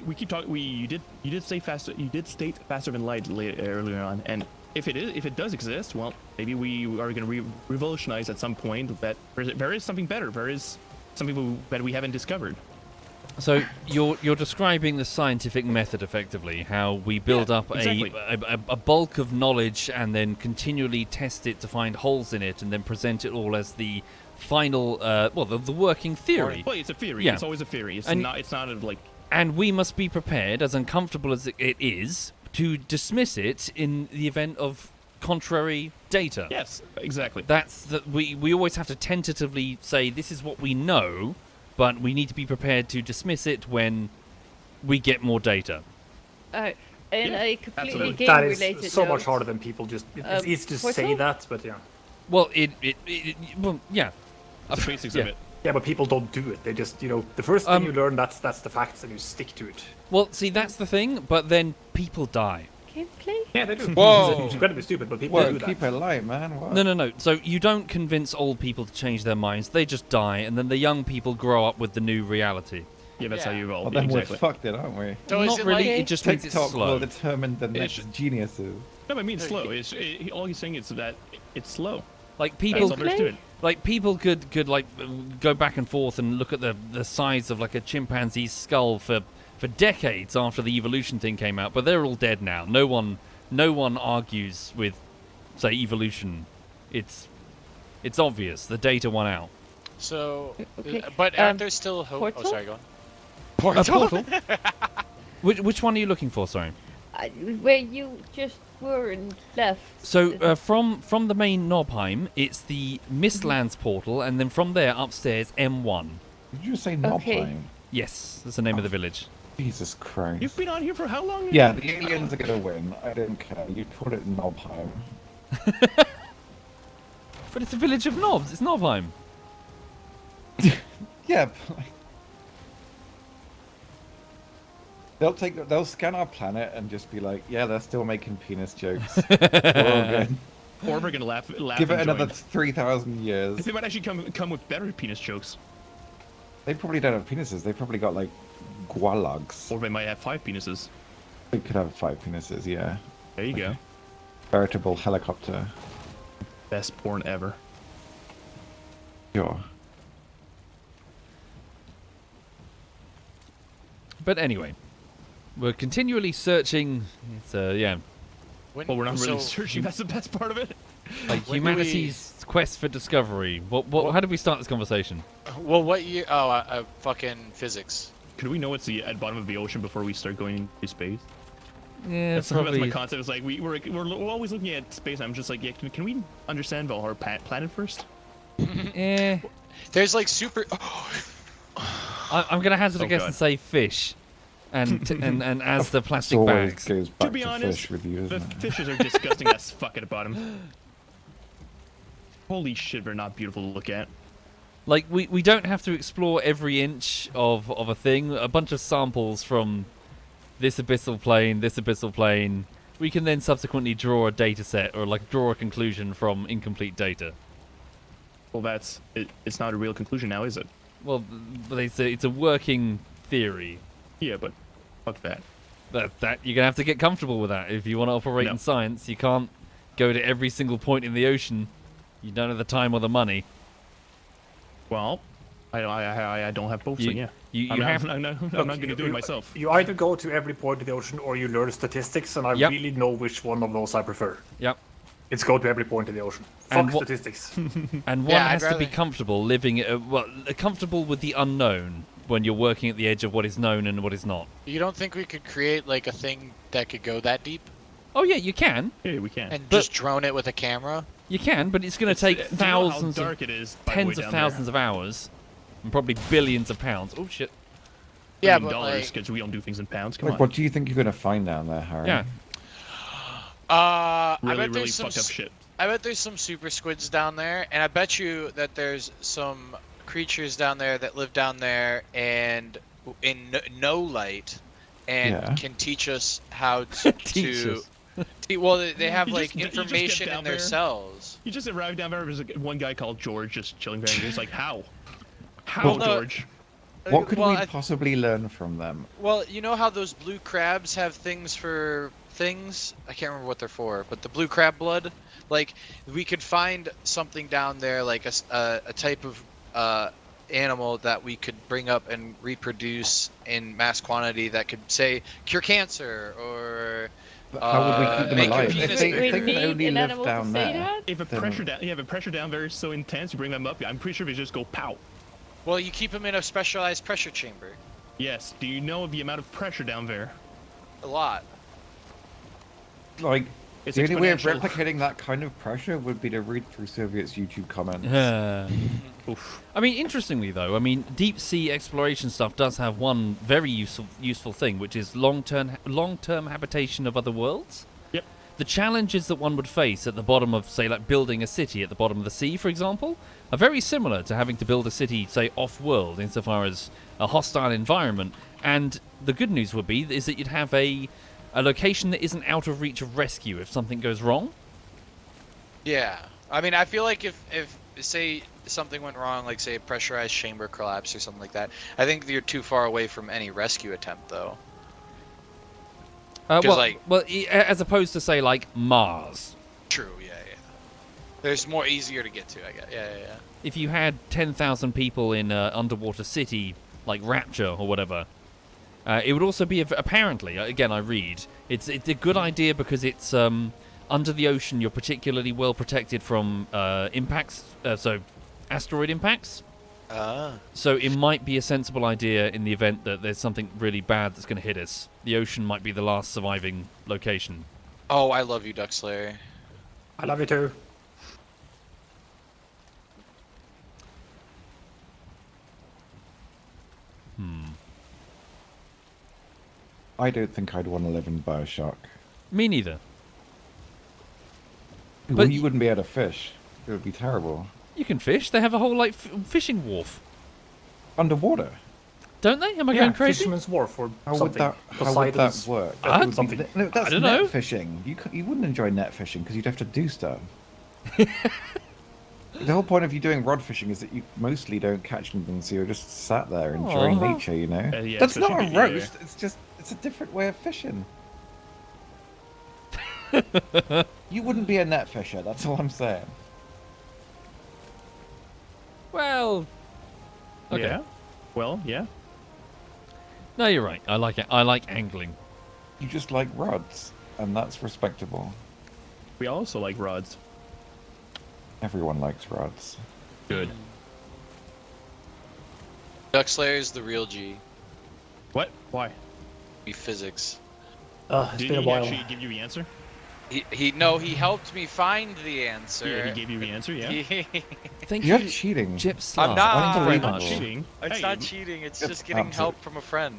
we keep talking. You did say faster. You did state faster than light earlier on, and if it does exist, well, maybe we are going to revolutionize at some point. That there is something better. There is something that we haven't discovered. So you're describing the scientific method effectively, how we build up exactly. a bulk of knowledge and then continually test it to find holes in it, and then present it all as the final, the working theory. Well, it's a theory. Yeah. It's always a theory. It's And- not. It's not like. And we must be prepared, as uncomfortable as it is, to dismiss it in the event of contrary data. Yes, exactly. We always have to tentatively say this is what we know, but we need to be prepared to dismiss it when we get more data. In Yeah, a completely absolutely. That game-related is so much note, harder than people just. It's easy to say Portal? that, but yeah. Well, well, yeah. The basics yeah. of it. Yeah, but people don't do it. They just, the first thing you learn, that's the facts, and you stick to it. Well, see, that's the thing, but then people die. gameplay. Yeah, they do. Whoa. It's incredibly stupid, but people Well, do that. keep it light, man. What? No. So you don't convince old people to change their minds. They just die, and then the young people grow up with the new reality. Yeah, that's how Yeah. you evolve. Well, then exactly. we're fucked, it, aren't we? So is Not it really. like It just makes it TikTok slow. will determine the next geniuses. No, I mean it's slow. All he's saying is that it's slow. Like That's people, all there is to it. like people could like go back and forth and look at the size of like a chimpanzee's skull for decades after the evolution thing came out, but they're all dead now. No one argues with, say, evolution. It's obvious. The data won out. so? Okay, But aren't there still hope? Portal? Oh, sorry, go on. Portal? Which one are you looking for? Sorry. Where you just were and left. So from the main Knobheim, it's the Mistlands portal, and then from there upstairs M1. Did you say Okay. Knobheim? Yes, that's the name of the village. Jesus Christ. You've been on here for how long? Yeah, the aliens are gonna win. I don't care. You put it in Knobheim. But it's a village of knobs. It's Knobheim. Yeah. But like, they'll scan our planet and just be like, yeah, they're still making penis jokes. We're all good. Or we're gonna laugh. Give it and another join. 3,000 years. They might actually come with better penis jokes, They probably don't have penises. They probably got like gualags. or they might have 5 penises. They could have 5 penises. Yeah. There you go. Veritable helicopter. Best porn ever. Sure. But anyway, we're continually searching. It's yeah, When, Well, we're not really so- searching. That's the best part of it. like When do humanity's quest for discovery. What? How did we start this conversation? Well, what year? Oh, fucking physics. Could we know what's at the bottom of the ocean before we start going into space? Yeah, That's my probably. concept. Is like we're always looking at space. I'm just like, yeah, can we understand our planet first? Eh, There's like super. I'm gonna hazard a Oh, guess God. and say fish, and as the This plastic always bags. goes To back be to honest, fish with you, the isn't it? fishes are disgusting as fuck at the bottom. Holy shit, they're not beautiful to look at. Like we don't have to explore every inch of a thing. A bunch of samples from this abyssal plane. We can then subsequently draw a data set or like draw a conclusion from incomplete data. Well, that's it. It's not a real conclusion now, is it? Well, but it's a working theory. Yeah, but fuck that. That you're gonna have to get comfortable with that if you want to operate No. in science. You can't go to every single point in the ocean. You don't have the time or the money. Well, I don't have both, so yeah. You I'm have. not going to do it myself. You either go to every point of the ocean or you learn statistics, and I Yep. really know which one of those I prefer. Yep. It's go to every point of the ocean. And Fuck statistics. And one Yeah, I'd has to be rather- comfortable living, comfortable with the unknown when you're working at the edge of what is known and what is not. You don't think we could create like a thing that could go that deep Oh yeah, you can. Yeah, we can. and just drone it with a camera? You can, but it's going to take Do you know how thousands, dark it is, by the way, tens of down thousands of hours, and probably billions of pounds. Oh shit. there? Yeah, I mean, but dollars, like, because we don't do things in pounds. Come Like, on. what do you think you're going to find down there, Harry? Yeah. I Really, bet really there's some. fucked up shit. I bet there's some super squids down there, and I bet you that there's some creatures down there that live down there and in no light, and Yeah. can teach us how to. Teach us. Well, they have You like just get information down in their there. cells. You just arrived down there. There's like one guy called George just chilling there, and he's like, "How? How, Well, no, George?" What could Well, we I- possibly learn from them? Well, you know how those blue crabs have things for things? I can't remember what they're for, but the blue crab blood, like we could find something down there, like a type of animal that we could bring up and reproduce in mass quantity that could say cure cancer or But how would we keep them make your alive? penis If they, bigger. if they We can need only an live animal to down say there, that? If the then- pressure down there is so intense, you bring them up. I'm pretty sure they just go pow. Well, you keep them in a specialized pressure chamber. Yes. Do you know the amount of pressure down there? A lot. like, It's the only way of exponential. replicating that kind of pressure would be to read through Soviet's YouTube comments. Oof. I mean, interestingly though, deep sea exploration stuff does have one very useful thing, which is long-term habitation of other worlds. Yep. The challenges that one would face at the bottom of, say, like building a city at the bottom of the sea, for example, are very similar to having to build a city, say, off-world, insofar as a hostile environment. And the good news would be is that you'd have a location that isn't out of reach of rescue if something goes wrong. Yeah. I mean, I feel like if say something went wrong, like say a pressurized chamber collapse or something like that, I think you're too far away from any rescue attempt, though. As opposed to, say, like Mars. True. Yeah. There's more easier to get to, I guess. Yeah. If you had 10,000 people in an underwater city like Rapture or whatever, it would also be apparently. Again, I read it's a good idea because it's under the ocean. You're particularly well protected from impacts, so asteroid impacts. So it might be a sensible idea in the event that there's something really bad that's going to hit us. The ocean might be the last surviving location. Oh, I love you, Duck Slayer. I love you too. I don't think I'd want to live in Bioshock. Me neither. Well, But you wouldn't be able to fish. It would be terrible. You can fish. They have a whole fishing wharf, Underwater. don't they? Am I Yeah, going crazy? Fisherman's Wharf or How would something. that? How would Poseidon's- that work? I- That would something. be, no, that's don't net know. fishing. You wouldn't enjoy net fishing because you'd have to do stuff. The whole point of you doing rod fishing is that you mostly don't catch anything, so you're just sat there enjoying Aw. nature. You know. Yeah, That's not a especially- yeah. roast. It's a different way of fishing. You wouldn't be a net fisher. That's all I'm saying. Well, okay. Yeah. Well, yeah. No, you're right. I like it. I like angling. You just like rods, and that's respectable. We also like rods. Everyone likes rods. Good. Duck Slayer's the real G. What? Why? Be physics. It's Did been a he while. actually give you the answer? He helped me find the answer. Yeah, he gave you the answer. Yeah. Thank You're you, cheating. Gyp I'm Slav. not. Thank you very I'm not much. cheating. It's Hey, not cheating. It's It's just getting absolute- help from a friend.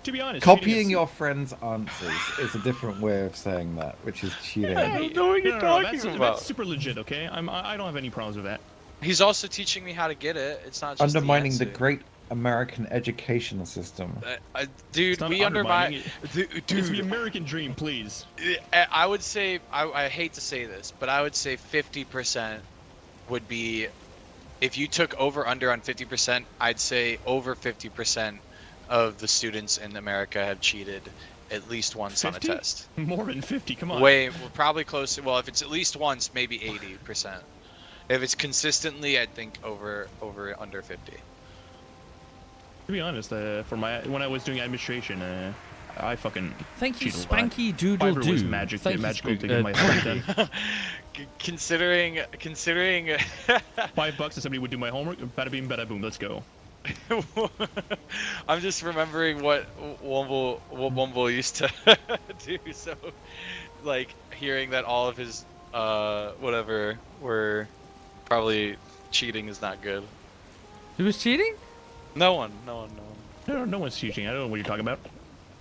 To be honest, Copying your friend's answers is a different way of saying that, which is cheating. I don't know what you're talking about. That's super legit. Okay, I don't have any problems with that. He's also teaching me how to get it. It's not just Undermining the answer. great American educational system. Dude, It's not we undermine. undermining It's the Dude, American dream, please. I would say I hate to say this, but I would say 50% would be if you took over under on 50%. I'd say over 50% of the students in America have cheated at least once 50? on a test. More than 50. Come on. We're probably close. Well, if it's at least once, maybe 80%. If it's consistently, I think over under 50. To be honest, when I was doing administration, I fucking Thank you, cheated a lot. Spanky Doodle Fiverr Doo. was magical Thank to you, get my stuff done. Considering $5 if somebody would do my homework. Bada bing, bada boom. Let's go. I'm just remembering what Womble used to do. So, like, hearing that all of his whatever were probably cheating is not good. Who was cheating? No one. No one's cheating. I don't know what you're talking about.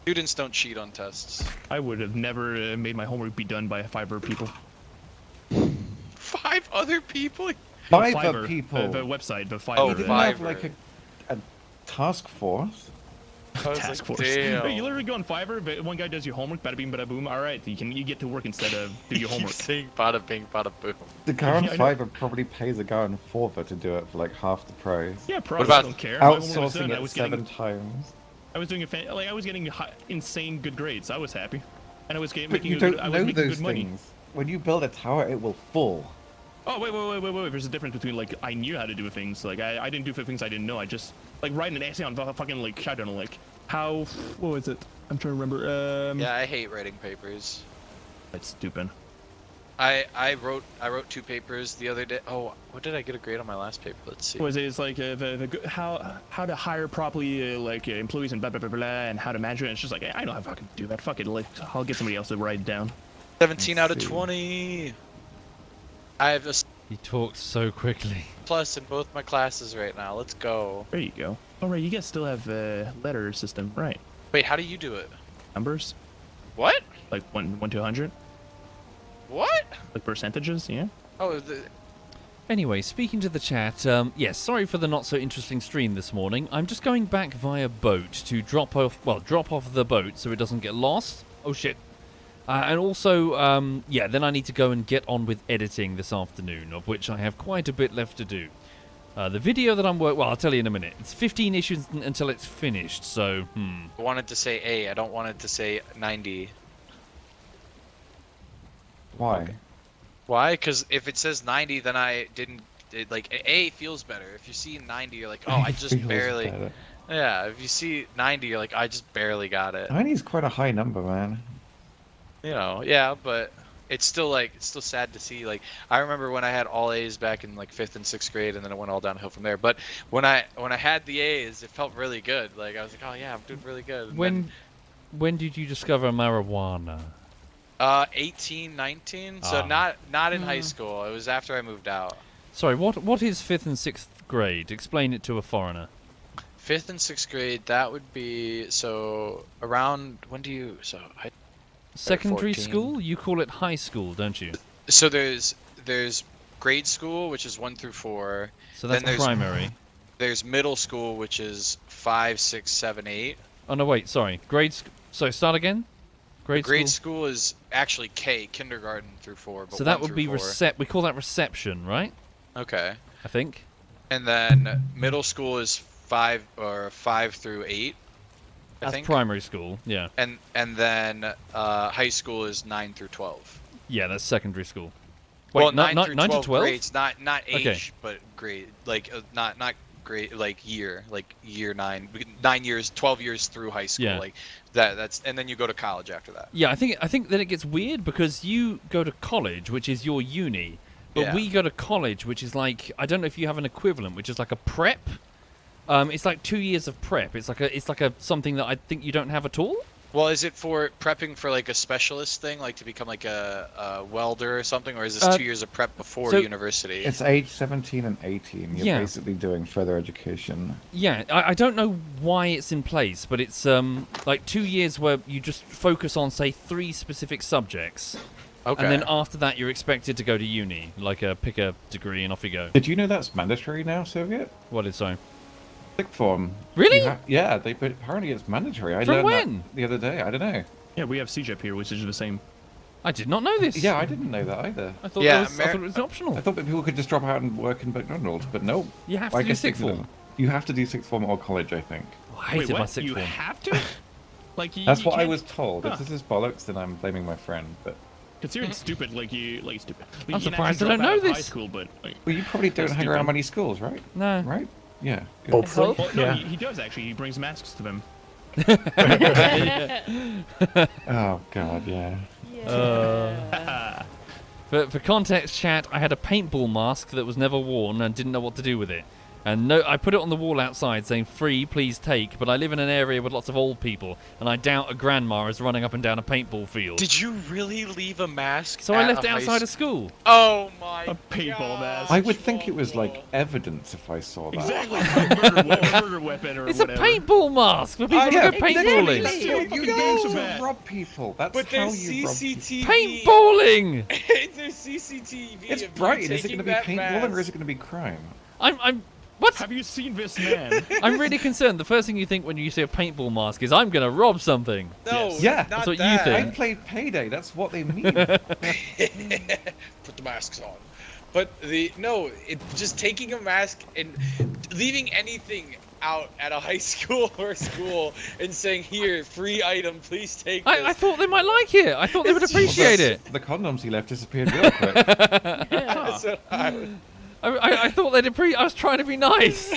Students don't cheat on tests. I would have never made my homework be done by Fiverr people. 5 other people? Fiverr people. The website, the Fiverr. Oh, You didn't Fiverr. have like a task force. I was Task like, force. damn. You literally go on Fiverr, but one guy does your homework, bada bing, bada boom. All right, you get to work instead of do your You're homework. saying bada bing, bada boom. The guy on Yeah, I know. Fiverr probably pays a guy on Fiverr to do it for like half the price. Yeah, probably. about I don't care. My homework was Outsourcing done. it 7 times. I was doing I was getting insane good grades. I was happy, and I was But making you a don't good, I was know making those good money. things. When you build a tower, it will fall. Oh wait! There's a difference between like I knew how to do things. Like I didn't do things I didn't know. I just like writing an essay on fucking like I don't know like how what was it? I'm trying to remember. Yeah, I hate writing papers. That's stupid. I wrote 2 papers the other day. Oh, what did I get a grade on my last paper? Let's see. What was it? It's like how to hire properly employees and blah blah blah blah and how to manage it. And it's just like I know how to fucking do that. Fuck it. Like I'll get somebody else to write it down. 17 out of see. 20. I have a He talks so quickly. plus in both my classes right now. Let's go. There you go. All right, you guys still have a letter system, right? Wait, how do you do it? Numbers What? like 1 to 100, What? like percentages. Yeah. Oh, Anyway, speaking to the chat, yes, sorry for the not so interesting stream this morning. I'm just going back via boat to drop off the boat so it doesn't get lost. Oh shit. And also, yeah, then I need to go and get on with editing this afternoon, of which I have quite a bit left to do. The video that well, I'll tell you in a minute. It's 15 issues until it's finished, so, I wanted to say A. I don't want it to say 90. Why? Why? Because if it says 90, then I didn't. Like, A feels better. If you see 90, you're like, oh, I just Feels barely. better. Yeah, if you see 90, you're like, I just barely got it. 90 is quite a high number, man. You know, yeah, but it's still sad to see. Like, I remember when I had all A's back in like 5th and 6th grade, and then it went all downhill from there. But when I had the A's, it felt really good. Like, I was like, oh yeah, I'm doing really good. And when did you discover marijuana? 18, 19, so not in high school. It was after I moved out. Sorry, what is 5th and 6th grade? Explain it to a foreigner. 5th and 6th grade, that would be so around Secondary 14. school? You call it high school, don't you? So there's grade school, which is 1 through 4. So that's Then there's- primary. There's middle school, which is 5, 6, 7, 8. Oh no, wait, sorry. So start again. Grade School is actually kindergarten through 4. But So that 1 would through be 4. we call that reception, right? Okay. I think. And then middle school is 5 through 8. I That's think. primary school. Yeah. And then high school is 9 through 12. Yeah, that's secondary school. Well, Wait, 9 through 9 to 12 12? grades, not age, Okay. but grade, like not grade, like year 9, 9 years, 12 years through high school, Yeah. like that's, and then you go to college after that. Yeah, I think that it gets weird because you go to college, which is your uni, but Yeah. we go to college, which is like, I don't know if you have an equivalent, which is like a prep. It's like 2 years of prep. It's like a something that I think you don't have at all. Well, is it for prepping for like a specialist thing, like to become like a welder or something, or is this 2 years of prep before university? It's age 17 and 18. You're Yeah. basically doing further education. Yeah, I don't know why it's in place, but it's like 2 years where you just focus on, say, 3 specific subjects. Okay. And then after that, you're expected to go to uni, like pick a degree and off you go. Did you know that's mandatory now, Soviet? What is so? Sixth form. Really? Yeah, but apparently it's mandatory. I From learned when? that the other day. I don't know. Yeah, we have CJEP here, which is the same. I did not know this. Yeah, I didn't know that either. I thought, Yeah, I thought it was optional. I thought that people could just drop out and work in McDonald's, but no. You have I to do guess sixth they form. don't. You have to do sixth form or college, I think. Oh, I hated Wait, my what? sixth You form. have to? Like you, That's you what I can't- was told. Huh. If this is bollocks, then I'm blaming my friend. But Considering stupid, like stupid. Like, I'm you can surprised actually I don't drop out know of high this. school, but like, well, you probably don't That's hang around stupid. many schools, right? No. Right? Yeah. Good. Hopefully. hope. well, no, Yeah. he does actually. He brings masks to them. Oh God, yeah. Yeah. For context, chat, I had a paintball mask that was never worn and didn't know what to do with it. And no, I put it on the wall outside saying, "Free, please take." But I live in an area with lots of old people, and I doubt a grandma is running up and down a paintball field. Did you really leave a mask? So I at left a it high outside s- of school. Oh my A paintball God. mask. I would think it was like evidence if I saw that. Exactly. murder weapon or It's whatever. a paintball mask for people who Yeah, go paintballing. That's You what fucking go games to are bad. rob people. That's But how there's you rob people. CCTV. Paintballing! There's CCTV. It's of you bright. Is it taking going to be that paintballing or mask. is it going to be crime? What? Have you seen this man? I'm really concerned. The first thing you think when you see a paintball mask is, I'm going to rob something. No, Yes. Yeah. not That's what you that. I think. played Payday. That's what they mean. Put the masks on. But just taking a mask and leaving anything out at a high school or school and saying, "Here, free item, please take this." I thought they might like it. I thought they would appreciate it. The condoms he left disappeared real quick. That's what I thought they'd appreciate. I was trying to be nice.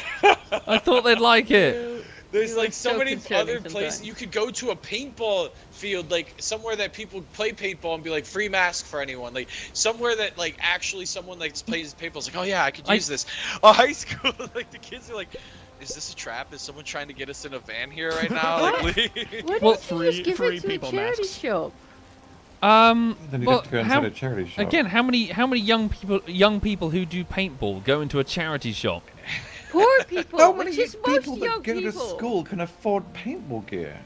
I thought they'd like it. There's You like are so so many concerning other places sometimes. you could go to a paintball field, like somewhere that people play paintball and be like free mask for anyone, like somewhere that like actually someone like plays paintball is like, oh yeah, I could use this. A high school, like the kids are like, is this a trap? Is someone trying to get us in a van here right now? Like, leave. Why Well, don't you just give free it to a people charity masks. shop? Then you Well, have to go inside a charity shop. again, how many young people who do paintball go into a charity shop? Poor people, How many which is most people young that go to people. school can afford paintball gear?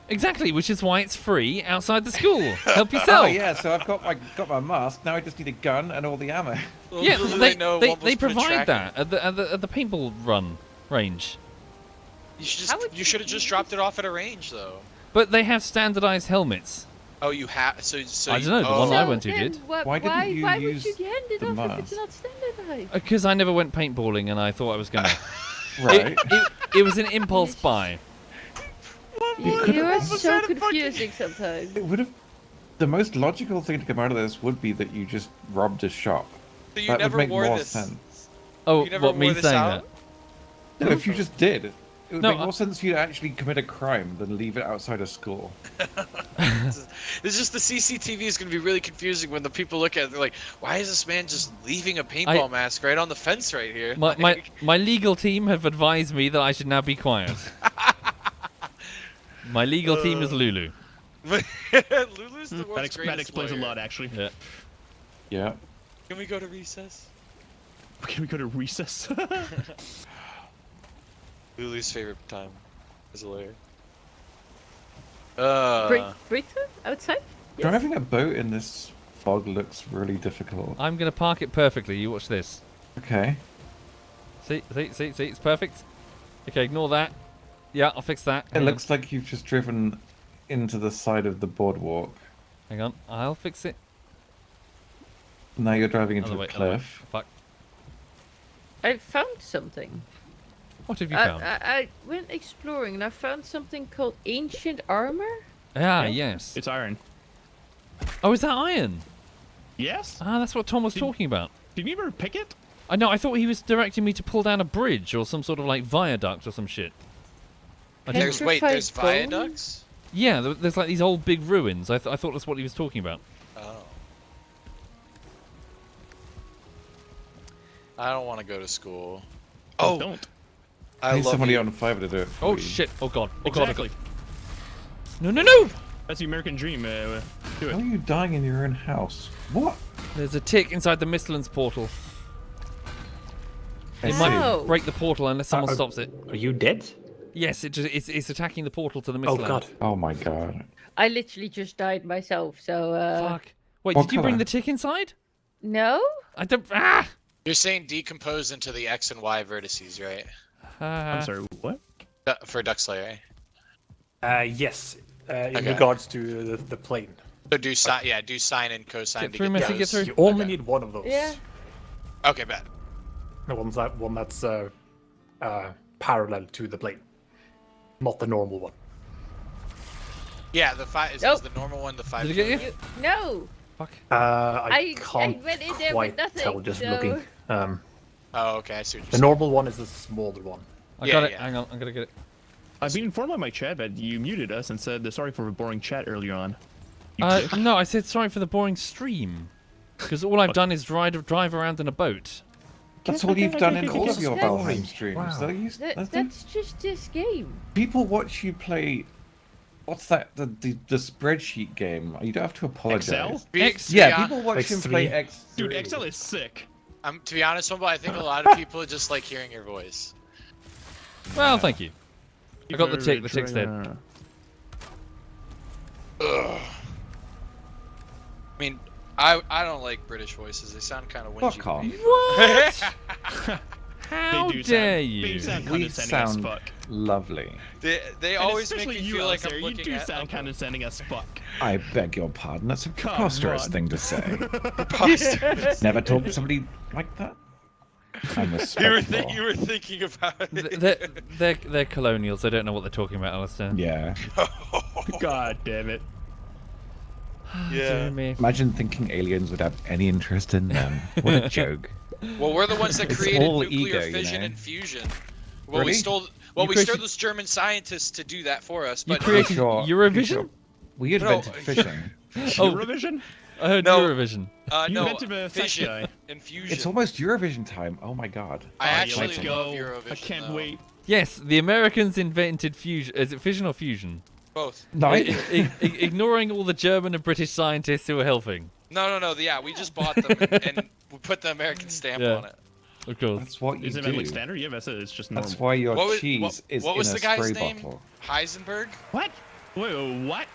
Exactly, which is why it's free outside the school. Help Oh yourself. yeah, so I've got my mask. Now I just need a gun and all the ammo. Yeah, Little do they know they, Womble's they put a provide track in. that at the paintball run range. How would You you should have just use dropped this? it off at a range though. But they have standardized helmets. Oh, you have so I you- don't know, the oh. one I So went to then did. Why didn't you why use would you hand it the off if it's mask? not standardized? Because I never went paintballing and I thought I was gonna. Right. It was an impulse buy. You are so confusing sometimes. It would have. The most logical thing to come out of this would be that you just robbed a shop. So you That would never make wore more this. sense. Oh, You never what me wore this saying out? that? No, if you just did, it would No, make more sense for you to actually commit a crime than leave it outside a school. It's just the CCTV is going to be really confusing when the people look at it. They're like, why is this man just leaving a paintball mask right on the fence right here? My legal team have advised me that I should now be quiet. My legal team is Lulu. Lulu's the That, world's that greatest explains a lawyer. lot, actually. Yeah. Yeah. Can we go to recess? Can we go to recess? Lulu's favorite time as a lawyer. Britain? Outside? Driving a boat in this fog looks really difficult. I'm gonna park it perfectly. You watch this. Okay. See, it's perfect. Okay, ignore that. Yeah, I'll fix that. It Hang on. looks like you've just driven into the side of the boardwalk. Hang on, I'll fix it. Now you're driving into Other a way, other way. cliff. Fuck. I found something. What have you found? I went exploring and I found something called ancient armor. Yes. It's iron. Oh, is that iron? Yes? Ah, that's what Tom was Did- talking about. Did you ever pick it? I know. I thought he was directing me to pull down a bridge or some sort of like viaduct or some shit. I didn't- There's Petrified bone? viaducts? Yeah, there's like these old big ruins. I thought that's what he was talking about. Oh. I don't want to go to school. Oh, Don't. I Need love somebody you. on Fiverr to do it for Oh you. shit! Oh god! Oh god! Exactly. No, no, no! That's the American dream. Do How are it. you dying in your own house? What? There's a tick inside the Mistlands portal. I It see. might break the portal unless someone stops it. Are you dead? Yes, it's attacking the portal to the Mistlands. Oh god. Oh my god. I literally just died myself, so Fuck. Wait, What did you bring colour? the tick inside? no. I don't. Ah! You're saying decompose into the X and Y vertices, right? I'm sorry. What? For Duck Slayer. Yes. In Okay. regards to the plane. So do sine, yeah, do sine and cosine Get to through, get Messi, those. get through. You only Okay. need one of those. Yeah. Okay, bad. The one that's parallel to the plane, not the normal one. Yeah, the five is Nope. the normal one. The 5. Did it get you? No. Fuck. I I can't went in there with quite nothing, tell just so- looking. Oh, okay, I see what you're The saying. normal one is the smaller one. I Yeah, got it. yeah. Hang on, I'm gonna get it. I've been informed by my chat that you muted us and said sorry for a boring chat earlier on. No, I said sorry for the boring stream. Because all I've done is drive around in a boat. That's all you've done in all of your That's- Valheim streams. Wow. That's That's just this game. people watch you play. What's that? The spreadsheet game. You don't have to apologize. Excel? Yeah, people watch him X3. play X. Dude, Excel is sick. To be honest, Humble, I think a lot of people just like hearing your voice. Well, thank you. I got the tick. The tick's dead. Ugh. I mean, I don't like British voices. They sound kind of whingy. Fuck off. What? How They do dare sound, you? They sound We condescending as sound fuck. lovely. they And always make especially me you, feel like Alistair, I'm you looking do at sound condescending as fuck. I beg your pardon. That's a Come preposterous on. thing to say. Preposterous. Never talk to somebody like that. I'm you respectful. were thinking about it. They're colonials. They don't know what they're talking about, Alistair. Yeah. God damn it. Yeah. Dear me. Imagine thinking aliens would have any interest in them. What a joke. Well, we're the ones that It's created all nuclear ego, you fission know? and fusion. Well, Really? we stole those German scientists to do that for us. You But created Sure, Eurovision? We invented fishing. Oh, Eurovision? I heard No. Eurovision. You no, invented a sex fission guy. and fusion. It's almost Eurovision time. Oh my god. I Oh, yeah, actually let's love go. Eurovision. I can't though. wait. Yes, the Americans invented fusion. Is it fission or fusion? Both. No, Ignoring all the German and British scientists who are helping. No. Yeah, we just bought them and we put the American stamp Yeah. on it. Of course. that's what you Is it do. like standard? Yeah, that's it. It's just normal. That's why your What was, cheese is what in was a the guy's spray name? bottle. Heisenberg? What? Wait, what?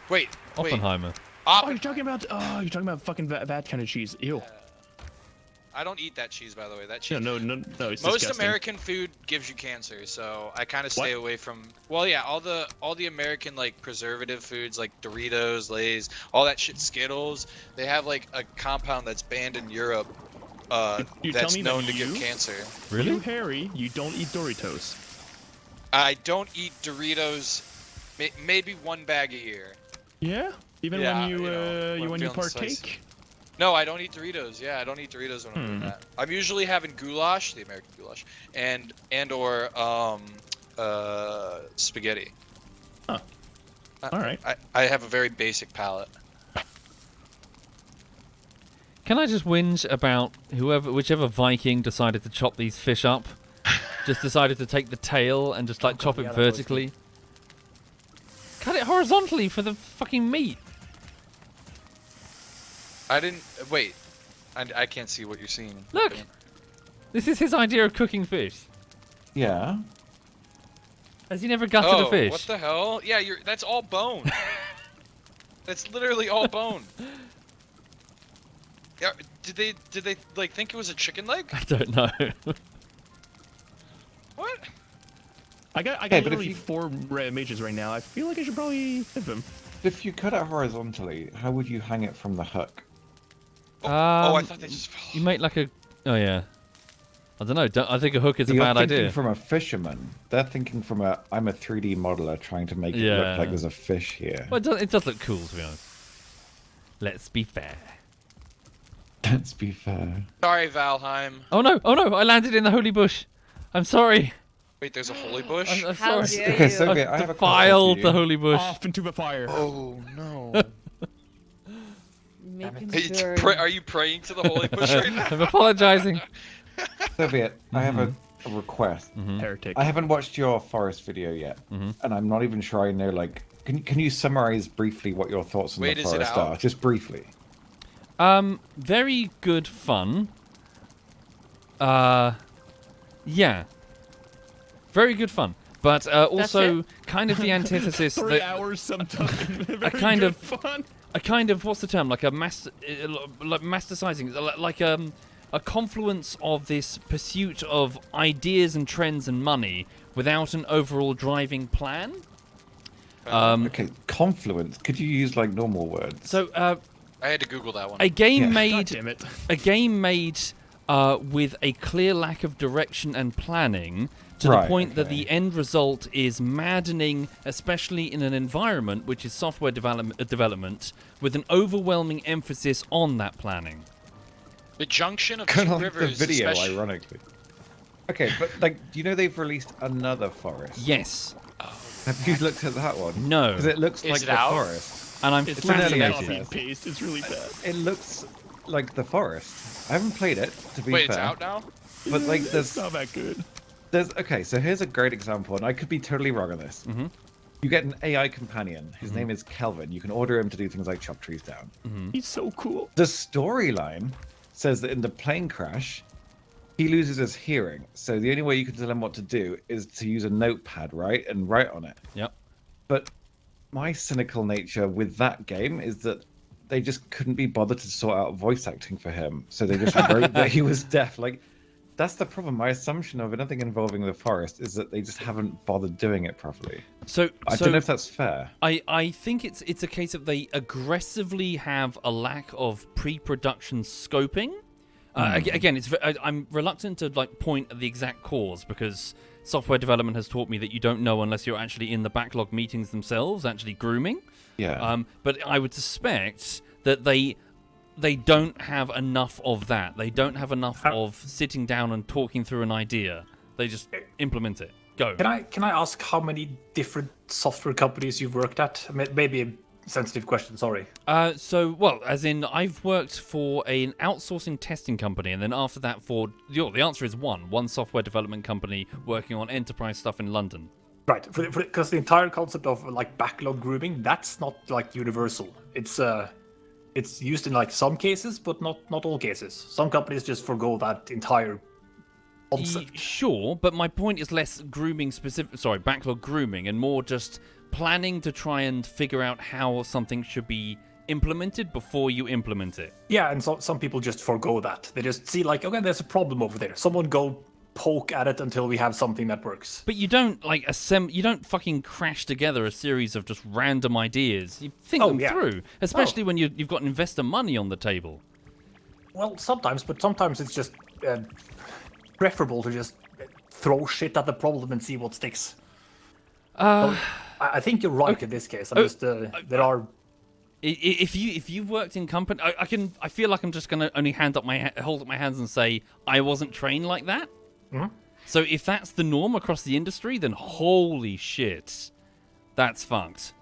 Wait. Oppenheimer. Oh, you're talking about fucking that kind of cheese. Ew. I don't eat that cheese, by the way. That cheese. No, it's Most disgusting. American food gives you cancer, so I kind of What? stay away from. Well, yeah, all the American like preservative foods like Doritos, Lay's, all that shit, Skittles. They have like a compound that's banned in Europe. You tell That's me known that to give you- cancer. Really? You, Harry, you don't eat Doritos. I don't eat Doritos. Maybe one bag a year. Yeah? Even Yeah, when you know, when when you feeling spicy. partake? No, I don't eat Doritos. Yeah, I don't eat Doritos when I'm doing that. I'm usually having goulash, the American goulash, and or spaghetti. Huh. All right. I have a very basic palate. Can I just whinge about whichever Viking decided to chop these fish up, just decided to take the tail and just like chop it yeah, that was vertically? Cut it horizontally for the fucking meat. I didn't wait. I can't see what you're seeing. Look, this is his idea of cooking fish. Yeah. Has he never gutted Oh, a fish? what the hell? Yeah, that's all bone. That's literally all bone. Yeah, did they like think it was a chicken leg? I don't know. What? I got but if literally you- 4 mages right now. I feel like I should probably hit them. If you cut it horizontally, how would you hang it from the hook? Oh, I Um, thought they just. You make like a. Oh yeah. I don't know. I think a hook is a You're bad thinking idea. from a fisherman. They're thinking from I'm a 3D modeler trying to make it Yeah. look like there's a fish here. Well, it does look cool, to be honest. Let's be fair. Let's be fair. Sorry, Valheim. Oh no! Oh no! I landed in the holy bush. I'm sorry. Wait, there's a holy bush. I'm How sorry. dare Okay, you? Soviet, I have a Defiled question the for you. holy bush. Off into the fire. Oh no. Make him Are you, burn. are you praying to the holy bush right now? I'm apologizing. Soviet, I have a request. Heretic. I haven't watched your forest video yet, and I'm not even sure I know, like, Can you summarize briefly what your thoughts on Wait, the is it forest out? are? Just briefly. Very good fun. Yeah. Very good fun. But also kind of the antithesis 3 that hours sometime. a kind of fun. A kind of what's the term? Like a like masticizing, like a confluence of this pursuit of ideas and trends and money without an overall driving plan. Okay, confluence. Could you use like normal words? So I had to Google that one. a game God made damn it. a game made with a clear lack of direction and planning to the Right, point that okay. the end result is maddening, especially in an environment which is software development with an overwhelming emphasis on that planning. The junction of Kind two of like the rivers, video, especially. ironically. Okay, but like, do you know they've released another forest? Yes. Have you looked at that one? No. Because it looks Is like it the out? forest. And I'm It's literally fascinated. copy fascinated. and paste. It's really bad. It looks like the forest. I haven't played it, to be Wait, fair. it's out now? But like, It's not that good. okay, so here's a great example, and I could be totally wrong on this. Mm-hmm. You get an AI companion. His name is Kelvin. You can order him to do things like chop trees down. He's so cool. The storyline says that in the plane crash, he loses his hearing. So the only way you can tell him what to do is to use a notepad, right, and write on it. Yep. But my cynical nature with that game is that they just couldn't be bothered to sort out voice acting for him. So they just wrote that he was deaf. Like, that's the problem. My assumption of anything involving the forest is that they just haven't bothered doing it properly. So I don't know if that's fair. I think it's a case of they aggressively have a lack of pre-production scoping. Again, I'm reluctant to like point at the exact cause because software development has taught me that you don't know unless you're actually in the backlog meetings themselves, actually grooming. Yeah. But I would suspect that they don't have enough of that. They don't have enough of sitting down and talking through an idea. They just implement it. Go. Can I ask how many different software companies you've worked at? Maybe a sensitive question. Sorry. Well, as in, I've worked for an outsourcing testing company, and then after that, the answer is one software development company working on enterprise stuff in London. Right, because the entire concept of like backlog grooming, that's not like universal. It's used in like some cases, but not all cases. Some companies just forgo that entire concept. Sure, but my point is less backlog grooming, and more just planning to try and figure out how something should be implemented before you implement it. Yeah, and some people just forgo that. They just see like, okay, there's a problem over there. Someone go poke at it until we have something that works. But you don't like you don't fucking crash together a series of just random ideas. You think them through, especially when you've got investor money on the table. Well, sometimes, but sometimes it's just preferable to just throw shit at the problem and see what sticks. I think you're right in this case. I'm just there are. If you've worked in company, I feel like I'm just gonna only hold up my hands and say I wasn't trained like that. Mm-hmm. So if that's the norm across the industry, then holy shit, that's fucked.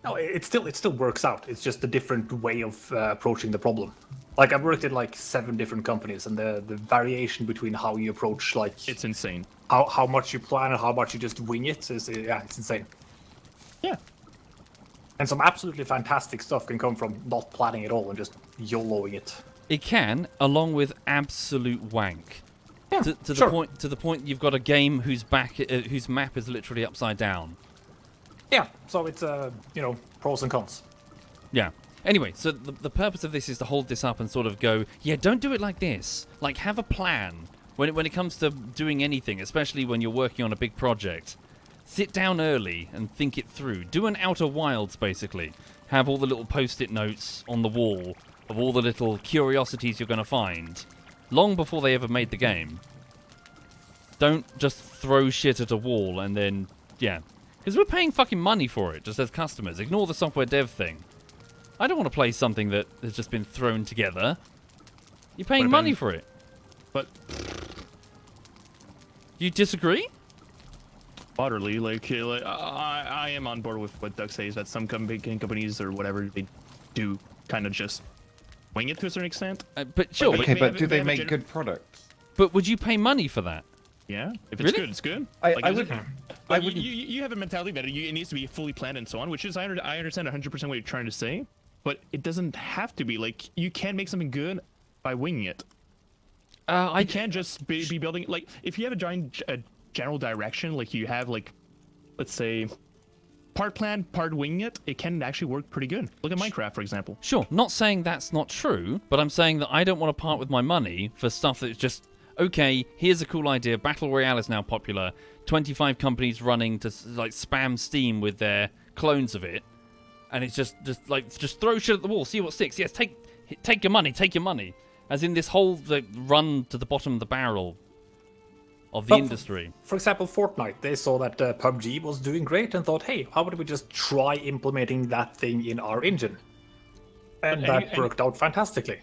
No, it still works out. It's just a different way of approaching the problem. Like I've worked in like 7 different companies, and the variation between how you approach like It's insane. how much you plan and how much you just wing it is it's insane. Yeah. And some absolutely fantastic stuff can come from not planning at all and just YOLOing it. It can, along with absolute wank. Yeah, To sure. the point you've got a game whose map is literally upside down. Yeah, so it's pros and cons. Yeah. Anyway, so the purpose of this is to hold this up and sort of go, yeah, don't do it like this. Like, have a plan when it comes to doing anything, especially when you're working on a big project. Sit down early and think it through. Do an Outer Wilds, basically. Have all the little post-it notes on the wall of all the little curiosities you're going to find, long before they ever made the game. Don't just throw shit at a wall and then, yeah. Because we're paying fucking money for it, just as customers. Ignore the software dev thing. I don't want to play something that has just been thrown together. You're paying money for it. But You disagree? utterly, I am on board with what Doug says that some big companies or whatever, they do kind of just wing it to a certain extent. But sure. But Okay, we but have- do we they have a make good products? But would you pay money for that? Yeah, if it's Really? good, it's good. I Like, would. like, I you, wouldn't. you have a mentality that it needs to be fully planned and so on, which is I understand 100% what you're trying to say, but it doesn't have to be. Like, you can make something good by winging it. I You can't just be building, like, if you have a general direction, like you have, like, let's say, part plan, part winging it, it can actually work pretty good. Look at Minecraft, for example. Sure, not saying that's not true, but I'm saying that I don't want to part with my money for stuff that's just, okay, here's a cool idea, Battle Royale is now popular, 25 companies running to like spam Steam with their clones of it, and it's just throw shit at the wall, see what sticks. Yes, take your money. As in this whole run to the bottom of the barrel of the industry. For example, Fortnite, they saw that PUBG was doing great and thought, hey, how about we just try implementing that thing in our engine? And that worked out fantastically.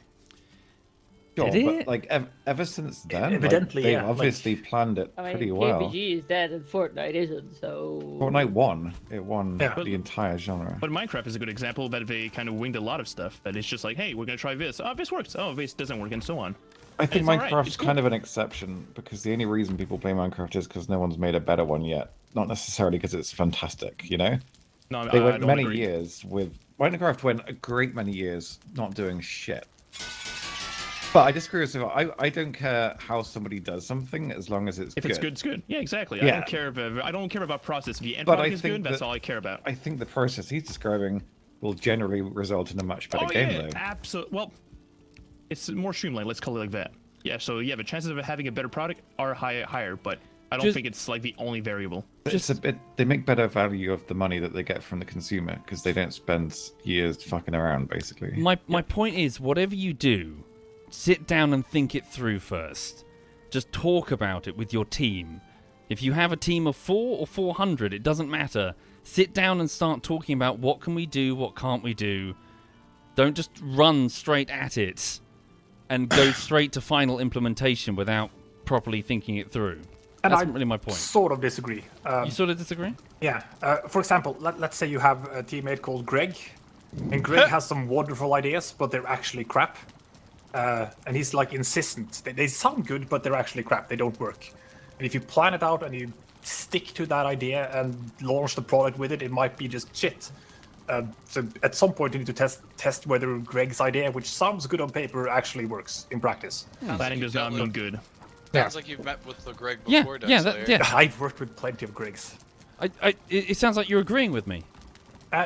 Sure, Did but it? like ever since then, Evidently, they've yeah, obviously planned it I mean, pretty well. PUBG is dead and Fortnite isn't, so... Fortnite won. It won Yeah. the entire genre. But Minecraft is a good example that they kind of winged a lot of stuff. That it's just like, hey, we're gonna try this. Oh, this works. Oh, this doesn't work, and so on. I think it's alright, Minecraft's it's cool. kind of an exception because the only reason people play Minecraft is because no one's made a better one yet. Not necessarily because it's fantastic, you know? No, They I went don't many agree. years with... Minecraft went a great many years not doing shit. But I disagree with you. I don't care how somebody does something as long as it's If good. it's good, it's good. Yeah, exactly. I Yeah. don't care I don't care about process. If the end But product I is think good, that's that- all I care about. I think the process he's describing will generally result in a much better game, yeah, though. absolutely. Well, it's more streamlined. Let's call it like that. Yeah. So yeah, the chances of having a better product are higher, but I don't Just- think it's like the only variable. It's a bit, they make better value of the money that they get from the consumer because they don't spend years fucking around, basically. My point is, whatever you do, sit down and think it through first. Just talk about it with your team. If you have a team of 4 or 400, it doesn't matter. Sit down and start talking about what can we do, what can't we do. Don't just run straight at it and go straight to final implementation without properly thinking it through. And That's I really my point. sort of disagree. You sort of disagree? Yeah. For example, let's say you have a teammate called Greg, and Greg has some wonderful ideas, but they're actually crap. And he's like insistent. They sound good, but they're actually crap. They don't work. And if you plan it out and you stick to that idea and launch the product with it, it might be just shit. So at some point you need to test whether Greg's idea, which sounds good on paper, actually works in practice. Planning does not mean good. Sounds like you've met with the Greg Yeah, before, yeah, Dexter. yeah. I've worked with plenty of Gregs. It sounds like you're agreeing with me.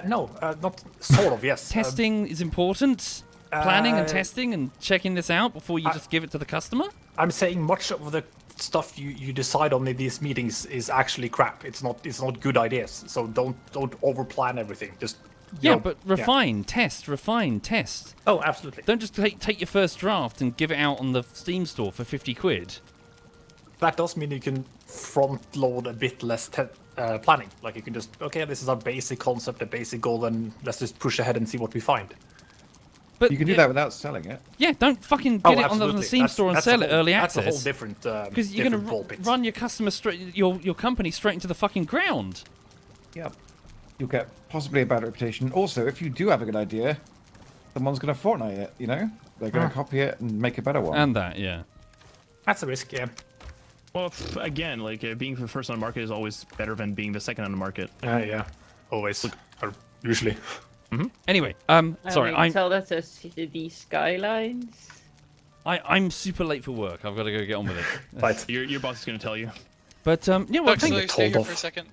No, not sort of, yes. Testing is important. Planning and uh, testing and checking this out before you just give it to the customer? I'm saying much of the stuff you decide on in these meetings is actually crap. It's not good ideas. So don't overplan everything. Just you Yeah, know, but yeah. refine, test. Oh, absolutely. Don't just take your first draft and give it out on the Steam store for 50 quid. That does mean you can front load a bit less planning. Like you can just, okay, this is our basic concept, a basic goal, and let's just push ahead and see what we find. But You can do that without selling it. Yeah, don't fucking get it on the absolutely. Steam store and That's sell a it whole- early That's a whole access. different Because you're different going ball pit. to run your customer your company straight into the fucking ground. Yeah. You'll get possibly a bad reputation. Also, if you do have a good idea, someone's going to Fortnite it, you know? They're going to copy it and make a better one. And that, yeah. That's a risk, yeah. Well, again, like being the first on the market is always better than being the second on the market. Yeah. Always. Or usually. Anyway, I sorry, mean, tell that to the skylines. I'm super late for work. I've got to go get on with it. Right. Your boss is going to tell you. But yeah, well, Dexter, thank, stay here told for a off. second.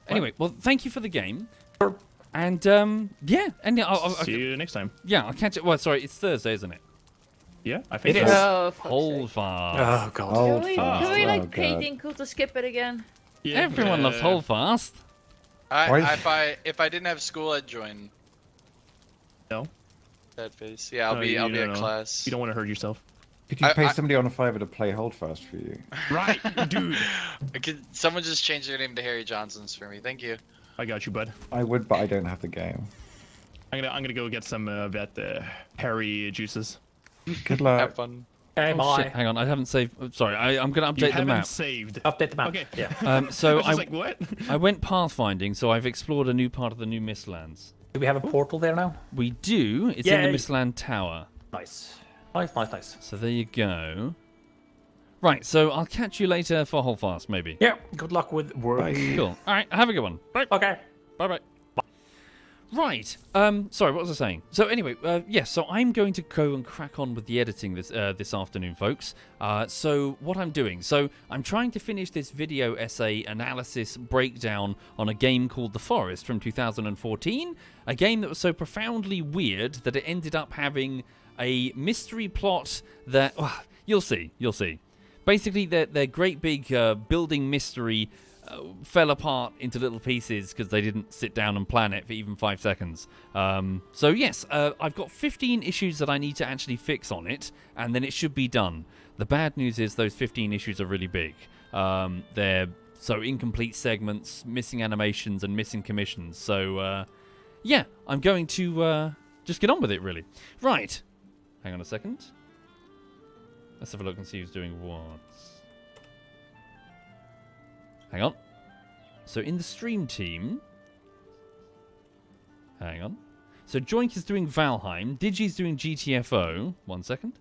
anyway, well, thank you for the game. Sure. And yeah, and yeah, See you next time. yeah, I'll catch it. Well, sorry, it's Thursday, isn't it? Yeah, I think It so. is. Oh, fuck's Hold sake. fast. Oh, God. Hold Can we, fast. can we Oh, like pay God. Dinkle to skip it again? Yeah, Everyone loves hold fast. Why- If I didn't have school, I'd join. No, That face. Yeah, I'll No, be you at don't know. class. you don't want to hurt yourself. Could you I- pay I- somebody on Fiverr to play Holdfast for you? Right, dude. Someone just change their name to Harry Johnson's for me. Thank you. I got you, bud. I would, but I don't have the game. I'm gonna go get some of that Harry juices. Good luck. Have fun. Hey, Oh, shit, bye. hang on, I haven't saved. Sorry, I'm going to You update the haven't map. saved. Update the map. Okay. Yeah. So I was like, what? I went pathfinding, so I've explored a new part of the new Mistlands. Do we have a portal there now? We do. It's in the Yay. Mistland Tower. Nice. Nice. So there you go. Right, so I'll catch you later for Holdfast, maybe. Yeah, good luck with work. Cool. All right, have a good one. Bye. Okay. Bye-bye. Right. Sorry, what was I saying? So anyway, yes. So I'm going to go and crack on with the editing this afternoon, folks. So what I'm doing, so I'm trying to finish this video essay analysis breakdown on a game called The Forest from 2014, a game that was so profoundly weird that it ended up having a mystery plot that you'll see. Basically, their great big building mystery fell apart into little pieces because they didn't sit down and plan it for even 5 seconds. So yes, I've got 15 issues that I need to actually fix on it, and then it should be done. The bad news is those 15 issues are really big. They're so incomplete segments, missing animations, and missing commissions. So yeah, I'm going to just get on with it, really. Right. Hang on a second. Let's have a look and see who's doing what. Hang on. So in the stream team... Hang on. So Joink is doing Valheim. Digi's doing GTFO. 1 second.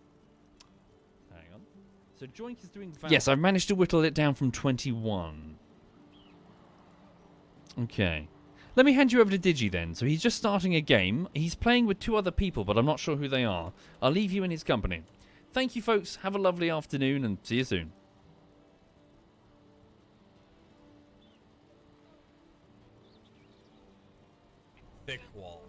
Hang on. So Joink is doing Valheim. Yes, I've managed to whittle it down from 21. Okay. Let me hand you over to Digi then. So he's just starting a game. He's playing with 2 other people, but I'm not sure who they are. I'll leave you in his company. Thank you, folks. Have a lovely afternoon, and see you soon. Thick wall.